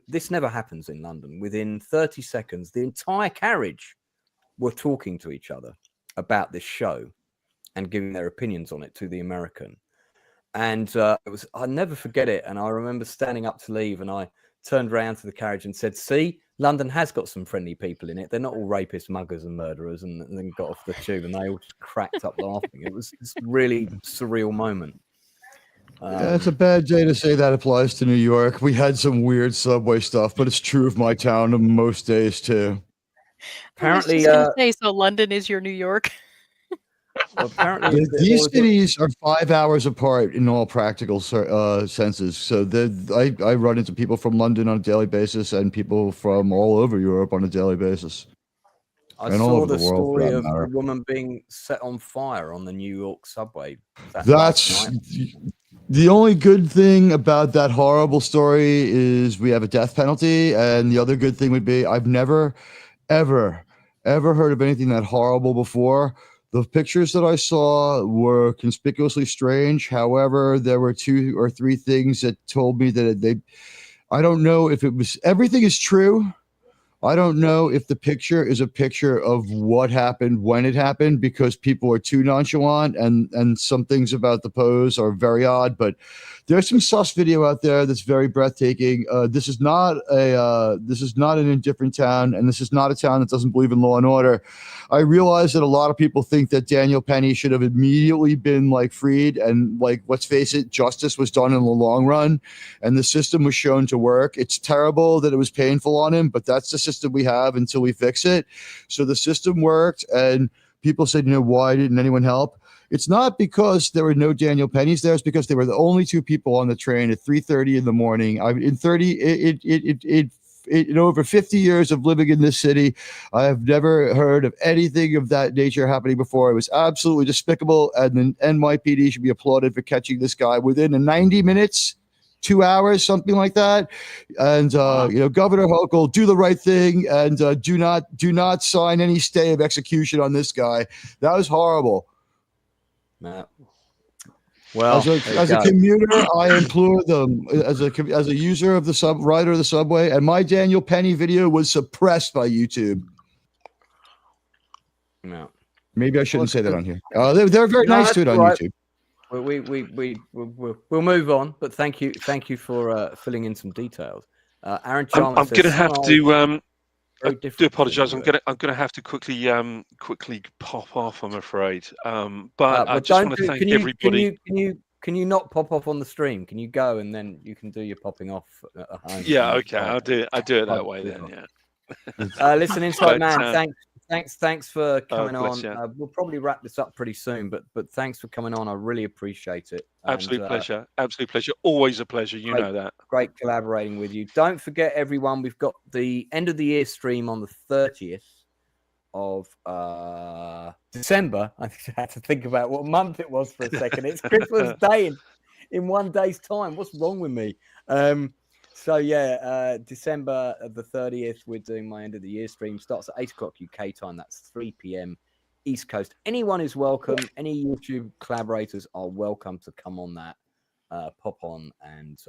this never happens in London. Within 30 seconds, the entire carriage were talking to each other about this show and giving their opinions on it to the American. And I'll never forget it. And I remember standing up to leave, and I turned around to the carriage and said, "See, London has got some friendly people in it. They're not all rapists, muggers and murderers." And then got off the tube, and they all just cracked up laughing. It was this really surreal moment. Yeah, it's a bad day to say that applies to New York. We had some weird subway stuff, but it's true of my town on most days too. Apparently, so London is your New York. Well, apparently, these cities are 5 hours apart in all practical senses. So I run into people from London on a daily basis and people from all over Europe on a daily basis. I saw the story of a woman being set on fire on the New York subway. That's the only good thing about that horrible story is we have a death penalty. And the other good thing would be I've never, ever heard of anything that horrible before. The pictures that I saw were conspicuously strange. However, there were 2 or 3 things that told me that I don't know if it was, everything is true. I don't know if the picture is a picture of what happened when it happened, because people are too nonchalant, and some things about the pose are very odd, but there's some sus video out there that's very breathtaking. This is not an indifferent town, and this is not a town that doesn't believe in law and order. I realize that a lot of people think that Daniel Penny should have immediately been freed, and let's face it, justice was done in the long run, and the system was shown to work. It's terrible that it was painful on him, but that's the system we have until we fix it. So the system worked, and people said, why didn't anyone help? It's not because there were no Daniel Pennies there. It's because they were the only 2 people on the train at 3:30 in the morning. In over 50 years of living in this city, I have never heard of anything of that nature happening before. It was absolutely despicable, and the NYPD should be applauded for catching this guy within 90 minutes. 2 hours, something like that. And Governor Hochul, do the right thing, and do not sign any stay of execution on this guy. That was horrible. Well, as a commuter, I implore them as a user of the rider of the subway, and my Daniel Penny video was suppressed by YouTube. No, maybe I shouldn't say that on here. They're very nice to it on YouTube. We'll move on, but thank you for filling in some details. Aaron I'm Chalmers going to have to. I do apologise. I'm going to have to quickly pop off. I'm afraid. But I just want to thank everybody. Can you not pop off on the stream? Can you go and then you can do your popping off at home? Yeah, okay. I'll do it that way then. Yeah. Listen, Inside Man. Thanks for coming on. Yeah. We'll probably wrap this up pretty soon, but thanks for coming on. I really appreciate it. Absolute pleasure. Absolute pleasure. Always a pleasure. You know that. Great collaborating with you. Don't forget, everyone, we've got the end of the year stream on the 30th of December. I had to think about what month it was for a second. It's Christmas Day in 1 day's time. What's wrong with me? So yeah, December the 30th, we're doing my end of the year stream. Starts at 8 o'clock UK time. That's 3 p.m. East Coast. Anyone is welcome. Any YouTube collaborators are welcome to come on that. Pop on and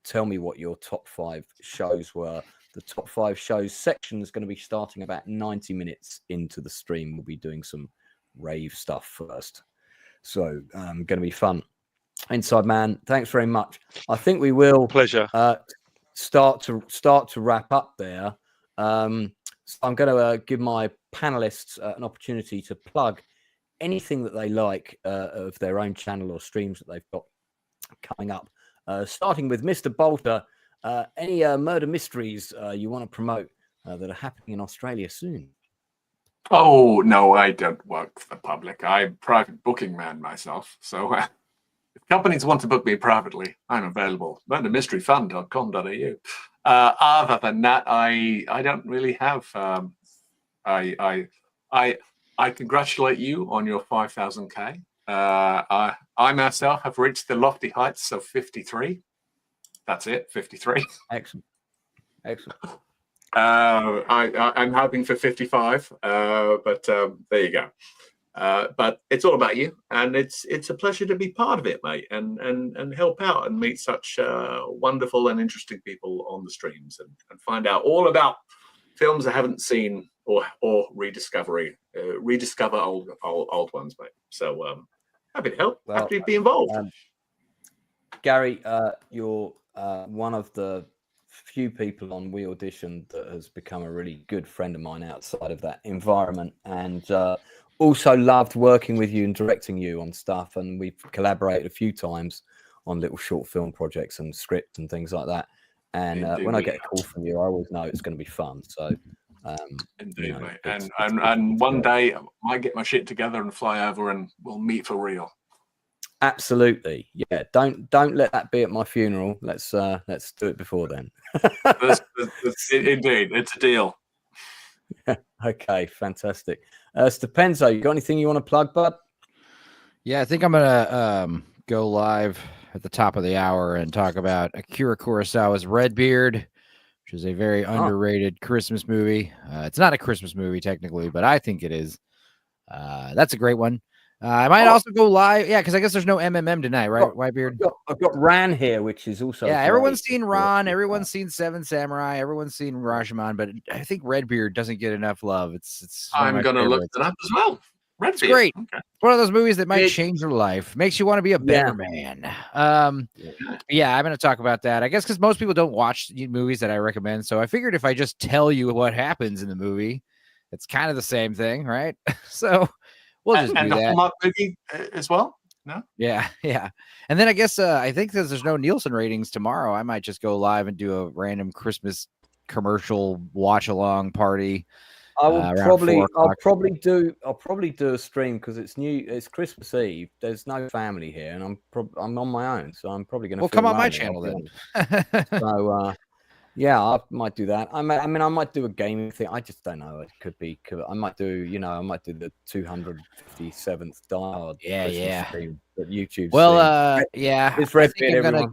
tell me what your top 5 shows were. The top 5 shows section is going to be starting about 90 minutes into the stream. We'll be doing some rave stuff first. So going to be fun. Inside Man, thanks very much. I think we will start to wrap up there. So I'm going to give my panelists an opportunity to plug anything that they like of their own channel or streams that they've got coming up. Starting with Mr. Bolter, any murder mysteries you want to promote that are happening in Australia soon? Oh no, I don't work for the public. I'm a private booking man myself, so. If companies want to book me privately, I'm available. murdermysteryfund.com.au. Other than that, I don't really have. I congratulate you on your 5,000K. I myself have reached the lofty heights of 53. That's it, 53. Excellent. I'm hoping for 55, but there you go. But it's all about you, and it's a pleasure to be part of it, mate, and help out and meet such wonderful and interesting people on the streams and find out all about films I haven't seen or rediscover old ones, mate. So happy to help, happy to be involved. Gary, you're one of the few people on We Audition that has become a really good friend of mine outside of that environment, and also loved working with you and directing you on stuff, and we've collaborated a few times on little short film projects and scripts and things like that. And when I get a call from you, I always know it's going to be fun. So, indeed, mate. And one day I might get my shit together and fly over, and we'll meet for real. Absolutely, yeah. Don't let that be at my funeral. Let's do it before then. Indeed, it's a deal. Okay, fantastic. Stepenzo, you got anything you want to plug, bud? Yeah, I think I'm gonna go live at the top of the hour and talk about Akira Kurosawa's Redbeard, which is a very underrated Christmas movie. It's not a Christmas movie technically, but I think it is. That's a great one. I might also go live, because I guess there's no MMM tonight, right, Whitebeard? I've got Ran here, which is also everyone's seen Ran, everyone's seen Seven Samurai, everyone's seen Rashomon, but I think Redbeard doesn't get enough love. It's I'm gonna look that up as well. Redbeard, it's great. Okay. It's one of those movies that might change your life, makes you want to be a better man. I'm gonna talk about that. I guess because most people don't watch movies that I recommend, so I figured if I just tell you what happens in the movie, it's kind of the same thing, right? So. We'll just do the that. Hallmark movie as well. No. Yeah. And then I guess I think because there's no Nielsen ratings tomorrow, I might just go live and do a random Christmas commercial watch along party. I'll probably do a stream because it's Christmas Eve. There's no family here, and I'm on my own, so I'm probably going to. Well, come on my channel then. So. Yeah, I might do that. I might do a gaming thing. I just don't know. It could be. I might do. I might do the 257th Die Hard. Stream that YouTube. Well, it's Redbeard.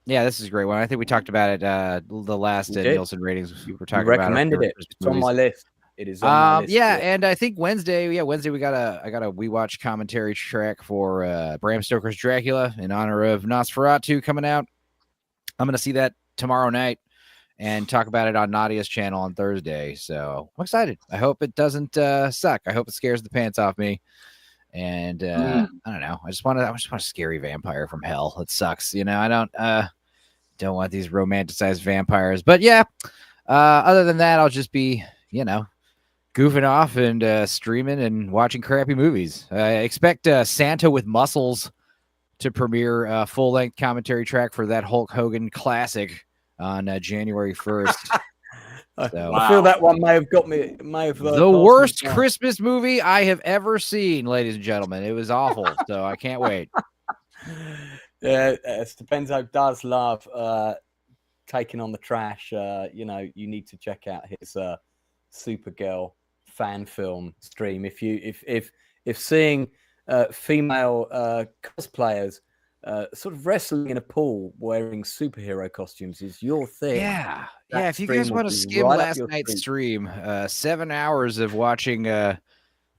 This is a great one. I think we talked about it. The last Nielsen ratings we were talking about. Recommended it. It's on my list. It is on my list. Yeah, and I think Wednesday we got a We Watch commentary track for Bram Stoker's Dracula in honor of Nosferatu coming out. I'm gonna see that tomorrow night and talk about it on Nadia's channel on Thursday. So I'm excited. I hope it doesn't suck. I hope it scares the pants off me. And I don't know. I just want a scary vampire from hell. It sucks, you know. I don't want these romanticized vampires. But yeah, other than that, I'll just be, you know, goofing off and streaming and watching crappy movies. I expect Santa with Muscles to premiere a full-length commentary track for that Hulk Hogan classic on January 1st. So, I feel that one may have got me. The worst Christmas movie I have ever seen, ladies and gentlemen. It was awful, so I can't wait. Yeah, Stephenzo does love taking on the trash. You know, you need to check out his Supergirl fan film stream. If seeing female cosplayers sort of wrestling in a pool wearing superhero costumes is your thing. Yeah. If you guys want to skim last night's stream, 7 hours of watching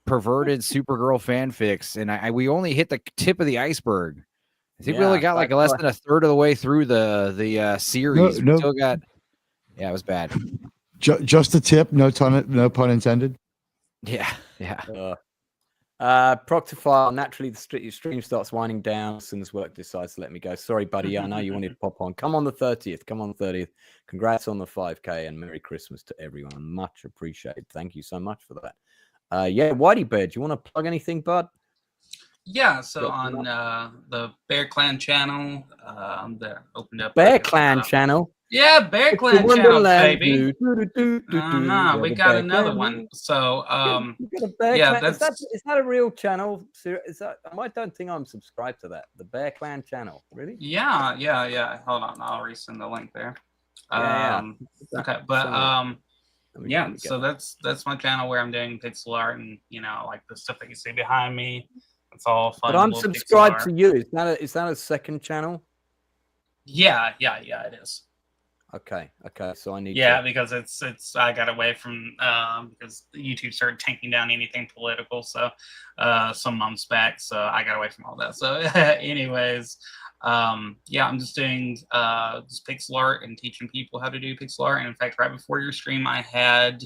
perverted Supergirl fanfics, and we only hit the tip of the iceberg. I think we only got like less than a third of the way through the series. We still got. Yeah, it was bad. Just a tip. No pun intended. Yeah. Proctifile, naturally the stream starts winding down as soon as work decides to let me go. Sorry, buddy. I know you wanted to pop on. Come on the 30th. Congrats on the 5K and Merry Christmas to everyone. Much appreciated. Thank you so much for that. Whitey Bear, do you want to plug anything, bud? Yeah, so on the Bear Clan channel, that opened up Bear Clan channel. Yeah, Bear Clan channel, baby. We got another one. So Clan. Is that a real channel? I don't think I'm subscribed to that. The Bear Clan channel, really? Yeah. Hold on, I'll resend the link there. Okay, but so that's my channel where I'm doing pixel art and, you know, like the stuff that you see behind me. It's all fun. But I'm subscribed to you. Is that a second channel? Yeah, it is. Okay. So I need. Yeah, because it's I got away from because YouTube started taking down anything political. So some months back, so I got away from all that. So, anyways, I'm just doing just pixel art and teaching people how to do pixel art. And in fact, right before your stream, I had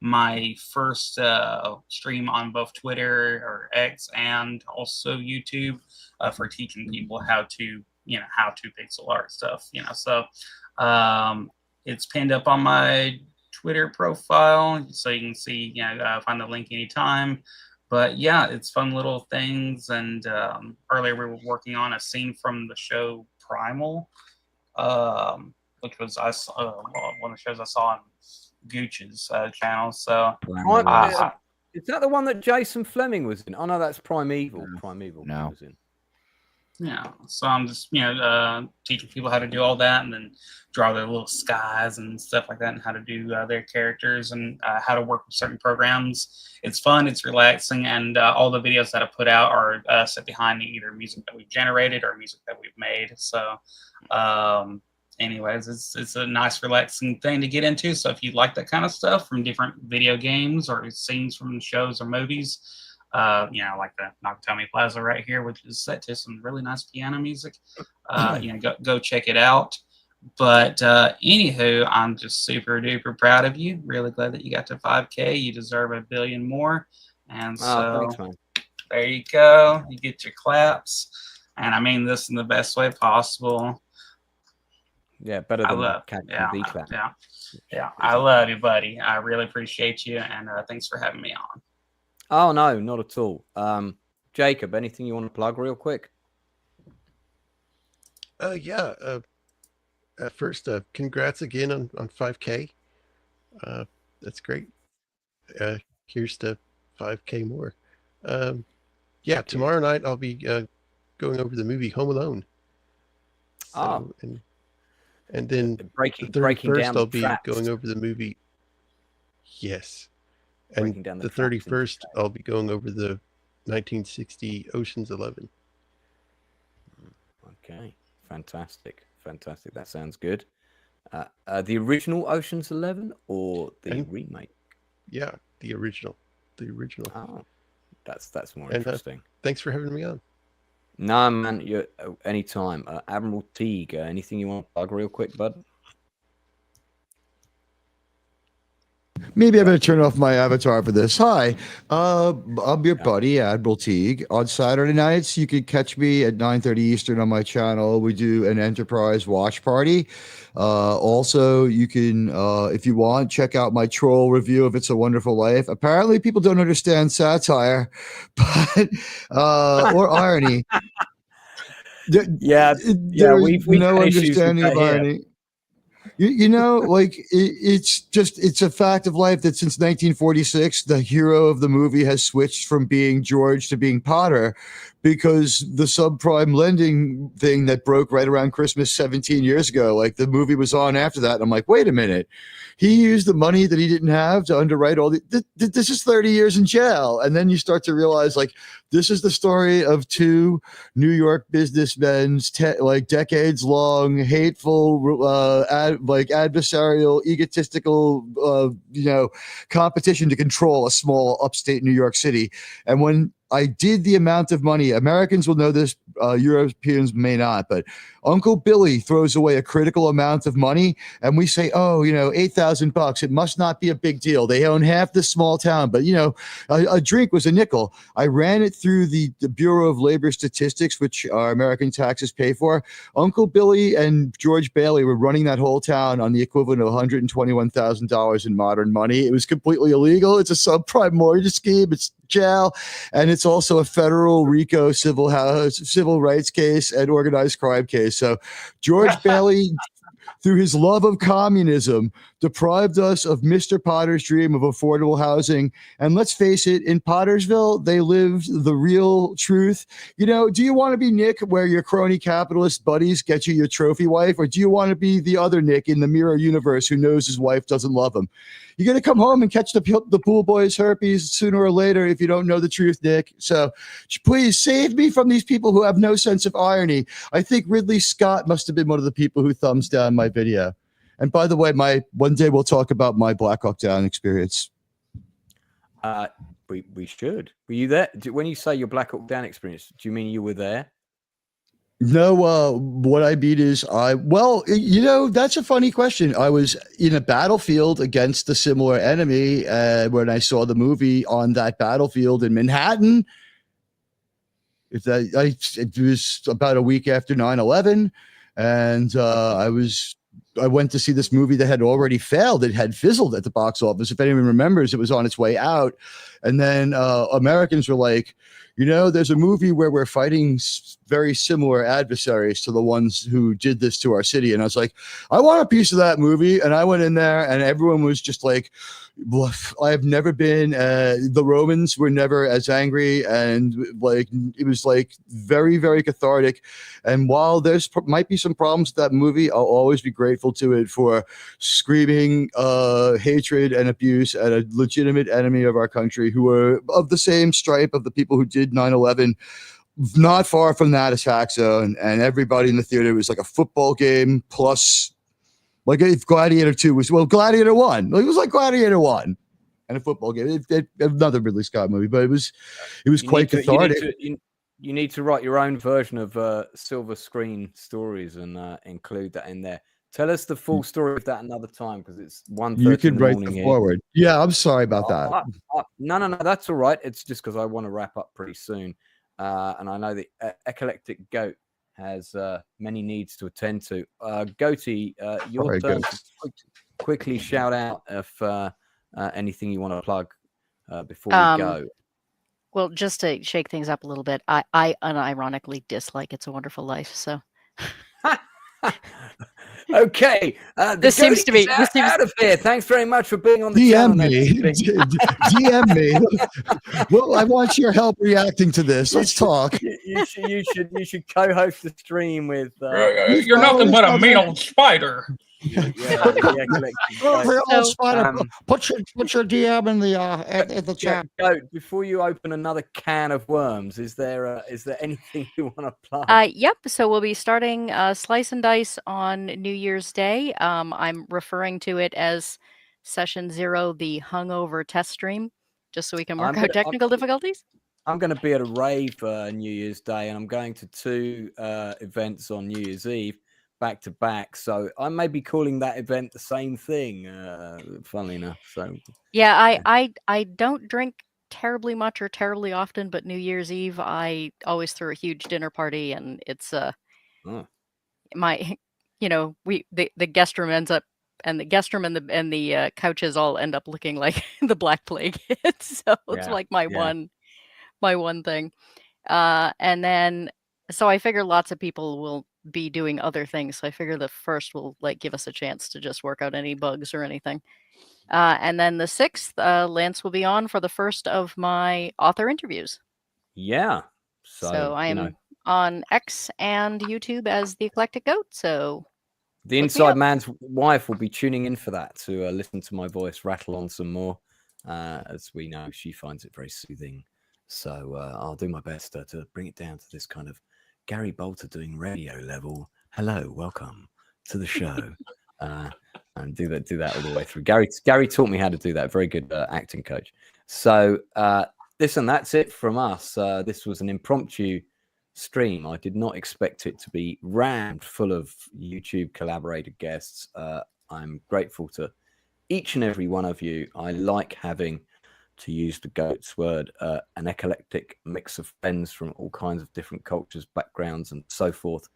my first stream on both Twitter or X and also YouTube for teaching people how to pixel art stuff. So it's pinned up on my Twitter profile, so you can see. Find the link anytime. But yeah, it's fun little things. And earlier we were working on a scene from the show Primal, which was one of the shows I saw on Gooch's channel. So is that the one that Jason Flemyng was in? Oh no, that's Primeval. No. Was in. Yeah, so I'm just teaching people how to do all that, and then draw their little skies and stuff like that, and how to do their characters, and how to work with certain programs. It's fun, it's relaxing, and all the videos that I put out are set behind either music that we've generated or music that we've made. So anyways, it's a nice relaxing thing to get into. So if you like that kind of stuff from different video games or scenes from shows or movies, like the Nakatomi Plaza right here, which is set to some really nice piano music, go check it out. But anywho, I'm just super duper proud of you. Really glad that you got to 5K. You deserve a billion more. And so thanks, man. There you go. You get your claps. And I mean this in the best way possible. Yeah, better than B-clap. Yeah. I love you, buddy. I really appreciate you, and thanks for having me on. Oh no, not at all. Jacob, anything you want to plug real quick? First, congrats again on 5K. That's great. Here's to 5K more. Tomorrow night I'll be going over the movie Home Alone. And then breaking down I'll be going over the movie. Yes. And the 31st, I'll be going over the 1960 Ocean's 11. Okay, fantastic. That sounds good. The original Ocean's 11 or the remake? Yeah, the original. Oh, that's more And interesting. thanks for having me on. No, man, you're anytime. Admiral Teague, anything you want to plug real quick, bud? Maybe I'm going to turn off my avatar for this. Hi, I'm your buddy, Admiral Teague. On Saturday nights, you can catch me at 9:30 Eastern on my channel. We do an Enterprise watch party. Also, you can, if you want, check out my troll review of It's a Wonderful Life. Apparently, people don't understand satire, but or irony. Yeah, we've no understanding of irony. You know, like it's a fact of life that since 1946, the hero of the movie has switched from being George to being Potter, because the subprime lending thing that broke right around Christmas 17 years ago, like the movie was on after that. And I'm like, wait a minute, he used the money that he didn't have to underwrite all this is 30 years in jail. And then you start to realize, like, this is the story of two New York businessmen's like decades long hateful, adversarial, egotistical, competition to control a small upstate New York City. And when I did the amount of money, Americans will know this, Europeans may not, but Uncle Billy throws away a critical amount of money, and we say, oh, $8,000. It must not be a big deal. They own half this small town, but a drink was a nickel. I ran it through the Bureau of Labor Statistics, which our American taxes pay for. Uncle Billy and George Bailey were running that whole town on the equivalent of $121,000 in modern money. It was completely illegal. It's a subprime mortgage scheme. It's jail, and it's also a federal RICO civil rights case and organized crime case. So George Bailey, through his love of communism, deprived us of Mr. Potter's dream of affordable housing. And let's face it, in Pottersville, they lived the real truth. Do you want to be Nick, where your crony capitalist buddies get you your trophy wife? Or do you want to be the other Nick in the mirror universe who knows his wife doesn't love him? You're going to come home and catch the pool boys herpes sooner or later if you don't know the truth, Nick. So please save me from these people who have no sense of irony. I think Ridley Scott must have been one of the people who thumbs down my video. And by the way, one day we'll talk about my Black Hawk Down experience. We should. Were you there? When you say your Black Hawk Down experience, do you mean you were there? No, what I mean is that's a funny question. I was in a battlefield against a similar enemy when I saw the movie on that battlefield in Manhattan. It was about a week after 9/11, and I went to see this movie that had already failed. It had fizzled at the box office. If anyone remembers, it was on its way out. And then Americans were like, there's a movie where we're fighting very similar adversaries to the ones who did this to our city. And I was like, I want a piece of that movie. And I went in there and everyone was just like, I've never been, the Romans were never as angry. And it was very, very cathartic. And while there's might be some problems with that movie, I'll always be grateful to it for screaming hatred and abuse at a legitimate enemy of our country who were of the same stripe of the people who did 9/11. Not far from that attack zone, and everybody in the theater was like a football game plus, like if Gladiator 2 was, Gladiator 1, it was like Gladiator 1 and a football game. Another Ridley Scott movie, but it was quite cathartic. You need to write your own version of Silver Screen Stories and include that in there. Tell us the full story of that another time, because it's 1:30 You can in the write morning the here. forward. Yeah, I'm sorry about that. No, that's all right. It's just because I want to wrap up pretty soon. And I know the Eclectic Goat has many needs to attend to. Goaty, your turn to quickly shout out if anything you want to plug before we go. Well, just to shake things up a little bit, I unironically dislike It's a Wonderful Life. So. Okay, this seems to be out of here. Thanks very much for being on the DM me. DM me. Well, I want your help reacting to this. Let's talk. You should co-host the stream with. You're nothing but a mean old spider. Put your DM in the chat. Before you open another can of worms, is there anything you want to plug? Yep. So we'll be starting Slice and Dice on New Year's Day. I'm referring to it as session 0, the hungover test stream, just so we can work out technical difficulties? I'm going to be at a rave New Year's Day, and I'm going to 2 events on New Year's Eve back to back. So I may be calling that event the same thing, funnily enough. So yeah, I don't drink terribly much or terribly often, but New Year's Eve I always throw a huge dinner party, and it's my, you know, the guest room ends up, and the guest room and the couches all end up looking like the Black Plague. So it's like my one thing. And then, so I figure lots of people will be doing other things. So I figure the first will like give us a chance to just work out any bugs or anything. And then the 6th, Lance will be on for the first of my author interviews. Yeah. So I am on X and YouTube as the Eclectic Goat. So the Inside Man's wife will be tuning in for that to listen to my voice rattle on some more. As we know, she finds it very soothing. So I'll do my best to bring it down to this kind of Gary Bolter doing radio level. Hello, welcome to the show. And do that all the way through. Gary taught me how to do that. Very good acting coach. So listen, that's it from us. This was an impromptu stream. I did not expect it to be rammed full of YouTube collaborator guests. I'm grateful to each and every one of you. I like having, to use the goat's word, an eclectic mix of friends from all kinds of different cultures, backgrounds, and so forth.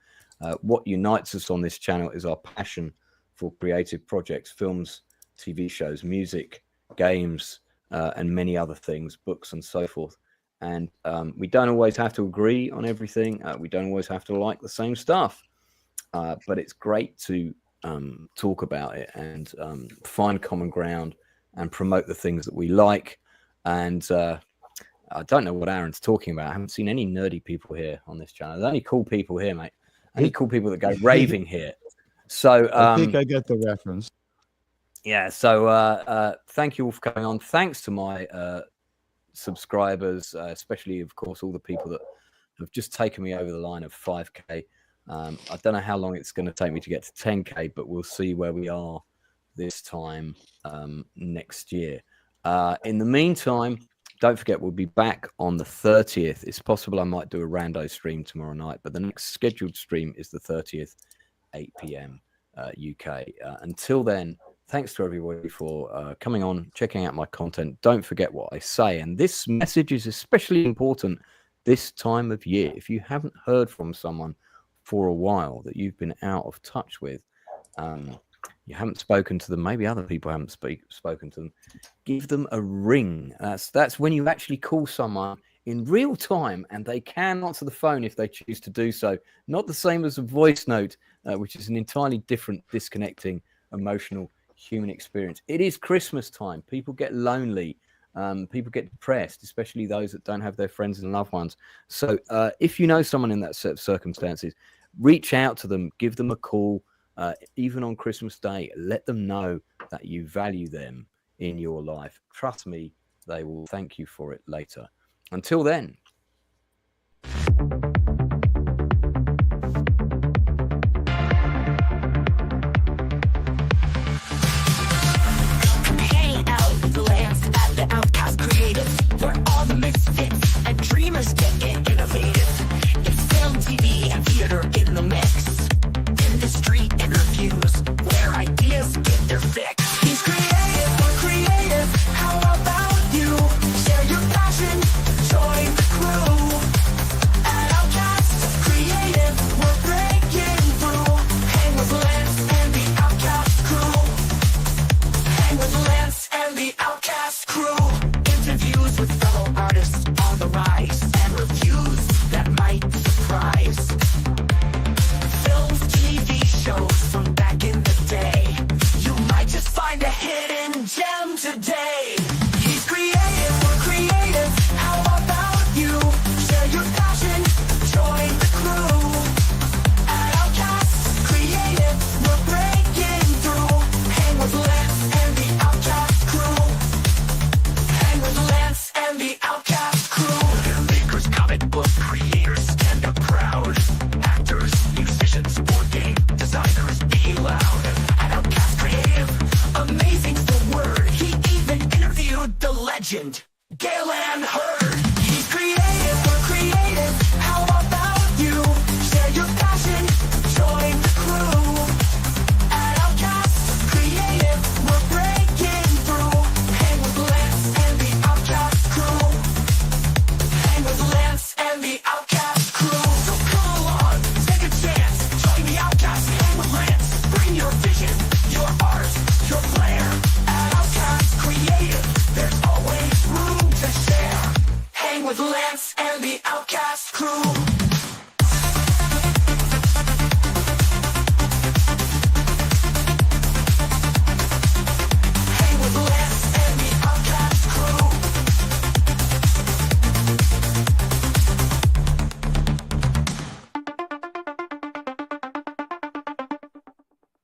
What unites us on this channel is our passion for creative projects, films, TV shows, music, games, and many other things, books, and so forth. And we don't always have to agree on everything. We don't always have to like the same stuff. But it's great to talk about it and find common ground and promote the things that we like. And I don't know what Aaron's talking about. I haven't seen any nerdy people here on this channel. There's only cool people here, mate. Only cool people that go raving here. So I think I get the reference. Yeah. So thank you all for coming on. Thanks to my subscribers, especially, of course, all the people that have just taken me over the line of 5K. I don't know how long it's going to take me to get to 10K, but we'll see where we are this time next year. In the meantime, don't forget, we'll be back on the 30th. It's possible I might do a rando stream tomorrow night, but the next scheduled stream is the 30th, 8 p.m. UK. Until then, thanks to everybody for coming on, checking out my content. Don't forget what I say. And this message is especially important this time of year. If you haven't heard from someone for a while that you've been out of touch with, you haven't spoken to them, maybe other people haven't spoken to them, give them a ring. That's when you actually call someone in real time and they can answer the phone if they choose to do so. Not the same as a voice note, which is an entirely different, disconnecting, emotional human experience. It is Christmas time. People get lonely. People get depressed, especially those that don't have their friends and loved ones. So if you know someone in that set of circumstances, reach out to them, give them a call. Even on Christmas Day, let them know that you value them in your life. Trust me, they will thank you for it later. Until then,